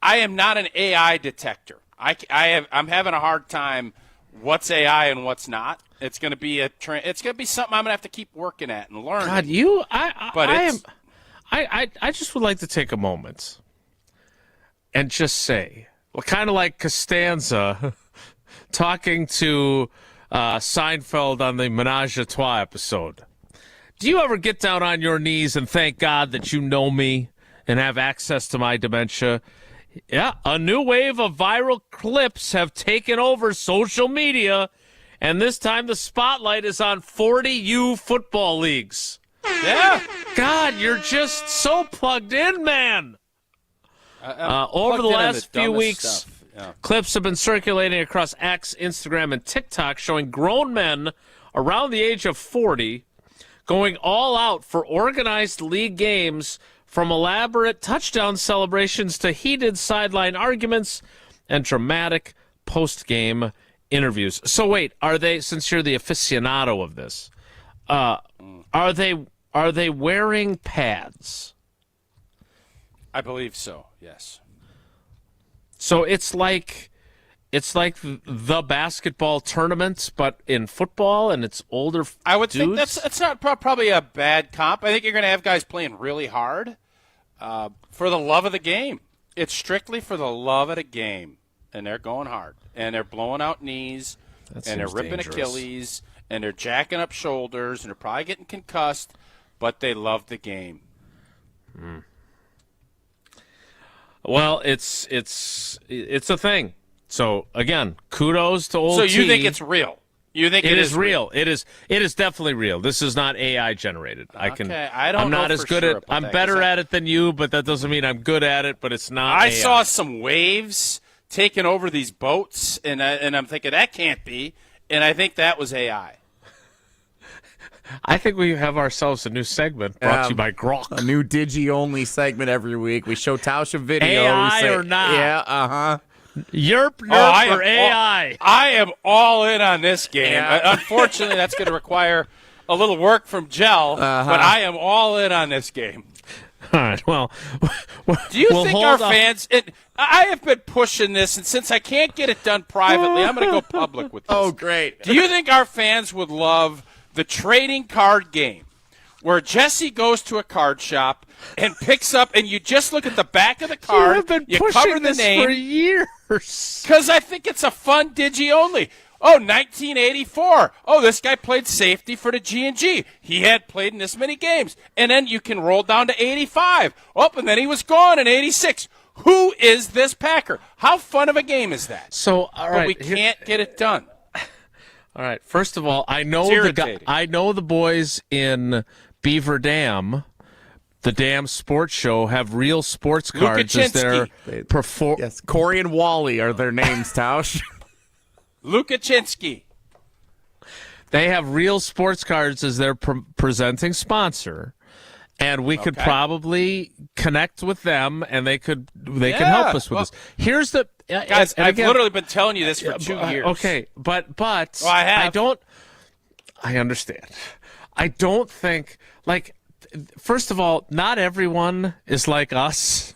I am not an AI detector. I'm having a hard time. What's AI and what's not? It's going to be it's going to be something I'm going to have to keep working at and learning. God, I just would like to take a moment and just say, well, kind of like Costanza talking to Seinfeld on the Menage a Trois episode. Do you ever get down on your knees and thank God that you know me and have access to my dementia? Yeah, a new wave of viral clips have taken over social media, and this time the spotlight is on 40U football leagues. Yeah. God, you're just so plugged in, man. Over the last few weeks, clips have been circulating across X, Instagram, and TikTok showing grown men around the age of 40 going all out for organized league games, from elaborate touchdown celebrations to heated sideline arguments and dramatic post-game interviews. So wait, are they, since you're the aficionado of this, are they wearing pads? I believe so, yes. So it's like the basketball tournament, but in football, and it's older dudes? I would think that's not probably a bad comp. I think you're going to have guys playing really hard for the love of the game. It's strictly for the love of the game, and they're going hard, and they're blowing out knees, and they're ripping dangerous. Achilles, and they're jacking up shoulders, and they're probably getting concussed, but they love the game. Mm. Well, it's a thing. So again, kudos to old. So you T. think it's real? You think it is real? It is definitely real. This is not AI generated. I don't. I'm not as good at. I'm better at it than you, but that doesn't mean I'm good at it. But it's not. I saw some waves taking over these boats, and I'm thinking that can't be. And I think that was AI. I think we have ourselves a new segment brought to you by Grok. A new Digi-only segment every week. We show Tausch a video. AI or not. Yeah, Yerp, or AI. I am all in on this game. Yeah. Unfortunately, that's going to require a little work from Gel, but I am all in on this game. All right, well, do you think our fans? I have been pushing this, and since I can't get it done privately, I'm going to go public with this. Oh, great. Do you think our fans would love the trading card game where Jesse goes to a card shop and picks up, and you just look at the back of the card, You have been pushing cover the this name, for years. Because I think it's a fun digi-only. Oh, 1984. Oh, this guy played safety for the G&G. He had played in this many games. And then you can roll down to 85. Oh, and then he was gone in 86. Who is this Packer? How fun of a game is that? So, all right. But we can't get it done. All right. First of all, I know the boys in Beaver Dam, the Dam Sports Show, have real sports cards as their Yes, Corey and Wally are their names, Tausch. Lukaczynski. They have real sports cards as their presenting sponsor, and we could probably connect with them, and they could help us with this. Here's the guys. I've literally been telling you this for 2 years. Okay, but I have. I understand. I don't think first of all, not everyone is like us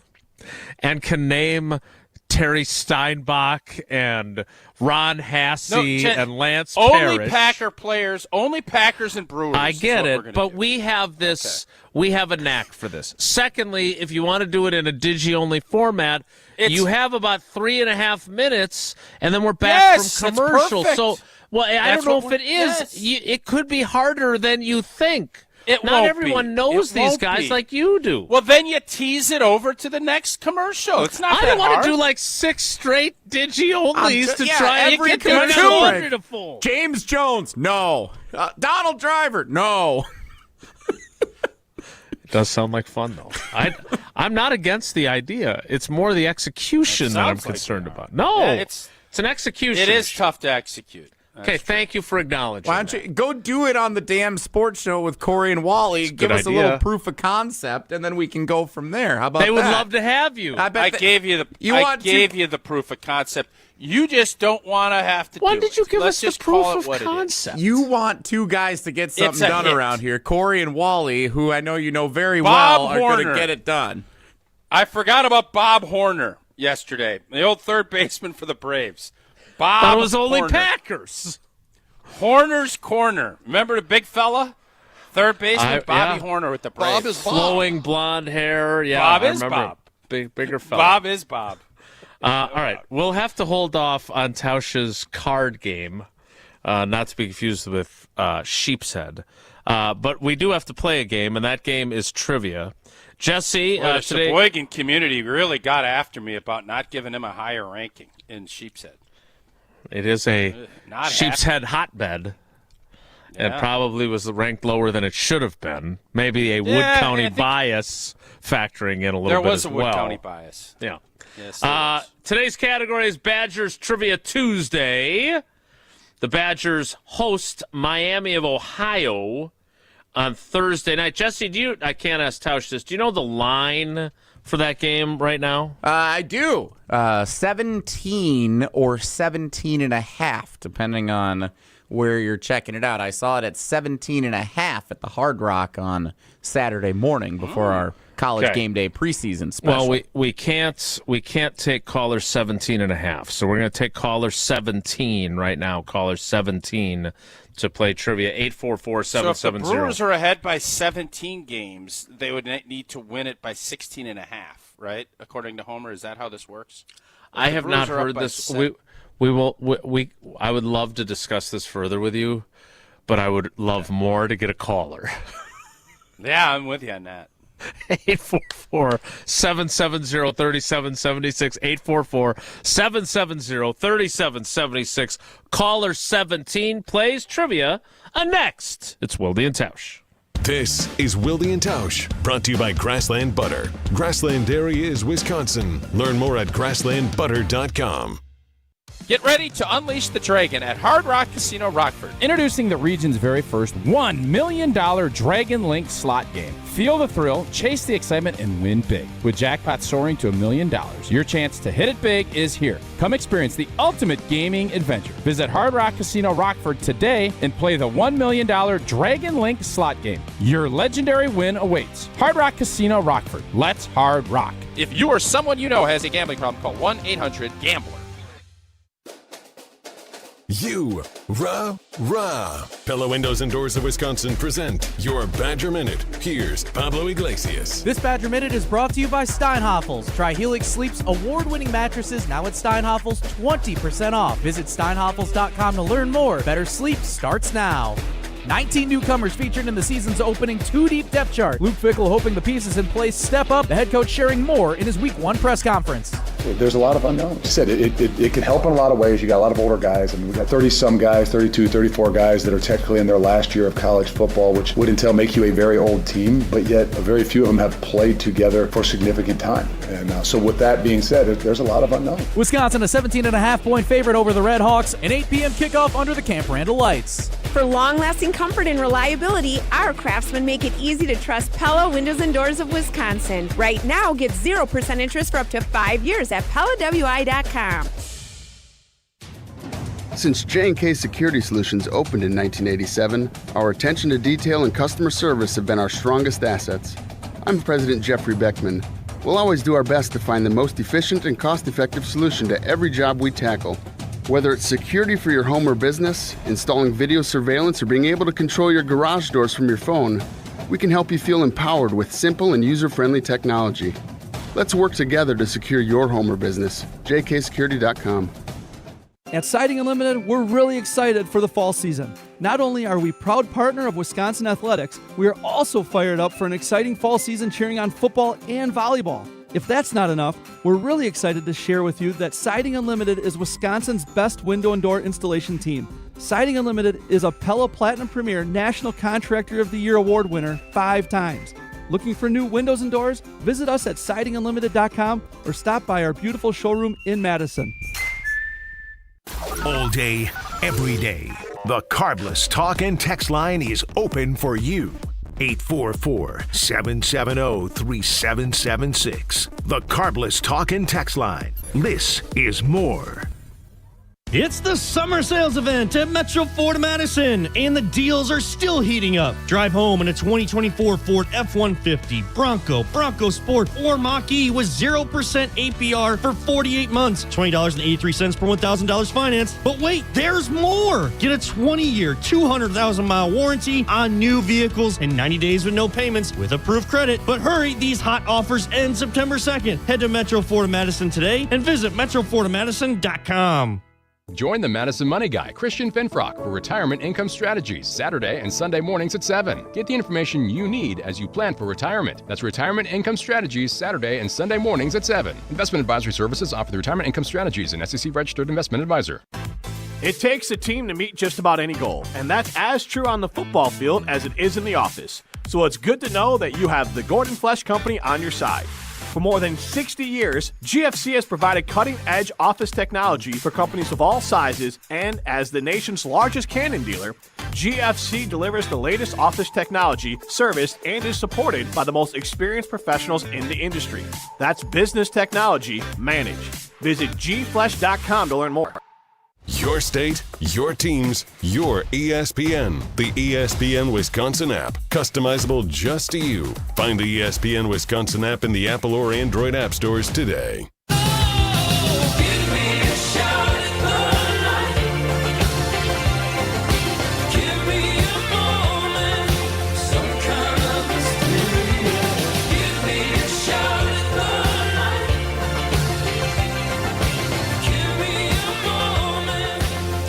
and can name Terry Steinbach and Ron Hasse and Lance only Parrish. Packer players, only Packers and Brewers. I get it, but do. we have this. We have a knack for this. Secondly, if you want to do it in a digi-only format, you have about 3.5 minutes, and then we're back from commercials. So, I don't know if it is. It could be harder than you think. Not everyone knows these guys like you do. Well, then you tease it over to the next commercial. It's not I that don't want hard. to do 6 straight digi-onlys to try and every get their commercial calendar break. to full. James Jones, no. Donald Driver, no. It does sound like fun, though. I'm not against the idea. It's more the execution that I'm concerned about. No, it's an execution. It is tough to execute. Okay, thank you for acknowledging Why don't you go do it on the damn sports show with Corey and Wally? Give us a little proof of concept, and then we can go from there. How about that? They would love to have you. I gave you the proof of concept. You just don't want to have to. Why do did it. you give Let's us just the proof call it of what concept? You want two guys to get something done around here. Corey and Wally, who I know you know very Bob well, are Horner. going to get it done. I forgot about Bob Horner yesterday, the old third baseman for the Braves. Bob. That was only Horner. Packers. Horner's Corner. Remember the big fella? Third baseman, Bobby Horner with the Braves. Bob is Bob. Flowing blonde hair. Yeah, Bob I is remember. Bob. Bigger fella. Bob is Bob. All right. We'll have to hold off on Tausch's card game, not to be confused with Sheep's Head. But we do have to play a game, and that game is trivia. Jesse, The today... Sheboygan community really got after me about not giving him a higher ranking in Sheep's Head. It is a Not Sheep's Head hotbed, and probably was ranked lower than it should have been. Maybe a Wood County bias factoring in a little bit as well. There was a Wood County bias. Yeah. Yes, today's category is Badgers Trivia Tuesday. The Badgers host Miami of Ohio on Thursday night. Jesse, I can't ask Tausch this. Do you know the line for that game right now? I do. 17 or 17.5, depending on where you're checking it out. I saw it at 17.5 at the Hard Rock on Saturday morning before our college game day preseason special. Well, we can't take caller 17.5, so we're going to take caller 17 right now. Caller 17 to play trivia. 844-770. So if the Brewers are ahead by 17 games, they would need to win it by 16.5, right? According to Homer, is that how this works? I have not heard this. I would love to discuss this further with you, but I would love more to get a caller. Yeah, I'm with you on that. 844-770-3776. 844-770-3776. Caller 17 plays trivia. Next, it's Wilde and Tausch. This is Wilde and Tausch, brought to you by Grassland Butter. Grassland Dairy is Wisconsin. Learn more at grasslandbutter.com. Get ready to unleash the dragon at Hard Rock Casino Rockford. Introducing the region's very first $1 million Dragon Link slot game. Feel the thrill, chase the excitement, and win big. With jackpots soaring to $1 million, your chance to hit it big is here. Come experience the ultimate gaming adventure. Visit Hard Rock Casino Rockford today and play the $1 million Dragon Link slot game. Your legendary win awaits. Hard Rock Casino Rockford. Let's hard rock. If you or someone you know has a gambling problem, call 1-800-GAMBLER. Rah. Pella Windows and Doors of Wisconsin present your Badger Minute. Here's Pablo Iglesias. This Badger Minute is brought to you by Steinhoffels. Try Helix Sleep's award-winning mattresses now at Steinhoffels, 20% off. Visit steinhoffels.com to learn more. Better sleep starts now. 19 newcomers featured in the season's opening two-deep depth chart. Luke Fickell hoping the pieces in place step up. The head coach sharing more in his Week 1 press conference. There's a lot of unknowns. I said it can help in a lot of ways. You got a lot of older guys. I mean, we got 30-some guys, 32, 34 guys that are technically in their last year of college football, which would entail make you a very old team, but yet a very few of them have played together for significant time. And so with that being said, there's a lot of unknowns. Wisconsin, a 17.5-point favorite over the Red Hawks, an 8 p.m. kickoff under the Camp Randall lights. For long-lasting comfort and reliability, our craftsmen make it easy to trust Pella Windows and Doors of Wisconsin. Right now, get 0% interest for up to 5 years at PellaWI.com. Since J&K Security Solutions opened in 1987, our attention to detail and customer service have been our strongest assets. I'm President Jeffrey Beckman. We'll always do our best to find the most efficient and cost-effective solution to every job we tackle. Whether it's security for your home or business, installing video surveillance, or being able to control your garage doors from your phone, we can help you feel empowered with simple and user-friendly technology. Let's work together to secure your home or business. jksecurity.com. At Siding Unlimited, we're really excited for the fall season. Not only are we proud partner of Wisconsin Athletics, we are also fired up for an exciting fall season cheering on football and volleyball. If that's not enough, we're really excited to share with you that Siding Unlimited is Wisconsin's best window and door installation team. Siding Unlimited is a Pella Platinum Premier National Contractor of the Year award winner 5 times. Looking for new windows and doors? Visit us at sidingunlimited.com or stop by our beautiful showroom in Madison. All day, every day, the Carbless Talk and Text line is open for you. 844-770-3776. The Carbless Talk and Text line. This is more. It's the summer sales event at Metro Ford Madison, and the deals are still heating up. Drive home in a 2024 Ford F-150, Bronco Sport, or Mach-E with 0% APR for 48 months, $20.83 per $1,000 financed. But wait, there's more! Get a 20-year, 200,000-mile warranty on new vehicles and 90 days with no payments with approved credit. But hurry, these hot offers end September 2nd. Head to Metro Ford Madison today and visit metrofordmadison.com. Join the Madison Money Guy, Christian Finfrock, for Retirement Income Strategies, Saturday and Sunday mornings at 7. Get the information you need as you plan for retirement. That's Retirement Income Strategies, Saturday and Sunday mornings at 7. Investment advisory services offered through Retirement Income Strategies, an SEC-registered investment advisor. It takes a team to meet just about any goal, and that's as true on the football field as it is in the office. So it's good to know that you have the Gordon Flesh Company on your side. For more than 60 years, GFC has provided cutting-edge office technology for companies of all sizes, and as the nation's largest Canon dealer, GFC delivers the latest office technology, serviced, and is supported by the most experienced professionals in the industry. That's business technology managed. Visit gflesh.com to learn more. Your state, your teams, your ESPN. The ESPN Wisconsin app. Customizable just to you. Find the ESPN Wisconsin app in the Apple or Android app stores today.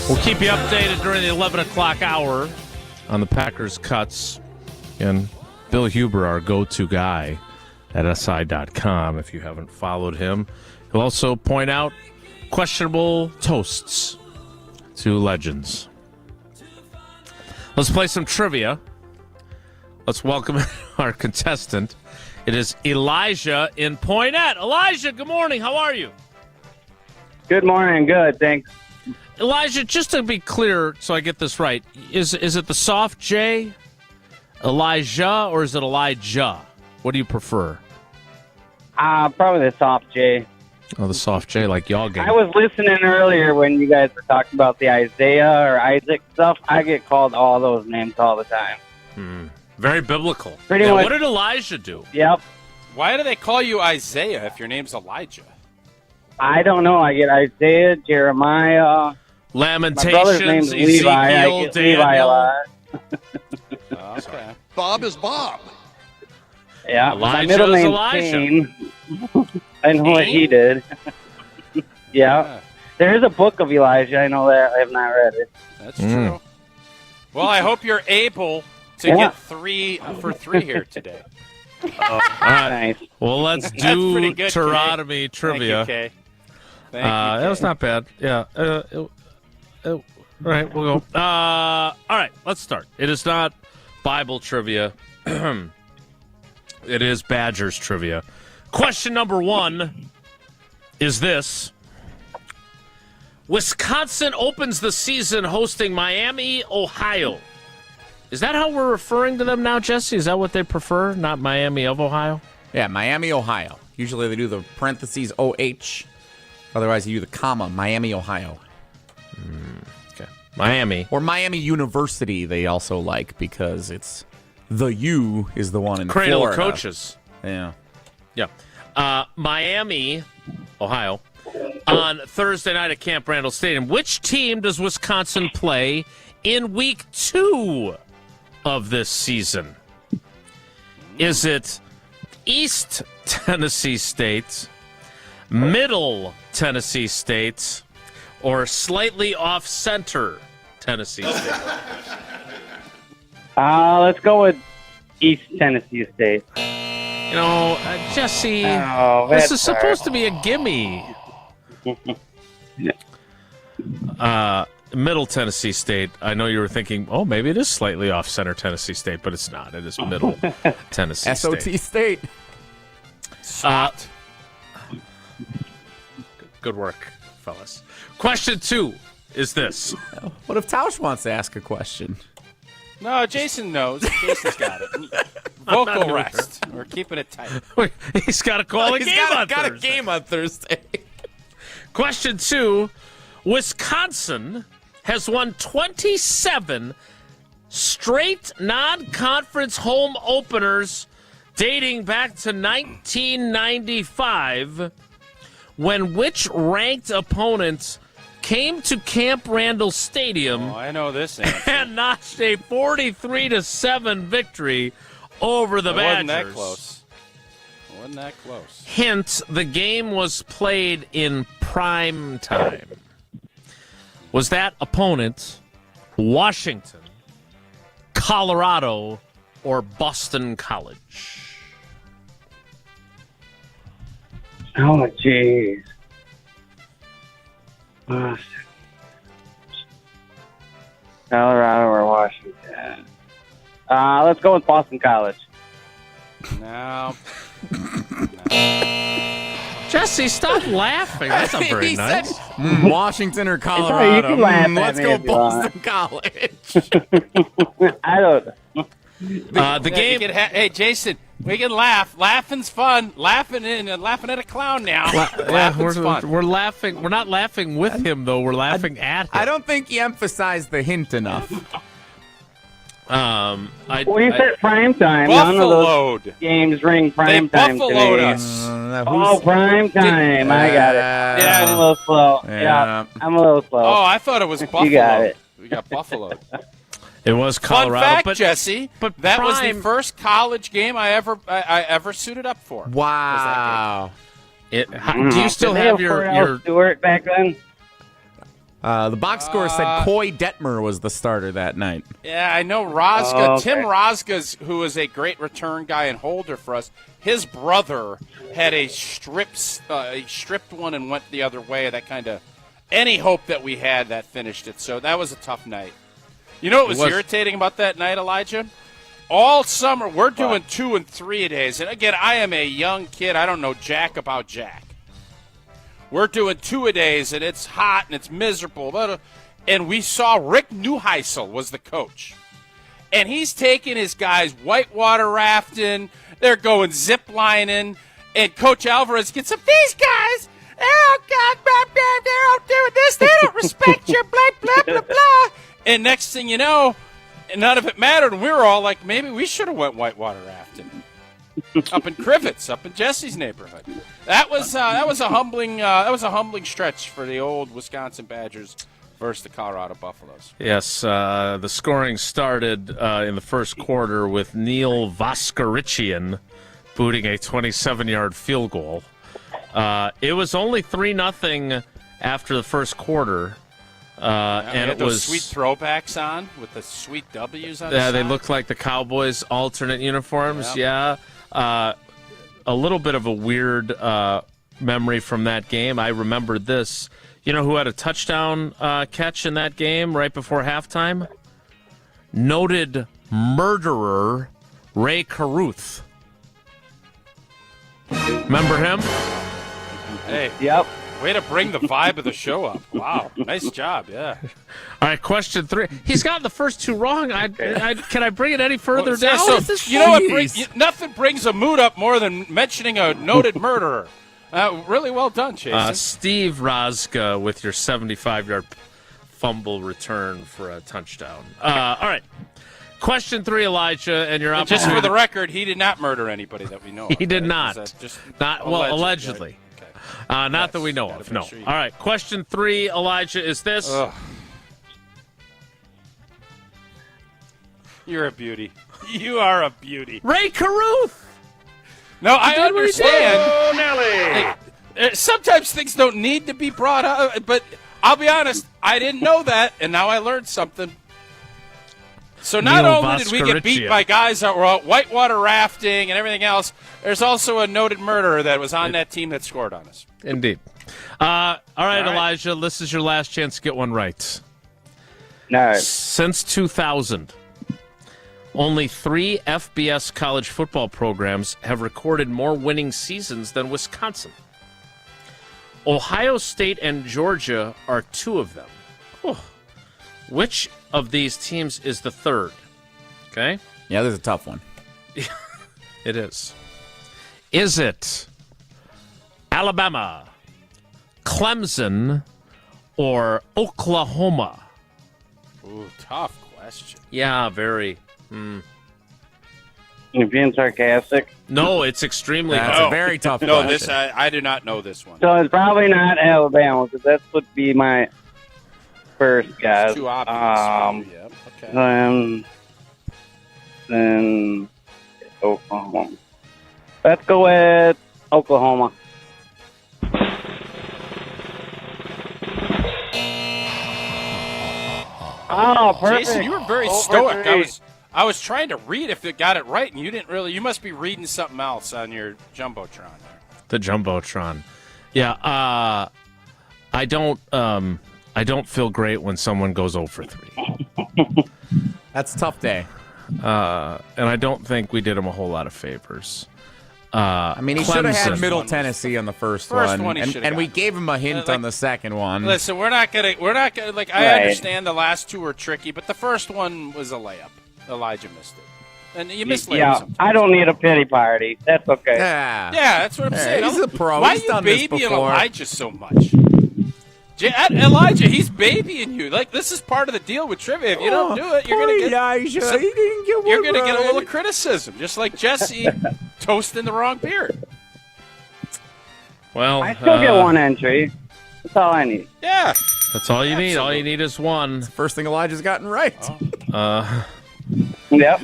We'll keep you updated during the 11 o'clock hour on the Packers cuts. And Bill Huber, our go-to guy at SI.com, if you haven't followed him. He'll also point out questionable toasts to legends. Let's play some trivia. Let's welcome our contestant. It is Elijah in Poinette. Elijah, good morning. How are you? Good morning. Good, thanks. Elijah, just to be clear, so I get this right, is it the soft J, Elijah, or is it Elijah? What do you prefer? Probably the soft J. Oh, the soft J, like y'all game. I was listening earlier when you guys were talking about the Isaiah or Isaac stuff. I get called all those names all the time. Very biblical. Pretty much. What did Elijah do? Yep. Why do they call you Isaiah if your name's Elijah? I don't know. I get Isaiah, Jeremiah. Lamentations, My brother's name's Levi. I Ezekiel, get Levi a lot. Okay. Bob is Bob. Yeah. Elijah my middle is name's Elijah. Kane. I know what he did. Yeah. There is a book of Elijah. I know that. I have not read it. That's true. Well, I hope you're able to get 3 for 3 here today. All right. Nice. Well, let's That's pretty do good, Terotomy trivia. Thank you, Kay. Thank you, That was Kay. not bad. Yeah. All right, we'll go. All right, let's start. It is not Bible trivia. It is Badgers trivia. Question number 1 is this. Wisconsin opens the season hosting Miami, Ohio. Is that how we're referring to them now, Jesse? Is that what they prefer, not Miami of Ohio? Yeah, Miami, Ohio. Usually they do the parentheses OH. Otherwise, you do the comma, Miami, Ohio. Okay. Miami. Or Miami University they also like because it's the U is the one in Cradle Florida. Coaches. Yeah. Yeah. Miami, Ohio, on Thursday night at Camp Randall Stadium. Which team does Wisconsin play in week 2 of this season? Is it East Tennessee State, Middle Tennessee State, or slightly off-center Tennessee State? Let's go with East Tennessee State. You know, Jesse, this is supposed to be a gimme. Middle Tennessee State. I know you were thinking, oh, maybe it is slightly off-center Tennessee State, but it's not. It is Middle Tennessee SOT State. State. Good work, fellas. Question 2 is this. What if Tausch wants to ask a question? No, Jason knows. Jason's got it. Vocal rest. We're keeping it tight. He's got to call a game on got Thursday. a game on Thursday. Question 2. Wisconsin has won 27 straight non-conference home openers dating back to 1995 when which ranked opponents came to Camp Randall Stadium I know this answer. and notched a 43-7 victory over the Badgers. Wasn't that close. Wasn't that close. Hint, the game was played in prime time. Was that opponent Washington, Colorado, or Boston College? Oh, jeez. Colorado or Washington? Let's go with Boston College. No. Jesse, stop laughing. That's not very He nice. said, Washington or It's all right, Colorado. you can laugh at Let's me go if you want. Boston College. I don't know. The game. Hey, Jason, we can laugh. Laughing's fun. Laughing at a clown now. Laughing's fun. We're laughing. We're not laughing with him, though. We're laughing at him. I don't think he emphasized the hint enough. Well, you said prime time. None of those games ring prime time buffaloed today. us. Prime time. I got it. Yeah. I'm a little slow. Yeah, I'm a little slow. Oh, I thought it was Buffalo. You got it. We got Buffalo. It was Colorado. Fun fact, but, Jesse. but that was prime- the first college game I ever suited up for. Wow. Do you still Did they have Cordell your Stewart back then? The box score said Coy Detmer was the starter that night. Yeah, I know Rosga. Oh, okay. Tim Rosga's, who is a great return guy and holder for us, his brother had a stripped one and went the other way. That kind of any hope that we had that finished it. So that was a tough night. You know what was irritating about that night, Elijah? All summer we're doing 2 and 3 days, and again I am a young kid. I don't know jack about jack. we're doing two-a-days, and it's hot, and it's miserable. And we saw Rick Neuheisel was the coach. And he's taking his guys whitewater rafting. They're going zip lining. And Coach Alvarez gets up. These guys, oh, God, they're out doing this. They don't respect your blah, blah, blah, blah. And next thing you know, none of it mattered. And we were all like, maybe we should have went whitewater rafting up in Crivets, up in Jesse's neighborhood. That was a humbling stretch for the old Wisconsin Badgers versus the Colorado Buffaloes. Yes, the scoring started in the first quarter with Neil Voskerichian booting a 27-yard field goal. It was only 3-0 after the first quarter. And it was sweet throwbacks on with the sweet W's on. Yeah, they looked like the Cowboys' alternate uniforms. Yep. Yeah, a little bit of a weird memory from that game. I remembered this. You know who had a touchdown catch in that game right before halftime? Noted murderer Ray Caruth. Remember him? Hey. Yep. Way to bring the vibe of the show up. Wow. Nice job, yeah. All right, question 3. He's gotten the first 2 wrong. Can I bring it any further down? So, you know what? Nothing brings a mood up more than mentioning a noted murderer. Really well done, Jason. Steve Rozga with your 75-yard fumble return for a touchdown. All right. Question 3, Elijah, and you're up. Just for the record, he did not murder anybody that we know of. He did right? not. Allegedly. Right? Not that we know of, no. All right, question 3, Elijah, is this. Ugh. You're a beauty. You are a beauty. Ray Caruth! No, I understand. Oh, Nelly! Sometimes things don't need to be brought up, but I'll be honest, I didn't know that, and now I learned something. So not only did we get beat by guys that were out whitewater rafting and everything else, there's also a noted murderer that was on that team that scored on us. Indeed. All right, Elijah, this is your last chance to get one right. No. Since 2000, only 3 FBS college football programs have recorded more winning seasons than Wisconsin. Ohio State and Georgia are 2 of them. Whew. Which of these teams is the third? Okay? Yeah, this is a tough one. It is. Is it Alabama, Clemson, or Oklahoma? Ooh, tough question. Yeah, very. You're being sarcastic. No, it's extremely That's tough. a very tough No, question. I do not know this one. So it's probably not Alabama, because that would be my first guess. It's too obvious. Yep. Okay. Then Oklahoma. Let's go with Oklahoma. Oh, perfect. Jason, you were very stoic. I was trying to read if it got it right, and you didn't really. You must be reading something else on your Jumbotron there. The Jumbotron. Yeah, I don't feel great when someone goes 0 for 3. That's a tough day. And I don't think we did him a whole lot of favors. I mean, he should have had Middle Tennessee on the first one, and we gave him a hint on the second one. Listen, we're not gonna like. I understand the last 2 were tricky, but the first one was a layup. Elijah missed it, and you missed layups. Yeah, sometimes. I don't need a pity party. That's okay. Yeah, that's what I'm saying. He's a pro. Why He's are you done this babying before. Elijah so much? Elijah, he's babying you. Like, this is part of the deal with trivia. If you don't do it, you're gonna get Elijah. He didn't get one you're gonna get a right. little criticism, just like Jesse toasting the wrong beer. Well, I still get one entry. That's all I need. Yeah, that's all you need. All you need is one. First thing Elijah's gotten right. Yep.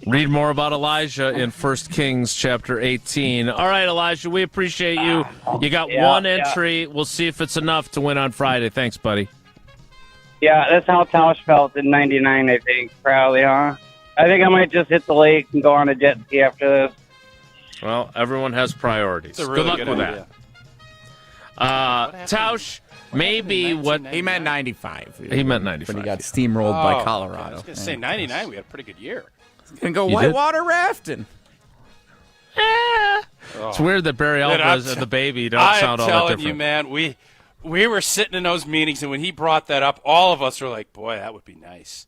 Read more about Elijah in 1 Kings chapter 18. All right, Elijah, we appreciate you. You got one entry. We'll see if it's enough to win on Friday. Thanks, buddy. Yeah, that's how Tausch felt in '99, I think, probably, huh? I think I might just hit the lake and go on a jet ski after this. Well, everyone has priorities. It's a really good luck with idea. that. Tausch, maybe what... He meant 95. He meant 95. When he got steamrolled by Colorado. I was going to say 99, we had a pretty good year. He's going to go whitewater rafting. It's weird that Barry Alvarez and the baby don't sound all that different. I'm telling you, man, we were sitting in those meetings, and when he brought that up, all of us were like, boy, that would be nice.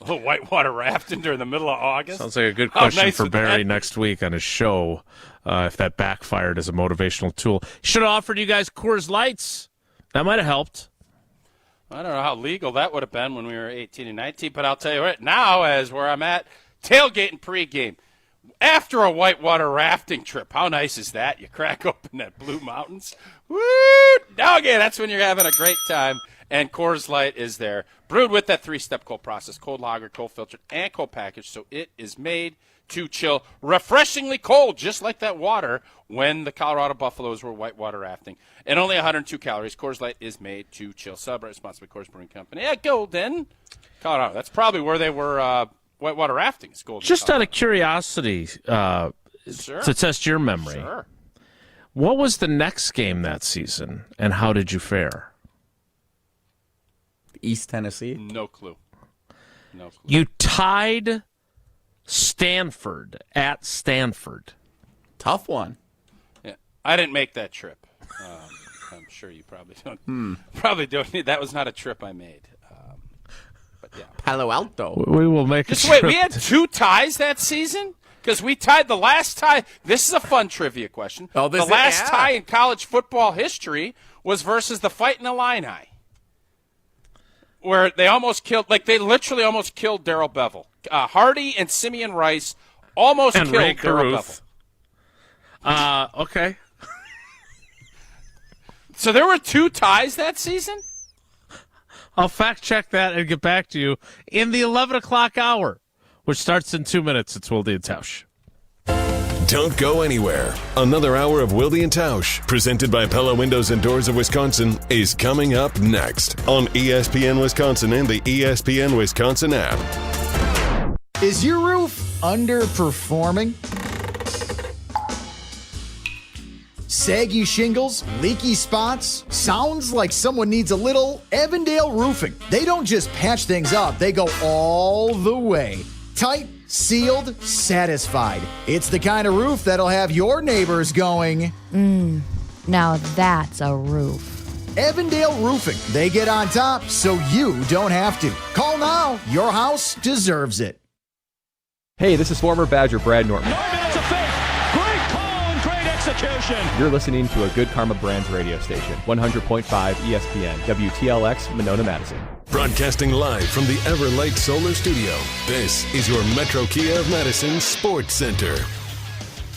A little whitewater rafting during the middle of August. Sounds like a good question for Barry next week on his show, if that backfired as a motivational tool. Should have offered you guys Coors Lights. That might have helped. I don't know how legal that would have been when we were 18 and 19, but I'll tell you what, now as where I'm at, tailgating pregame. After a whitewater rafting trip, how nice is that? You crack open that Blue Mountains. Woo! Doggy, that's when you're having a great time, and Coors Light is there. Brewed with that three-step cold process, cold lager, cold filtered, and cold packaged, so it is made to chill, refreshingly cold, just like that water when the Colorado Buffaloes were whitewater rafting. And only 102 calories. Coors Light is made to chill. Celebrate responsibly, Coors Brewing Company at Golden, Colorado. That's probably where they were whitewater rafting. Is Golden, just Colorado. Out of curiosity, Sure. to test your memory, Sure. What was the next game that season, and how did you fare? East Tennessee? No clue. You tied Stanford at Stanford. Tough one. Yeah, I didn't make that trip. I'm sure you probably don't. Probably don't. That was not a trip I made. But yeah, Palo Alto. We will make. Just wait. We had 2 ties that season because we tied the last tie. This is a fun trivia question. Oh, the last tie in college football history was versus the Fighting Illini, where they almost killed. They literally almost killed Darrell Bevel. Hardy and Simeon Rice almost killed Darrell Bevel. Okay. So there were 2 ties that season? I'll fact check that and get back to you in the 11 o'clock hour, which starts in 2 minutes. It's Wilde and Tausch. Don't go anywhere. Another hour of Wilde and Tausch, presented by Pella Windows and Doors of Wisconsin, is coming up next on ESPN Wisconsin and the ESPN Wisconsin app. Is your roof underperforming? Saggy shingles, leaky spots? Sounds like someone needs a little Evandale Roofing. They don't just patch things up, they go all the way. Tight, sealed, satisfied. It's the kind of roof that'll have your neighbors going, now that's a roof. Evandale Roofing. They get on top so you don't have to. Call now. Your house deserves it. Hey, this is former Badger Brad Norton. It's a fake. Great call and great execution. You're listening to a Good Karma Brands radio station, 100.5 ESPN, WTLX, Monona, Madison. Broadcasting live from the Everlight Solar Studio, this is your Metro Kia of Madison Sports Center.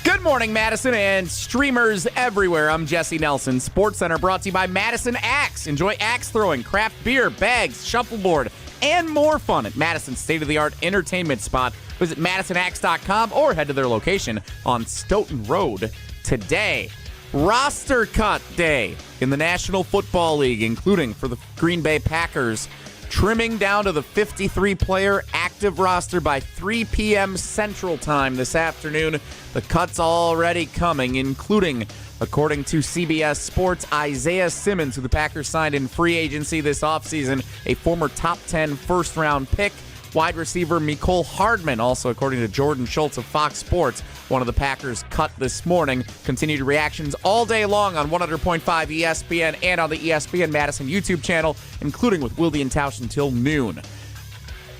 Good morning, Madison and streamers everywhere. I'm Jesse Nelson. Sports Center brought to you by Madison Axe. Enjoy axe throwing, craft beer, bags, shuffleboard, and more fun at Madison's state-of-the-art entertainment spot. Visit MadisonAxe.com or head to their location on Stoughton Road today. Roster cut day in the National Football League, including for the Green Bay Packers, trimming down to the 53-player active roster by 3 p.m. Central Time this afternoon. The cut's already coming, including, according to CBS Sports, Isaiah Simmons, who the Packers signed in free agency this offseason, a former top 10 first-round pick. Wide receiver Micole Hardman, also according to Jordan Schultz of Fox Sports, one of the Packers cut this morning. Continued reactions all day long on 100.5 ESPN and on the ESPN Madison YouTube channel, including with Wilde and Tausch until noon.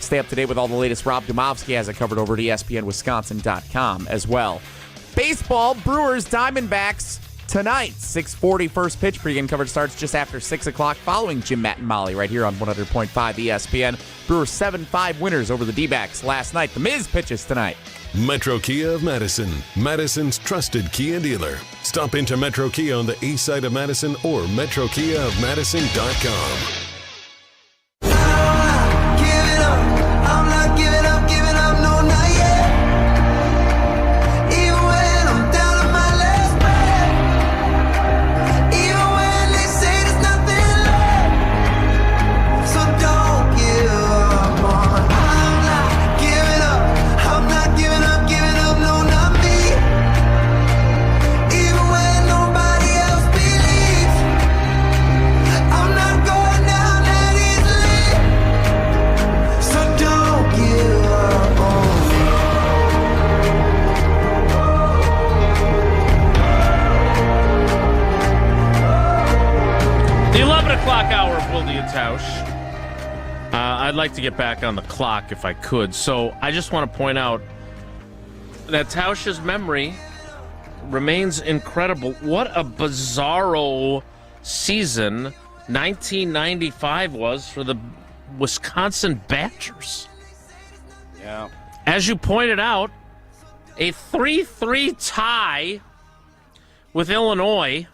Stay up to date with all the latest. Rob Domofsky has it covered over at ESPNWisconsin.com as well. Baseball, Brewers, Diamondbacks tonight. 6:40 first pitch. Pre-game coverage starts just after 6 o'clock following Jim, Matt, and Molly right here on 100.5 ESPN. Brewers 7-5 winners over the D-backs last night. The Miz pitches tonight. Metro Kia of Madison, Madison's trusted Kia dealer. Stop into Metro Kia on the east side of Madison or metrokiaofmadison.com. Going down. o'clock hour of Wilde and Tausch. I'd like to get back on the clock if I could. So I just want to point out that Tausch's memory remains incredible. What a bizarro season 1995 was for the Wisconsin Badgers. Yeah. As you pointed out, a 3-3 tie with Illinois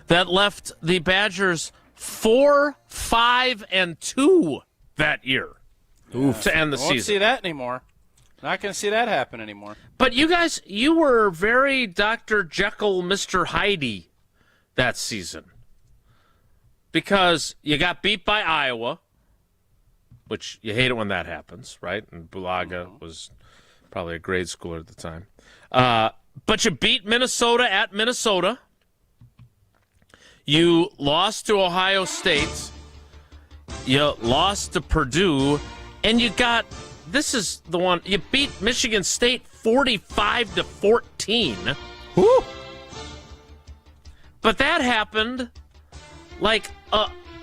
that left the Badgers 4-5-2 that year to end the season. Won't see that anymore. Not going to see that happen anymore. But you guys, you were very Dr. Jekyll, Mr. Hyde that season. Because you got beat by Iowa, which you hate it when that happens, right? And Bulaga was probably a grade schooler at the time. But you beat Minnesota at Minnesota. You lost to Ohio State. You lost to Purdue. And you got, this is the one, you beat Michigan State 45-14. Woo! But that happened like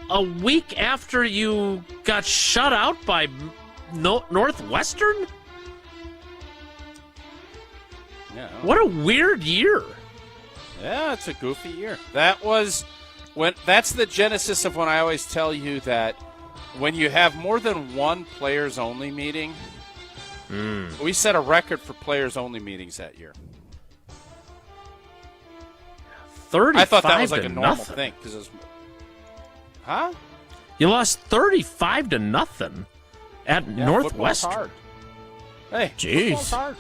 a week after you got shut out by Northwestern? Yeah. What a weird year. Yeah, it's a goofy year. That's the genesis of when I always tell you that when you have more than one players-only meeting, we set a record for players-only meetings that year. 35 I thought that was like a normal nothing. thing. It was, huh? You lost 35-0 at Northwestern. Hard. Hey, jeez, football's hard.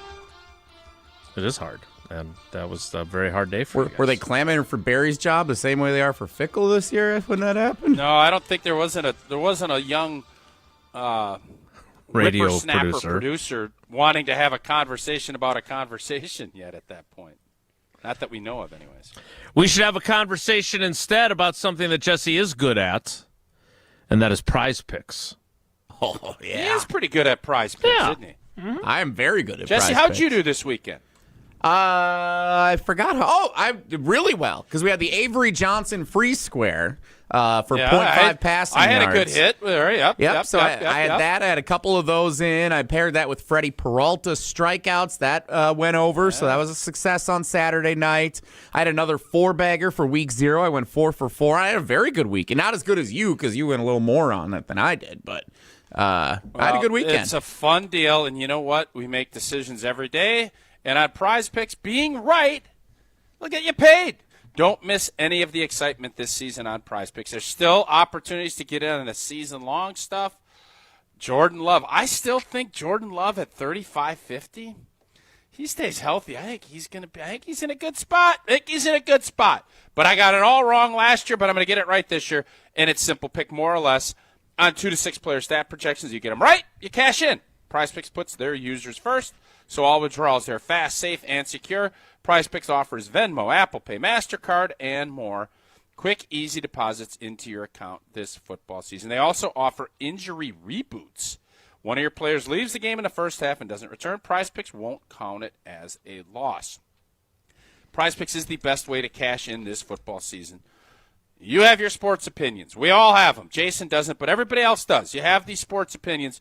It is hard, and that was a very hard day for you guys. Were they clamoring for Barry's job the same way they are for Fickle this year when that happened? No, I don't think there wasn't a young radio whippersnapper producer wanting to have a conversation about a conversation yet at that point. Not that we know of, anyways. We should have a conversation instead about something that Jesse is good at, and that is prize picks. Oh, yeah. He is pretty good at prize picks, isn't he? Mm-hmm. I am very good at Jesse, prize how'd picks. you do this weekend? I forgot how. Oh, I did really well because we had the Avery Johnson free square for 0.5 passing I had yards. a good hit. Yep. So I had that. I had a couple of those in. I paired that with Freddie Peralta strikeouts. That went over, so that was a success on Saturday night. I had another 4-bagger for week 0. I went 4 for 4. I had a very good week, and not as good as you because you went a little more on it than I did, but I had a good weekend. It's a fun deal, and you know what? We make decisions every day. And on prize picks, being right will get you paid. Don't miss any of the excitement this season on prize picks. There's still opportunities to get in on the season-long stuff. Jordan Love. I still think Jordan Love at 35-50, he stays healthy. I think he's in a good spot. But I got it all wrong last year, but I'm going to get it right this year. And it's simple. Pick more or less on 2 to 6 player stat projections. You get them right, you cash in. Prize Picks puts their users first. So all withdrawals are fast, safe, and secure. Prize Picks offers Venmo, Apple Pay, MasterCard, and more. Quick, easy deposits into your account this football season. They also offer injury reboots. One of your players leaves the game in the first half and doesn't return. Prize Picks won't count it as a loss. Prize Picks is the best way to cash in this football season. You have your sports opinions. We all have them. Jason doesn't, but everybody else does. You have these sports opinions.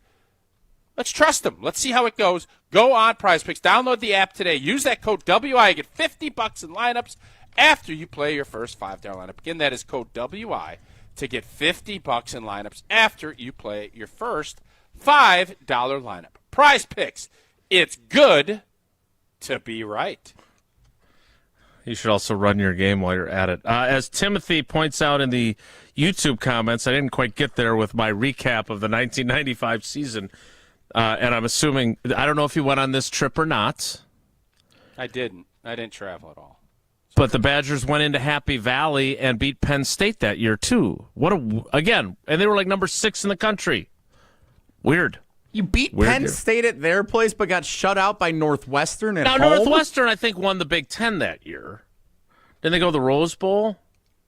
Let's trust them. Let's see how it goes. Go on Prize Picks. Download the app today. Use that code WI. You get $50 in lineups after you play your first $5 lineup. Again, that is code WI to get $50 in lineups after you play your first $5 lineup. Prize Picks. It's good to be right. You should also run your game while you're at it. As Timothy points out in the YouTube comments, I didn't quite get there with my recap of the 1995 season. And I'm assuming, I don't know if you went on this trip or not. I didn't travel at all. But the Badgers went into Happy Valley and beat Penn State that year, too. And they were like number 6 in the country. Weird. You beat Penn State at their place, but got shut out by Northwestern at home? Northwestern, I think, won the Big Ten that year. Didn't they go to the Rose Bowl?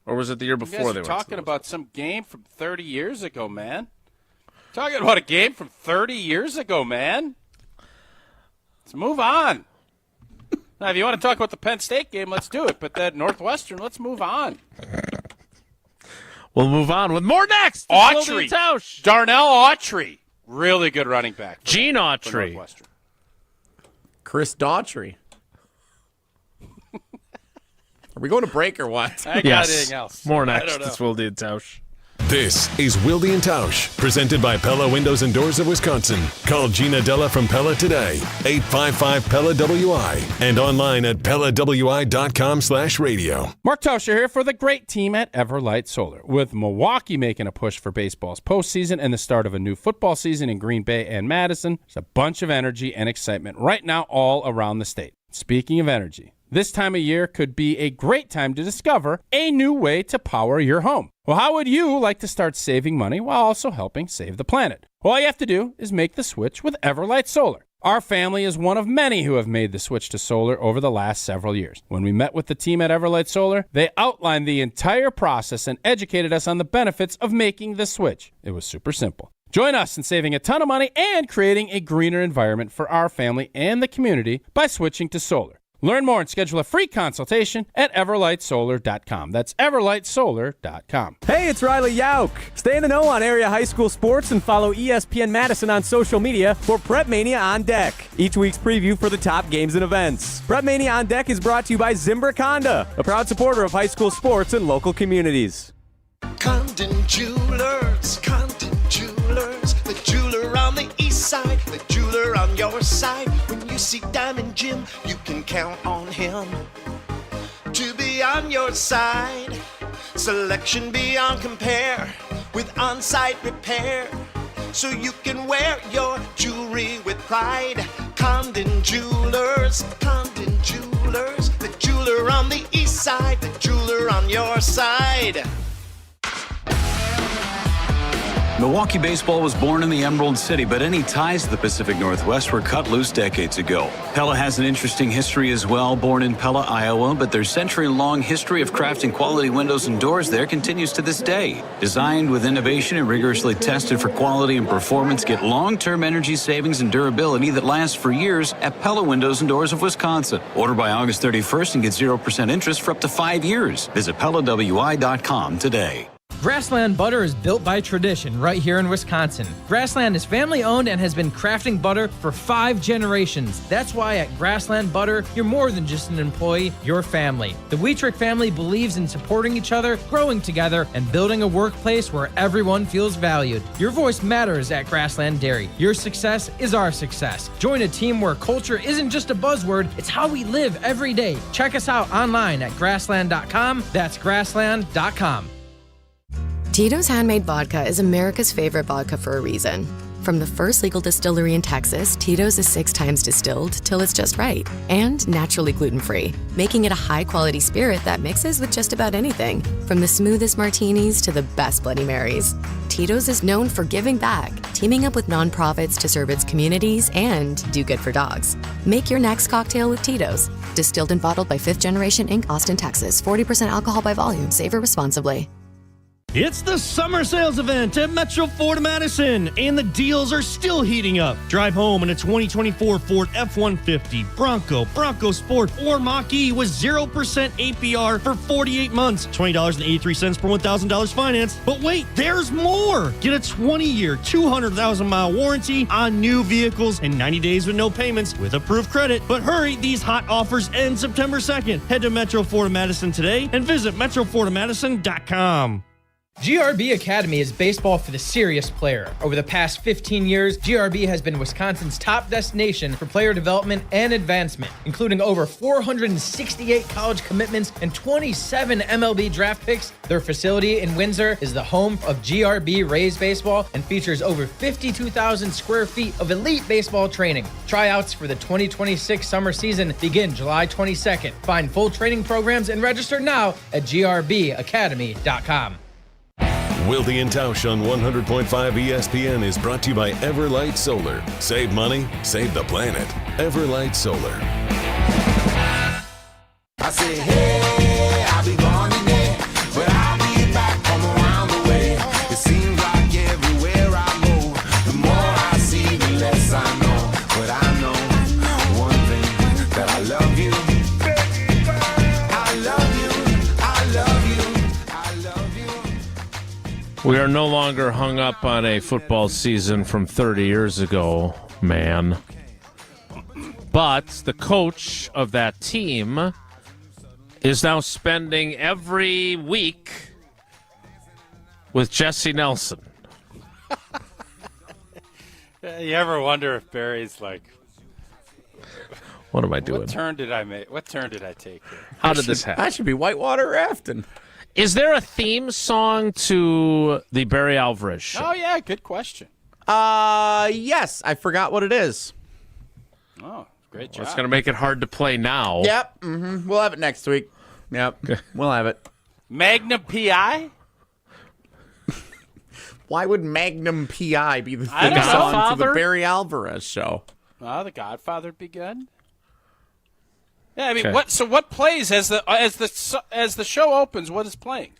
Or was it the year before you guys they are went talking about some game from 30 years ago, man. Talking about a game from 30 years ago, man. Let's move on. Now, if you want to talk about the Penn State game, let's do it. But that Northwestern, let's move on. We'll move on with more next. Autry. Darnell Autry. Really good running back. Gene Autry. Chris Daughtry. Are we going to break or what? I got anything else. More next. It's Wilde and Tausch. This is Wilde and Tausch, presented by Pella Windows and Doors of Wisconsin. Call Gina Della from Pella today, 855-PELLA-WI, and online at PellaWI.com/radio. Mark Tauscher here for the great team at Everlight Solar. With Milwaukee making a push for baseball's postseason and the start of a new football season in Green Bay and Madison, there's a bunch of energy and excitement right now all around the state. Speaking of energy, this time of year could be a great time to discover a new way to power your home. Well, how would you like to start saving money while also helping save the planet? Well, all you have to do is make the switch with Everlight Solar. Our family is one of many who have made the switch to solar over the last several years. When we met with the team at Everlight Solar, they outlined the entire process and educated us on the benefits of making the switch. It was super simple. Join us in saving a ton of money and creating a greener environment for our family and the community by switching to solar. Learn more and schedule a free consultation at everlightsolar.com. That's everlightsolar.com. Hey, it's Riley Yauk. Stay in the know on area high school sports and follow ESPN Madison on social media for Prep Mania on Deck, each week's preview for the top games and events. Prep Mania on Deck is brought to you by Zimbrick Honda, a proud supporter of high school sports and local communities. Condon Jewelers, the jeweler on the east side, the jeweler on your side. When you see Diamond Jim, you can count on him to be on your side. Selection beyond compare with on-site repair, so you can wear your jewelry with pride. Condon Jewelers, the jeweler on the east side, the jeweler on your side. Milwaukee baseball was born in the Emerald City, but any ties to the Pacific Northwest were cut loose decades ago. Pella has an interesting history as well. Born in Pella, Iowa, but their century-long history of crafting quality windows and doors there continues to this day. Designed with innovation and rigorously tested for quality and performance, get long-term energy savings and durability that lasts for years at Pella Windows and Doors of Wisconsin. Order by August 31st and get 0% interest for up to 5 years. Visit PellaWI.com today. Grassland Butter is built by tradition right here in Wisconsin. Grassland is family owned and has been crafting butter for 5 generations. That's why at Grassland Butter, you're more than just an employee, you're family. The Wietrich family believes in supporting each other, growing together, and building a workplace where everyone feels valued. Your voice matters at Grassland Dairy. Your success is our success. Join a team where culture isn't just a buzzword, it's how we live every day. Check us out online at grassland.com. That's grassland.com. Tito's Handmade Vodka is America's favorite vodka for a reason. From the first legal distillery in Texas, Tito's is 6 times distilled till it's just right. And naturally gluten-free, making it a high-quality spirit that mixes with just about anything. From the smoothest martinis to the best Bloody Marys. Tito's is known for giving back, teaming up with nonprofits to serve its communities and do good for dogs. Make your next cocktail with Tito's. Distilled and bottled by 5th Generation Inc., Austin, Texas. 40% alcohol by volume. Savor responsibly. It's the summer sales event at Metro Ford Madison, and the deals are still heating up. Drive home in a 2024 Ford F-150, Bronco Sport, or Mach-E with 0% APR for 48 months, $20.83 per $1,000 finance. But wait, there's more! Get a 20-year, 200,000-mile warranty on new vehicles and 90 days with no payments with approved credit. But hurry, these hot offers end September 2nd. Head to Metro Ford Madison today and visit metrofordmadison.com. GRB Academy is baseball for the serious player. Over the past 15 years, GRB has been Wisconsin's top destination for player development and advancement, including over 468 college commitments and 27 MLB draft picks. Their facility in Windsor is the home of GRB Rays baseball and features over 52,000 square feet of elite baseball training. Tryouts for the 2026 summer season begin July 22nd. Find full training programs and register now at grbacademy.com. Wilde and Tausch on 100.5 ESPN is brought to you by Everlight Solar. Save money, save the planet. Everlight Solar. I say, hey, I'll be gone today, but I'll be back from around the way. It seems like everywhere I go, the more I see, the less I know. But I know one thing, that I love you. I love you, I love you, I love you. We are no longer hung up on a football season from 30 years ago, man. But the coach of that team is now spending every week with Jesse Nelson. You ever wonder if Barry's like, what am I doing? What turn did I make? What turn did I take here? How did this happen? I should be whitewater rafting. Is there a theme song to the Barry Alvarez show? Oh, yeah, good question. Yes, I forgot what it is. Oh, great job. Well, it's going to make it hard to play now. Yep, we'll have it next week. Yep, we'll have it. Magnum P.I.? Why would Magnum P.I. be the I theme don't song know. to the Barry Alvarez show? Oh, The Godfather would be good. Yeah, I mean, Okay. what plays as the show opens? What is playing?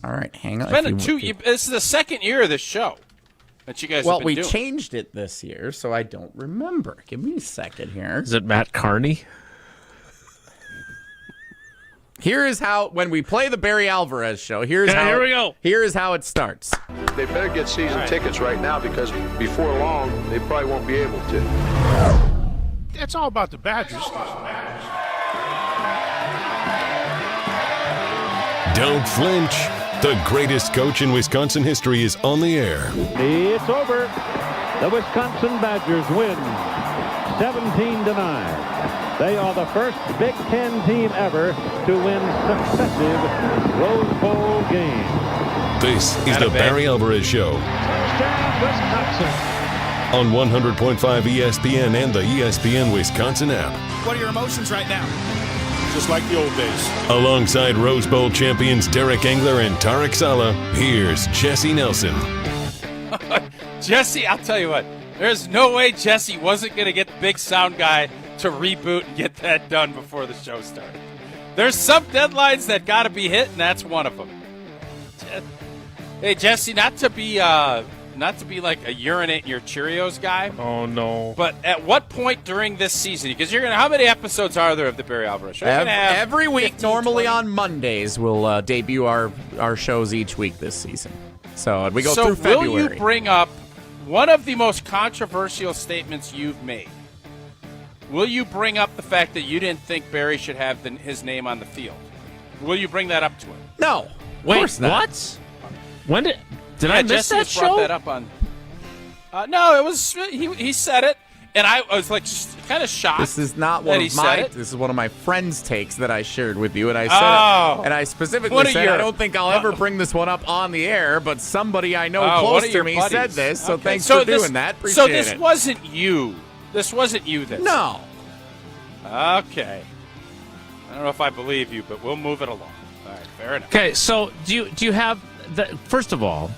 All right, hang on. This is the second year of this show that you guys. Well, have been we doing. changed it this year, so I don't remember. Give me a second here. Is it Matt Carney? Here is how, when we play the Barry Alvarez show, here we go. Here is how it starts. They better get season tickets right now because before long, they probably won't be able to. It's all about the Badgers. Don't flinch. The greatest coach in Wisconsin history is on the air. It's over. The Wisconsin Badgers win 17-9. They are the first Big Ten team ever to win successive Rose Bowl games. This is the Barry Alvarez Show. Touchdown, Wisconsin. On 100.5 ESPN and the ESPN Wisconsin app. What are your emotions right now? Just like the old days. Alongside Rose Bowl champions Derek Engler and Tarek Saleh, here's Jesse Nelson. Jesse, I'll tell you what. There's no way Jesse wasn't going to get the big sound guy to reboot and get that done before the show started. There's some deadlines that got to be hit, and that's one of them. Hey, Jesse, not to be like a urinate in your Cheerios guy. Oh, no. But at what point during this season? Because you're going to, how many episodes are there of the Barry Alvarez Show? Every week, 15, normally 20? on Mondays, we'll debut our shows each week this season. So we go through February. Will you bring up one of the most controversial statements you've made? Will you bring up the fact that you didn't think Barry should have his name on the field? Will you bring that up to him? No. Wait, course not. what? When did I miss Jesse that just brought show? that up on. No, it was he said it, and I was like kind of shocked. This is not one of my. This is one of my friends' takes that I shared with you, and I said it, and I specifically said I don't think I'll ever bring this one up on the air, but somebody I know close to me said this, so thanks for doing that. Appreciate it. So this wasn't you. This wasn't you. No. Okay. I don't know if I believe you, but we'll move it along. All right, fair enough. Okay, so do you have the, first of all,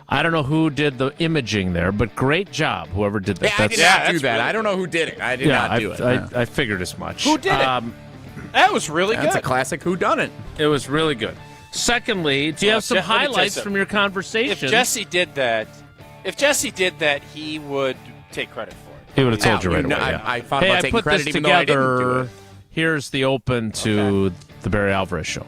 I don't know who did the imaging there, but great job, whoever did that. Yeah, I did not do that. Really I don't know who did it. I did not do it. I figured as much. Who did it? That was really good. That's a classic whodunit. It was really good. Secondly, do you have some highlights from your conversation? If Jesse did that, he would take credit for it. He would have told you right away. I thought about taking credit even though I didn't do it. Here's the open to the Barry Alvarez Show.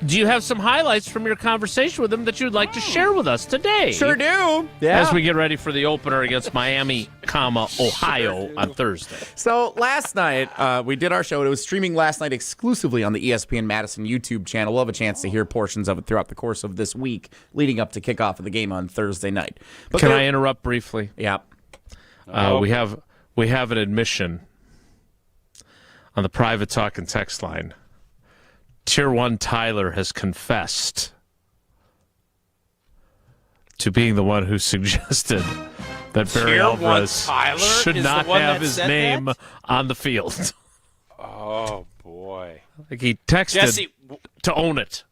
Do you have some highlights from your conversation with him that you'd like to share with us today? Sure do. As we get ready for the opener against Miami, Ohio on Thursday. So last night, we did our show. It was streaming last night exclusively on the ESPN Madison YouTube channel. We'll have a chance to hear portions of it throughout the course of this week leading up to kickoff of the game on Thursday night. But Can I interrupt briefly? Yeah. We have an admission on the private talk and text line. Tier 1 Tyler has confessed to being the one who suggested that Barry Alvarez should not have his name on the field. Oh, boy. Like he texted Jesse, to own it.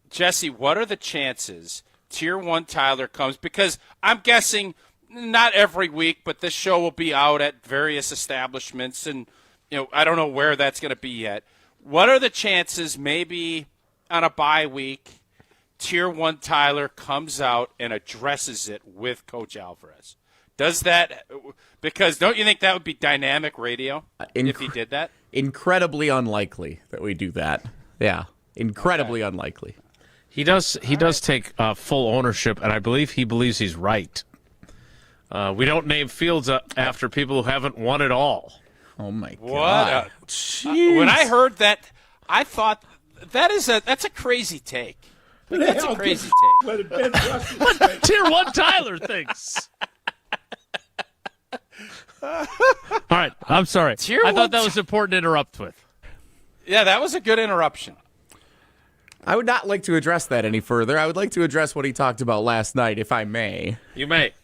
Jesse, what are the chances Tier 1 Tyler comes? Because I'm guessing not every week, but this show will be out at various establishments, and I don't know where that's going to be yet. What are the chances maybe on a bye week, Tier 1 Tyler comes out and addresses it with Coach Alvarez? Does that – because don't you think that would be dynamic radio if he did that? Incredibly unlikely that we do that. Yeah, incredibly unlikely. He does take full ownership, and I believe he believes he's right. We don't name fields after people who haven't won it all. Oh my God! When I heard that, I thought that's a crazy take. That's a crazy take. What Tier 1 Tyler thinks. All right, I'm sorry. I thought that was important to interrupt with. Yeah, that was a good interruption. I would not like to address that any further. I would like to address what he talked about last night, if I may. You may.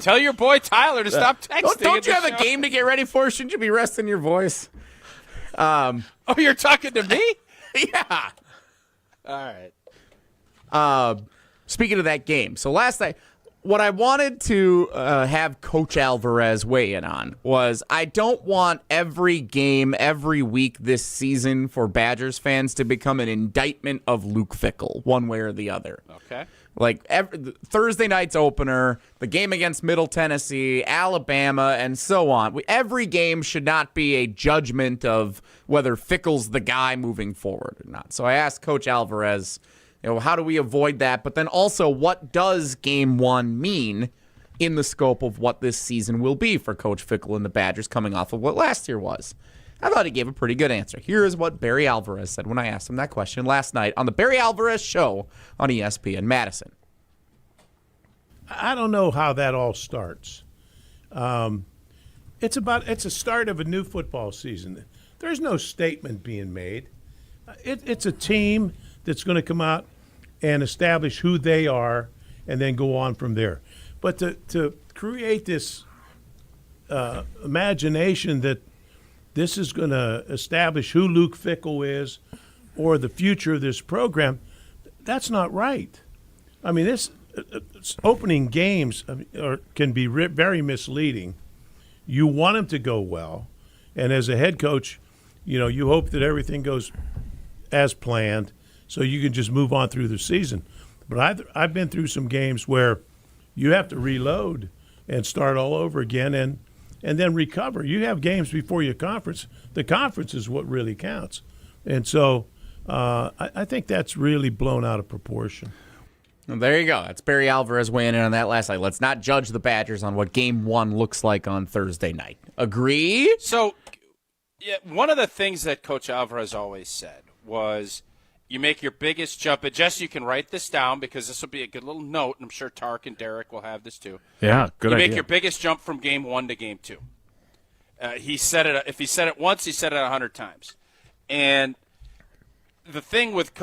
Tell your boy Tyler to stop texting. Don't you have a game to get ready for? Shouldn't you be resting your voice? Oh, you're talking to me? Yeah. All right. Speaking of that game, so last night, what I wanted to have Coach Alvarez weigh in on was I don't want every game, every week this season for Badgers fans to become an indictment of Luke Fickell, one way or the other. Okay. Like Thursday night's opener, the game against Middle Tennessee, Alabama, and so on. Every game should not be a judgment of whether Fickell's the guy moving forward or not. So I asked Coach Alvarez, how do we avoid that? But then also, what does Game 1 mean in the scope of what this season will be for Coach Fickell and the Badgers coming off of what last year was? I thought he gave a pretty good answer. Here is what Barry Alvarez said when I asked him that question last night on the Barry Alvarez Show on ESPN Madison. I don't know how that all starts. It's a start of a new football season. There's no statement being made. It's a team that's going to come out and establish who they are and then go on from there. But to create this imagination that this is going to establish who Luke Fickell is or the future of this program, that's not right. I mean, this opening games can be very misleading. You want them to go well, and as a head coach, you hope that everything goes as planned so you can just move on through the season. But I've been through some games where you have to reload and start all over again and then recover. You have games before your conference. The conference is what really counts. And so I think that's really blown out of proportion. Well, there you go. That's Barry Alvarez weighing in on that last night. Let's not judge the Badgers on what Game 1 looks like on Thursday night. Agree? So, yeah, one of the things that Coach Alvarez always said was you make your biggest jump. And Jess, you can write this down because this will be a good little note, and I'm sure Tark and Derek will have this too. Yeah, good idea. You make your biggest jump from Game 1 to Game 2. He said it. If he said it once, he said it 100 times. And the thing with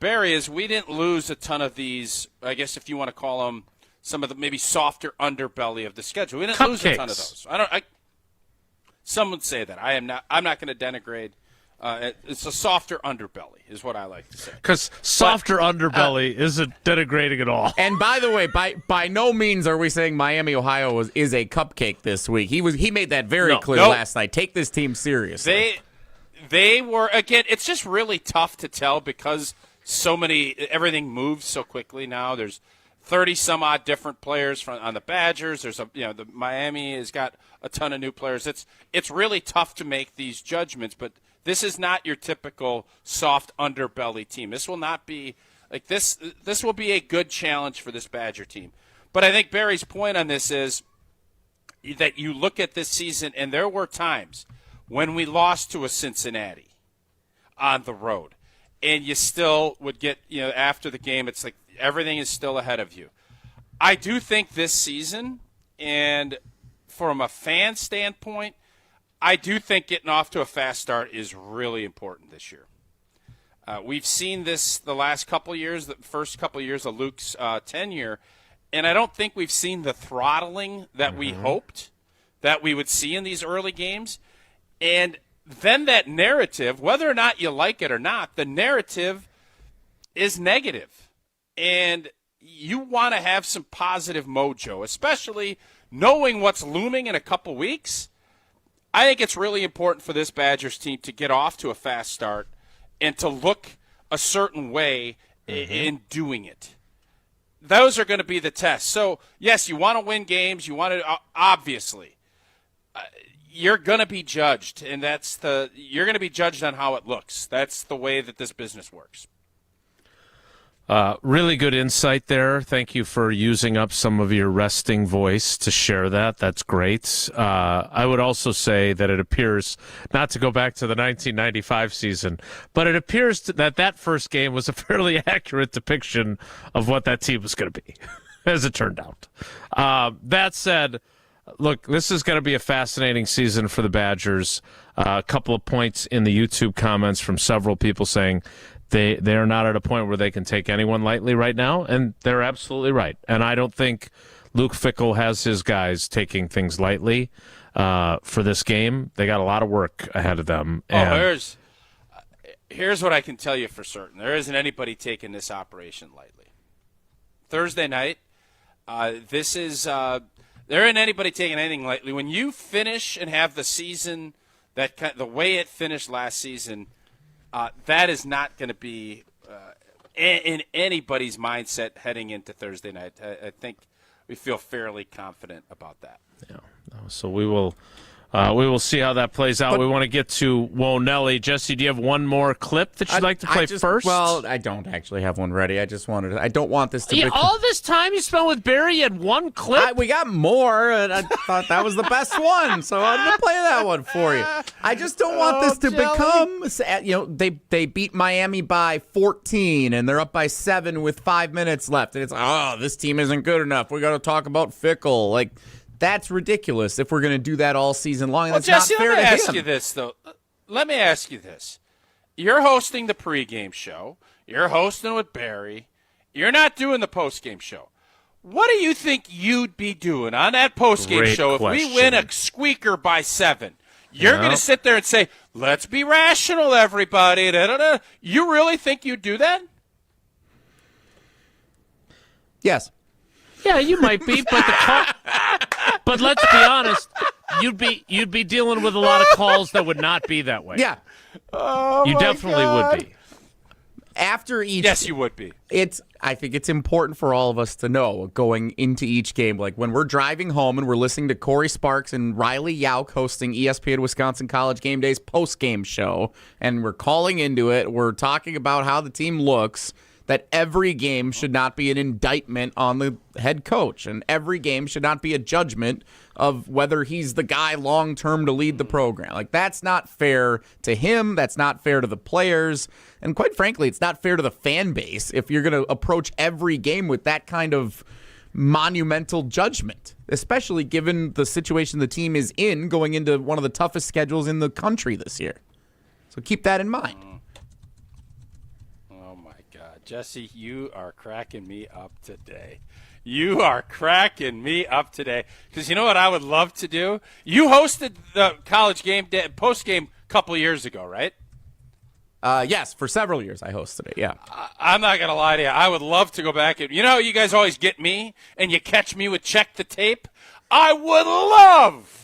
Barry is we didn't lose a ton of these, I guess if you want to call them some of the maybe softer underbelly of the schedule. We didn't lose a ton of those. Some would say that. I'm not going to denigrate. It's a softer underbelly is what I like to say. Because softer underbelly isn't denigrating at all. And by the way, by no means are we saying Miami, Ohio is a cupcake this week. He made that very clear last night. Take this team seriously. They were, again, it's just really tough to tell because everything moves so quickly now. There's 30-some-odd different players on the Badgers. There's the Miami has got a ton of new players. It's really tough to make these judgments, but this is not your typical soft underbelly team. This will not be like this. This will be a good challenge for this Badger team. But I think Barry's point on this is that you look at this season, and there were times when we lost to a Cincinnati on the road, and you still would get, after the game, it's like everything is still ahead of you. I do think this season, and from a fan standpoint, I do think getting off to a fast start is really important this year. We've seen this the last couple of years, the first couple of years of Luke's tenure, and I don't think we've seen the throttling that we hoped that we would see in these early games. And then that narrative, whether or not you like it or not, the narrative is negative. And you want to have some positive mojo, especially knowing what's looming in a couple weeks. I think it's really important for this Badgers team to get off to a fast start and to look a certain way in doing it. Those are going to be the tests. So, yes, you want to win games. You want to, obviously. You're going to be judged, and you're going to be judged on how it looks. That's the way that this business works. Really good insight there. Thank you for using up some of your resting voice to share that. That's great. I would also say that it appears, not to go back to the 1995 season, but it appears that first game was a fairly accurate depiction of what that team was going to be, as it turned out. That said, look, this is going to be a fascinating season for the Badgers. A couple of points in the YouTube comments from several people saying they are not at a point where they can take anyone lightly right now, and they're absolutely right. And I don't think Luke Fickell has his guys taking things lightly for this game. They got a lot of work ahead of them. Here's what I can tell you for certain. There isn't anybody taking this operation lightly. Thursday night, there isn't anybody taking anything lightly. When you finish and have the season the way it finished last season, that is not going to be in anybody's mindset heading into Thursday night. I think we feel fairly confident about that. Yeah. So we will see how that plays out. We want to get to Wonelli. Jesse, do you have one more clip that you'd like to play first? Well, I don't actually have one ready. I don't want this to be... all this time you spent with Barry, you had one clip? We got more, and I thought that was the best one, so I'm going to play that one for you. I just don't want this to become... they beat Miami by 14, and they're up by 7 with 5 minutes left, and it's this team isn't good enough. We got to talk about Fickell. Like... That's ridiculous if we're going to do that all season long. That's Jesse, not fair let me to ask him. you this, though. Let me ask you this. You're hosting the pregame show. You're hosting with Barry. You're not doing the postgame show. What do you think you'd be doing on that postgame show if we win a squeaker by 7? You're going to sit there and say, let's be rational, everybody. Da-da-da. You really think you'd do that? Yes. Yeah, you might be, but let's be honest, you'd be dealing with a lot of calls that would not be that way. Yeah. You definitely would be. After each, yes, you would be. I think it's important for all of us to know going into each game, like when we're driving home and we're listening to Corey Sparks and Riley Yauk hosting ESPN Wisconsin College Game Day's post-game show, and we're calling into it, we're talking about how the team looks, that every game should not be an indictment on the head coach, and every game should not be a judgment of whether he's the guy long-term to lead the program. Like, that's not fair to him. That's not fair to the players. And quite frankly, it's not fair to the fan base if you're going to approach every game with that kind of monumental judgment, especially given the situation the team is in going into one of the toughest schedules in the country this year. So keep that in mind. Jesse, you are cracking me up today. You are cracking me up today. Because you know what I would love to do? You hosted the college game day, post-game a couple of years ago, right? Yes, for several years I hosted it, yeah. I'm not going to lie to you. I would love to go back. You know, you guys always get me, and you catch me with Check the Tape. I would love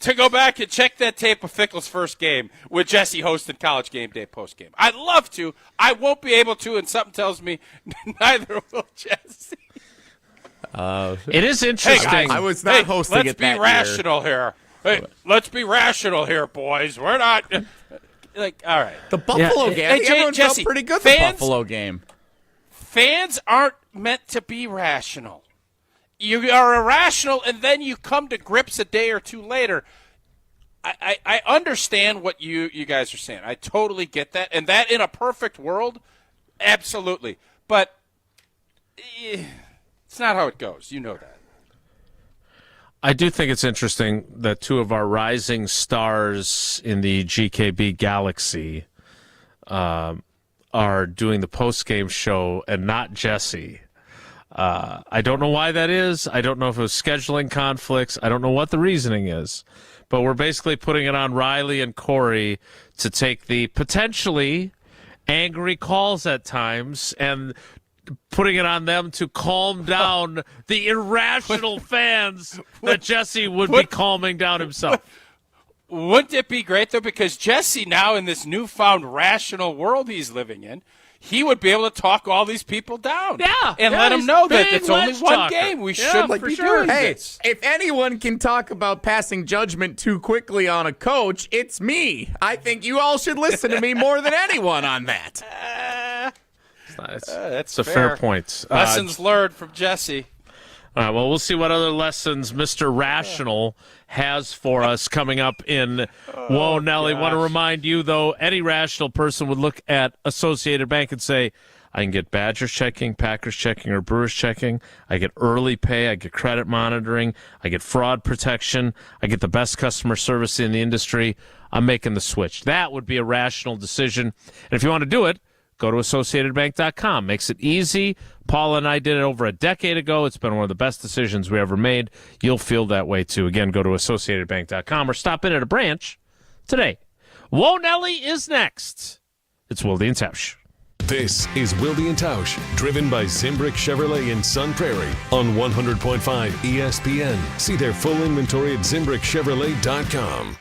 to go back and check that tape of Fickell's first game with Jesse hosting College Game Day postgame. I'd love to. I won't be able to, and something tells me neither will Jesse. It is interesting. Hey, I was not hosting it that year. Let's be rational here. Hey, let's be rational here, boys. We're not all right. The Buffalo game. Everyone felt pretty good. The Buffalo game. Fans aren't meant to be rational. You are irrational, and then you come to grips a day or two later. I understand what you guys are saying. I totally get that. And that in a perfect world, absolutely. But it's not how it goes. You know that. I do think it's interesting that two of our rising stars in the GKB galaxy are doing the post-game show and not Jesse. I don't know why that is. I don't know if it was scheduling conflicts. I don't know what the reasoning is. But we're basically putting it on Riley and Corey to take the potentially angry calls at times and putting it on them to calm down the irrational fans that Jesse would be calming down himself. Wouldn't it be great, though? Because Jesse now in this newfound rational world he's living in, he would be able to talk all these people down. Yeah. And let them know that it's only one game. We shouldn't be doing this. Hey, if anyone can talk about passing judgment too quickly on a coach, it's me. I think you all should listen to me more than anyone on that. That's a fair point. Lessons learned from Jesse. All right, well, we'll see what other lessons Mr. Rational has for us coming up in Whoa, Nelly. Want to remind you, though, any rational person would look at Associated Bank and say, I can get Badgers checking, Packers checking, or Brewers checking. I get early pay. I get credit monitoring. I get fraud protection. I get the best customer service in the industry. I'm making the switch. That would be a rational decision. And if you want to do it, go to AssociatedBank.com. Makes it easy. Paula and I did it over a decade ago. It's been one of the best decisions we ever made. You'll feel that way, too. Again, go to AssociatedBank.com or stop in at a branch today. Whoa, Nelly is next. It's Wilde and Tausch. This is Wilde and Tausch, driven by Zimbrick Chevrolet in Sun Prairie on 100.5 ESPN. See their full inventory at ZimbrickChevrolet.com.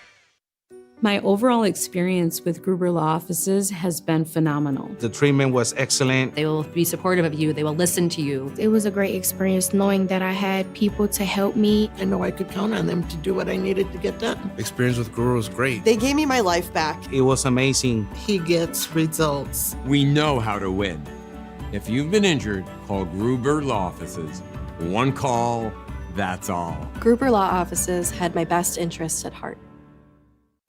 My overall experience with Gruber Law Offices has been phenomenal. The treatment was excellent. They will be supportive of you. They will listen to you. It was a great experience knowing that I had people to help me. I know I could count on them to do what I needed to get done. Experience with Gruber was great. They gave me my life back. It was amazing. He gets results. We know how to win. If you've been injured, call Gruber Law Offices. One call, that's all. Gruber Law Offices had my best interests at heart.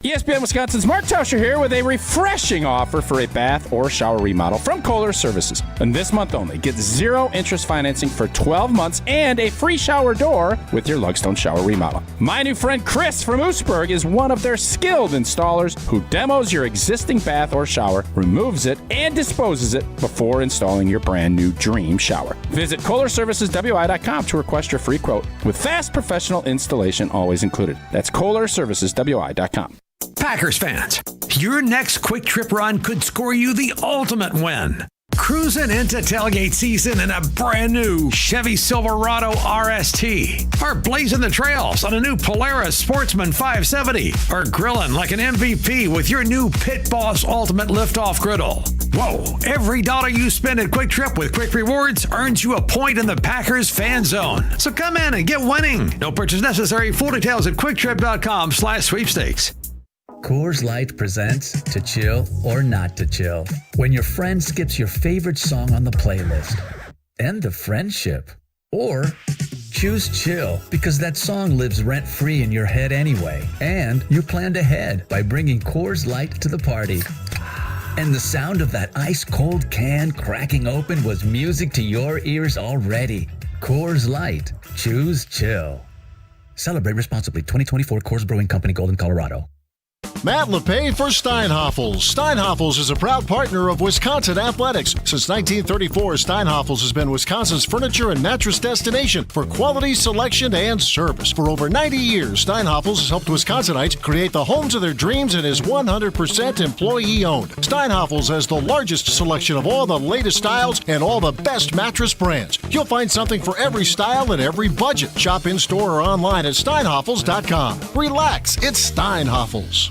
ESPN Wisconsin's Mark Tauscher here with a refreshing offer for a bath or shower remodel from Kohler Services. And this month only, get 0 interest financing for 12 months and a free shower door with your Lugstone shower remodel. My new friend Chris from Oostburg is one of their skilled installers who demos your existing bath or shower, removes it, and disposes it before installing your brand new dream shower. Visit KohlerServicesWI.com to request your free quote with fast professional installation always included. That's KohlerServicesWI.com. Packers fans, your next quick trip run could score you the ultimate win. Cruising into tailgate season in a brand new Chevy Silverado RST, or blazing the trails on a new Polaris Sportsman 570, or grilling like an MVP with your new Pit Boss Ultimate Liftoff Griddle. Whoa, every dollar you spend at Quick Trip with Quick Rewards earns you a point in the Packers fan zone. So come in and get winning. No purchase necessary. Full details at QuickTrip.com/sweepstakes. Coors Light presents To Chill or Not to Chill. When your friend skips your favorite song on the playlist. End of friendship. Or choose chill because that song lives rent-free in your head anyway. And you planned ahead by bringing Coors Light to the party. And the sound of that ice-cold can cracking open was music to your ears already. Coors Light. Choose chill. Celebrate responsibly. 2024 Coors Brewing Company, Golden, Colorado. Matt LePay for Steinhoffels. Steinhoffels is a proud partner of Wisconsin Athletics. Since 1934, Steinhoffels has been Wisconsin's furniture and mattress destination for quality, selection, and service. For over 90 years, Steinhoffels has helped Wisconsinites create the homes of their dreams and is 100% employee-owned. Steinhoffels has the largest selection of all the latest styles and all the best mattress brands. You'll find something for every style and every budget. Shop in-store or online at steinhoffels.com. Relax, it's Steinhoffels.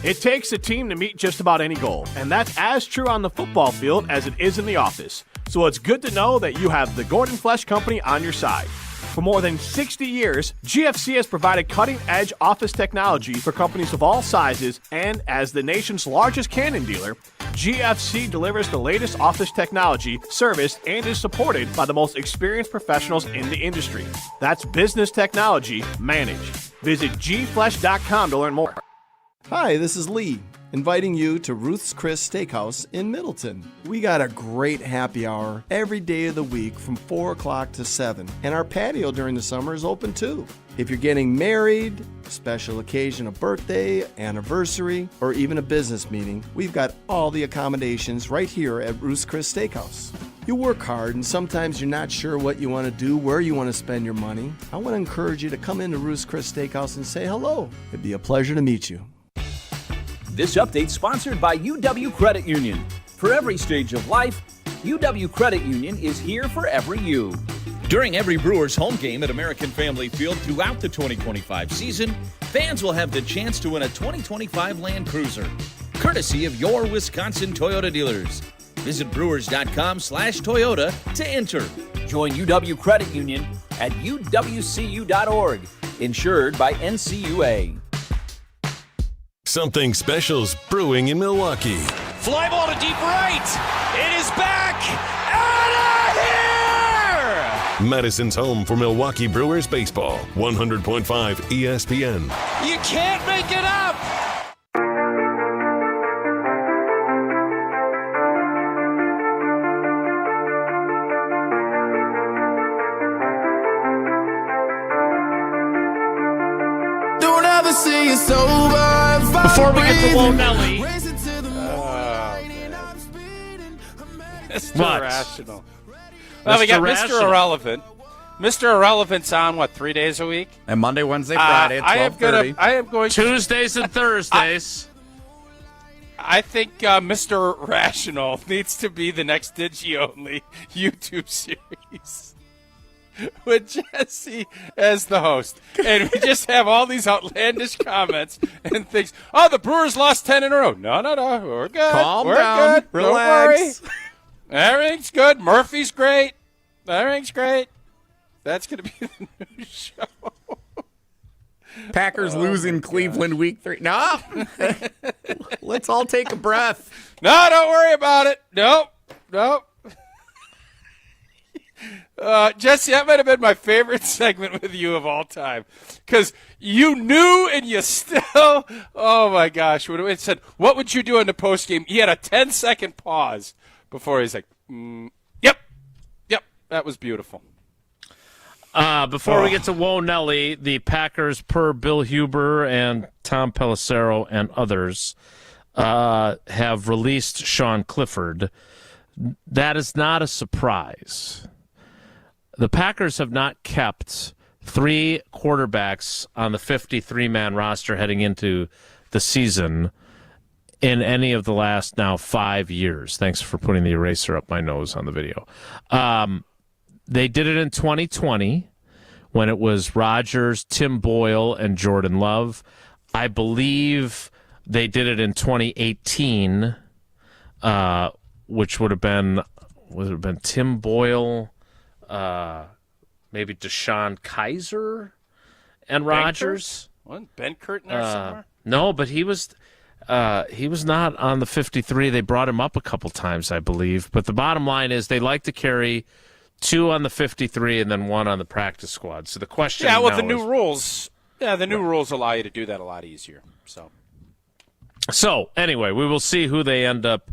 It takes a team to meet just about any goal, and that's as true on the football field as it is in the office. So it's good to know that you have the Gordon Flesh Company on your side. For more than 60 years, GFC has provided cutting-edge office technology for companies of all sizes, and as the nation's largest Canon dealer, GFC delivers the latest office technology, service, and is supported by the most experienced professionals in the industry. That's business technology managed. Visit gflesh.com to learn more. Hi, this is Lee, inviting you to Ruth's Chris Steakhouse in Middleton. We got a great happy hour every day of the week from 4 o'clock to 7, and our patio during the summer is open too. If you're getting married, a special occasion, a birthday, anniversary, or even a business meeting, we've got all the accommodations right here at Ruth's Chris Steakhouse. You work hard and sometimes you're not sure what you want to do, where you want to spend your money. I want to encourage you to come into Ruth's Chris Steakhouse and say hello. It'd be a pleasure to meet you. This update sponsored by UW Credit Union. For every stage of life, UW Credit Union is here for every you. During every Brewers home game at American Family Field throughout the 2025 season, fans will have the chance to win a 2025 Land Cruiser, courtesy of your Wisconsin Toyota dealers. Visit brewers.com/Toyota to enter. Join UW Credit Union at uwcu.org. Insured by NCUA. Something special's brewing in Milwaukee. Fly ball to deep right. It is back. Out of here! Madison's home for Milwaukee Brewers baseball. 100.5 ESPN. You can't make it up. Before we get to Whoa Nelly, Mr. Irrational. Well, we got Mr. Irrelevant. Mr. Irrelevant's on, 3 days a week? And Monday, Wednesday, Friday at 12:30. I am going to... Tuesdays and Thursdays. I think Mr. Rational needs to be the next Digi-only YouTube series with Jesse as the host. And we just have all these outlandish comments and things. Oh, the Brewers lost 10 in a row. No. We're good. Calm We're down. good. Relax. Don't worry. Everything's good. Murphy's great. Everything's great. That's going to be the new show. Packers losing Cleveland week 3. No. Let's all take a breath. No, don't worry about it. Nope. Jesse, that might have been my favorite segment with you of all time. Because you knew and you still, oh my gosh, when it said, what would you do in the postgame? He had a 10-second pause before he's like, yep, that was beautiful. Before we get to Whoa Nelly, the Packers, per Bill Huber and Tom Pelissero and others, have released Sean Clifford. That is not a surprise. The Packers have not kept 3 quarterbacks on the 53-man roster heading into the season in any of the last now 5 years. Thanks for putting the eraser up my nose on the video. They did it in 2020 when it was Rodgers, Tim Boyle, and Jordan Love. I believe they did it in 2018, which would have been Tim Boyle, maybe Deshaun Kaiser and Rodgers. Wasn't Benkert in there somewhere? No, but he was not on the 53. They brought him up a couple times, I believe. But the bottom line is they like to carry 2 on the 53 and then 1 on the practice squad. So the question now the new rules. Yeah, the new rules allow you to do that a lot easier. So anyway, we will see who they end up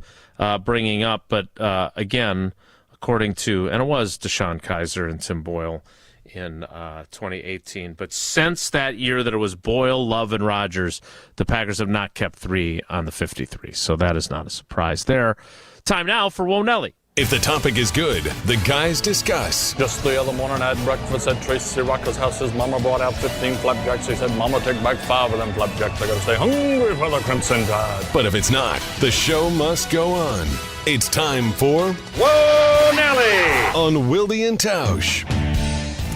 bringing up. But again, according to, and it was Deshaun Kaiser and Tim Boyle in 2018. But since that year that it was Boyle, Love, and Rodgers, the Packers have not kept 3 on the 53. So that is not a surprise there. Time now for Whoa Nelly. If the topic is good, the guys discuss. Just the other morning I had breakfast at Tracy Rocker's house. His mama brought out 15 flapjacks. He said, Mama, take back 5 of them flapjacks. I gotta stay hungry for the Crimson Tide. But if it's not, the show must go on. It's time for Whoa Nelly on Wilde and Tausch.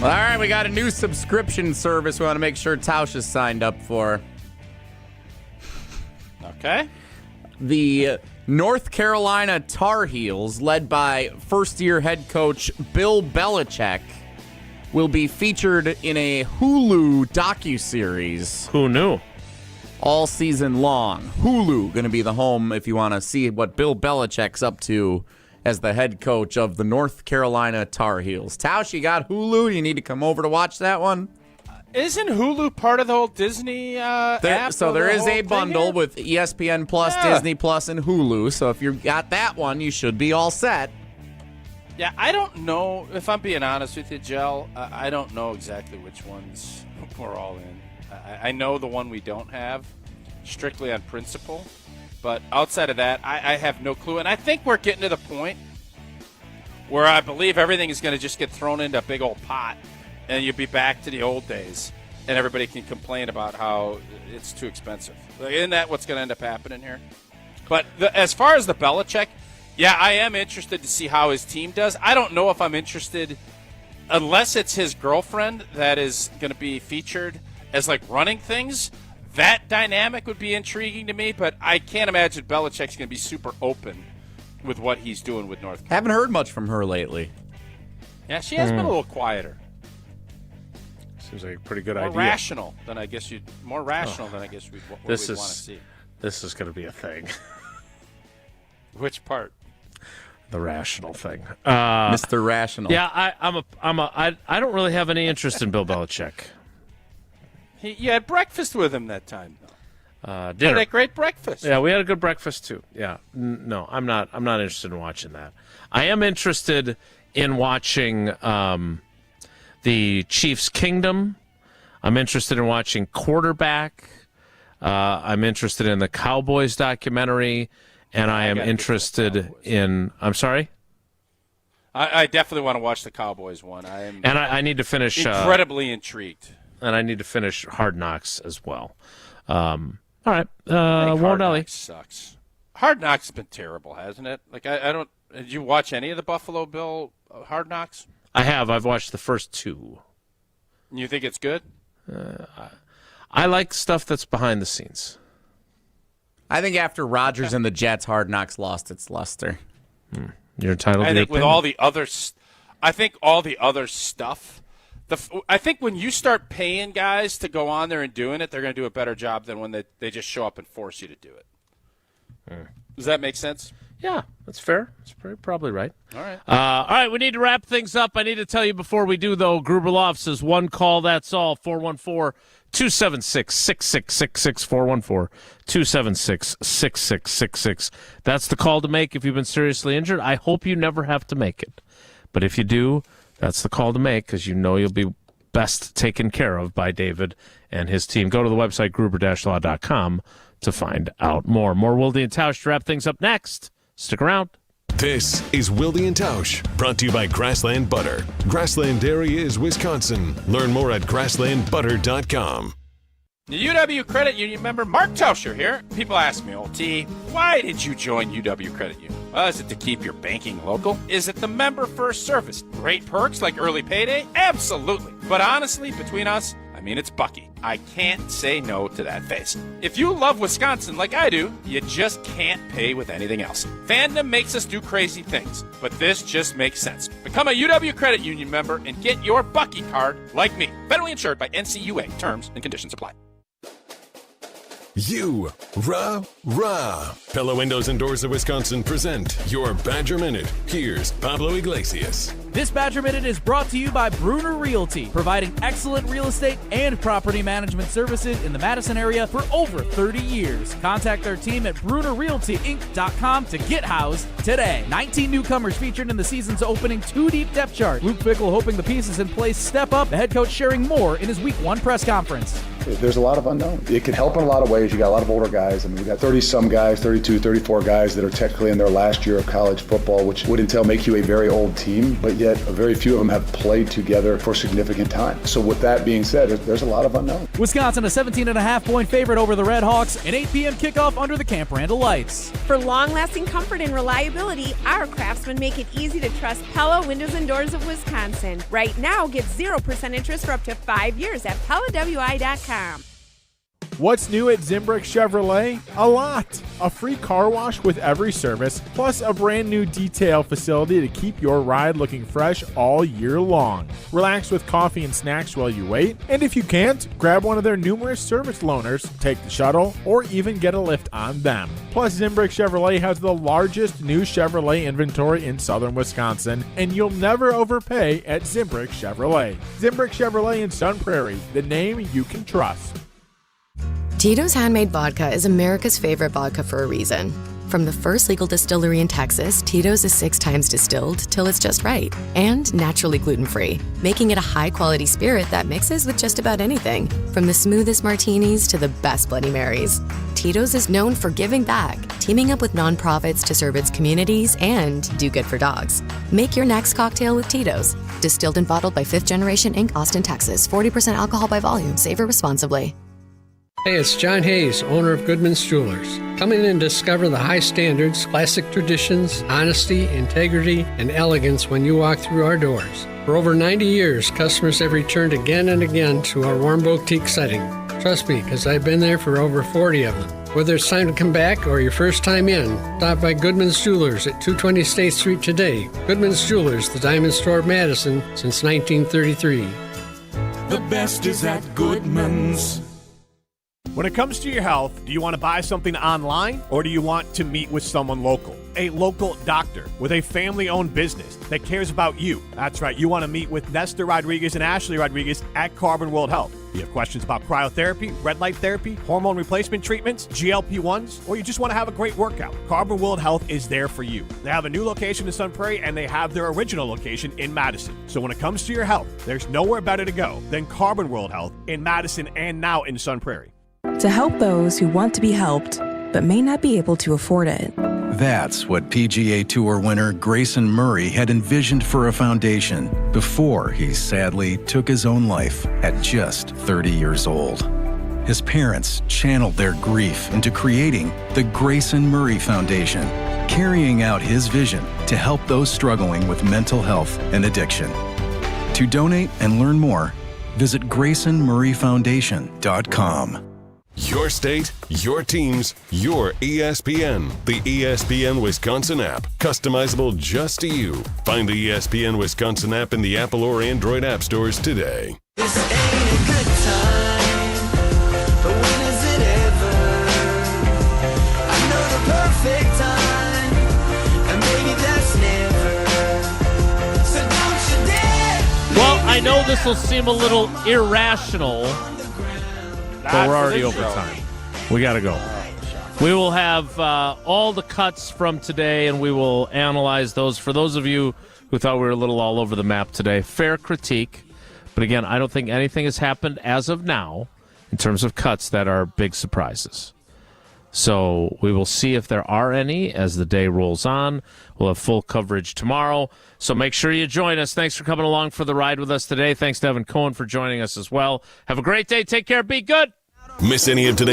All right, we got a new subscription service we want to make sure Tausch is signed up for. Okay. The North Carolina Tar Heels, led by first-year head coach Bill Belichick, will be featured in a Hulu docuseries. Who knew? All season long. Hulu going to be the home if you want to see what Bill Belichick's up to as the head coach of the North Carolina Tar Heels. Tausch, you got Hulu? You need to come over to watch that one? Isn't Hulu part of the whole Disney app? So there is a bundle with ESPN Plus, Disney Plus, and Hulu. So if you've got that one, you should be all set. Yeah, I don't know. If I'm being honest with you, Jell, I don't know exactly which ones we're all in. I know the one we don't have, strictly on principle. But outside of that, I have no clue. And I think we're getting to the point where I believe everything is going to just get thrown into a big old pot. And you'll be back to the old days, and everybody can complain about how it's too expensive. Isn't that what's going to end up happening here? But as far as the Belichick, yeah, I am interested to see how his team does. I don't know if I'm interested, unless it's his girlfriend that is going to be featured as, like, running things. That dynamic would be intriguing to me, but I can't imagine Belichick's going to be super open with what he's doing with North Carolina. Haven't heard much from her lately. Yeah, she has been a little quieter. Seems like a pretty good more idea. Rational than I guess we'd want to see. This is going to be a thing. Which part? The rational thing. Mr. Rational. Yeah, I don't really have any interest in Bill Belichick. You had breakfast with him that time, though. Dinner. Had a great breakfast. Yeah, we had a good breakfast too. Yeah, no, I'm not interested in watching that. I am interested in watching the Chiefs' Kingdom. I'm interested in watching Quarterback. I'm interested in the Cowboys documentary, and I am interested in. I'm sorry. I definitely want to watch the Cowboys one. I need to finish. Incredibly intrigued. And I need to finish Hard Knocks as well. All right. Hard Knocks sucks. Hard Knocks has been terrible, hasn't it? Like I don't. Did you watch any of the Buffalo Bill Hard Knocks? I have. I've watched the first 2. You think it's good? I like stuff that's behind the scenes. I think after Rodgers and the Jets, Hard Knocks lost its luster. You're entitled to your I think with opinion. all the other, I think all the other stuff. I think when you start paying guys to go on there and doing it, they're going to do a better job than when they just show up and force you to do it. Does that make sense? Yeah, that's fair. That's probably right. All right. All right, we need to wrap things up. I need to tell you before we do, though, Gruber Law says one call, that's all, 414-276-6666, 414-276-6666. That's the call to make if you've been seriously injured. I hope you never have to make it. But if you do, that's the call to make because you know you'll be best taken care of by David and his team. Go to the website, gruber-law.com, to find out more. More Wilde and Tausch to wrap things up next. Stick around. This is Wilde and Tausch, brought to you by Grassland Butter. Grassland Dairy is Wisconsin. Learn more at grasslandbutter.com. The UW Credit Union member Mark Tauscher here. People ask me, T, why did you join UW Credit Union? Well, is it to keep your banking local? Is it the member first service? Great perks like early payday? Absolutely. But honestly, between us, I mean, it's Bucky. I can't say no to that face. If you love Wisconsin like I do, you just can't pay with anything else. Fandom makes us do crazy things, but this just makes sense. Become a UW Credit Union member and get your Bucky card like me. Federally insured by NCUA. Terms and conditions apply. Rah. Pella Windows and Doors of Wisconsin present your Badger Minute. Here's Pablo Iglesias. This Badger Minute is brought to you by Bruner Realty, providing excellent real estate and property management services in the Madison area for over 30 years. Contact their team at BrunerRealtyInc.com to get housed today. 19 newcomers featured in the season's opening 2-deep depth chart. Luke Fickell hoping the pieces in place step up. The head coach sharing more in his Week 1 press conference. There's a lot of unknown. It could help in a lot of ways. You got a lot of older guys. I mean, we got 30-some guys, 32, 34 guys that are technically in their last year of college football, which would entail make you a very old team, but yet a very few of them have played together for significant time. So with that being said, there's a lot of unknown. Wisconsin, a 17.5-point favorite over the Red Hawks, an 8 p.m. kickoff under the Camp Randall lights. For long-lasting comfort and reliability, our craftsmen make it easy to trust Pella Windows and Doors of Wisconsin. Right now, get 0% interest for up to 5 years at PellaWI.com. What's new at Zimbrick Chevrolet? A lot. A free car wash with every service, plus a brand new detail facility to keep your ride looking fresh all year long. Relax with coffee and snacks while you wait, and if you can't, grab one of their numerous service loaners, take the shuttle, or even get a lift on them. Plus, Zimbrick Chevrolet has the largest new Chevrolet inventory in southern Wisconsin, and you'll never overpay at Zimbrick Chevrolet. Zimbrick Chevrolet in Sun Prairie, the name you can trust. Tito's Handmade Vodka is America's favorite vodka for a reason. From the first legal distillery in Texas, Tito's is 6 times distilled till it's just right. And naturally gluten-free, making it a high-quality spirit that mixes with just about anything. From the smoothest martinis to the best Bloody Marys. Tito's is known for giving back, teaming up with nonprofits to serve its communities and do good for dogs. Make your next cocktail with Tito's. Distilled and bottled by 5th Generation Inc., Austin, Texas. 40% alcohol by volume. Savor responsibly. Hey, it's John Hayes, owner of Goodman's Jewelers. Come in and discover the high standards, classic traditions, honesty, integrity, and elegance when you walk through our doors. For over 90 years, customers have returned again and again to our warm boutique setting. Trust me, because I've been there for over 40 of them. Whether it's time to come back or your first time in, stop by Goodman's Jewelers at 220 State Street today. Goodman's Jewelers, the Diamond Store of Madison since 1933. The best is at Goodman's. When it comes to your health, do you want to buy something online or do you want to meet with someone local? A local doctor with a family-owned business that cares about you. That's right, you want to meet with Nestor Rodriguez and Ashley Rodriguez at Carbon World Health. You have questions about cryotherapy, red light therapy, hormone replacement treatments, GLP-1s, or you just want to have a great workout. Carbon World Health is there for you. They have a new location in Sun Prairie, and they have their original location in Madison. So when it comes to your health, there's nowhere better to go than Carbon World Health in Madison and now in Sun Prairie. To help those who want to be helped, but may not be able to afford it. That's what PGA Tour winner Grayson Murray had envisioned for a foundation before he sadly took his own life at just 30 years old. His parents channeled their grief into creating the Grayson Murray Foundation, carrying out his vision to help those struggling with mental health and addiction. To donate and learn more, visit GraysonMurrayFoundation.com. Your state, your teams, your ESPN. The ESPN Wisconsin app. Customizable just to you. Find the ESPN Wisconsin app in the Apple or Android app stores today. This ain't a good time, but when is it ever? I know the perfect time, and maybe that's never. So don't you dare. Well, I know this will seem a little irrational, but we're already over time. We got to go. We will have all the cuts from today, and we will analyze those. For those of you who thought we were a little all over the map today, fair critique. But again, I don't think anything has happened as of now in terms of cuts that are big surprises. So we will see if there are any as the day rolls on. We'll have full coverage tomorrow. So make sure you join us. Thanks for coming along for the ride with us today. Thanks to Evan Cohen for joining us as well. Have a great day. Take care. Be good. Miss any of today's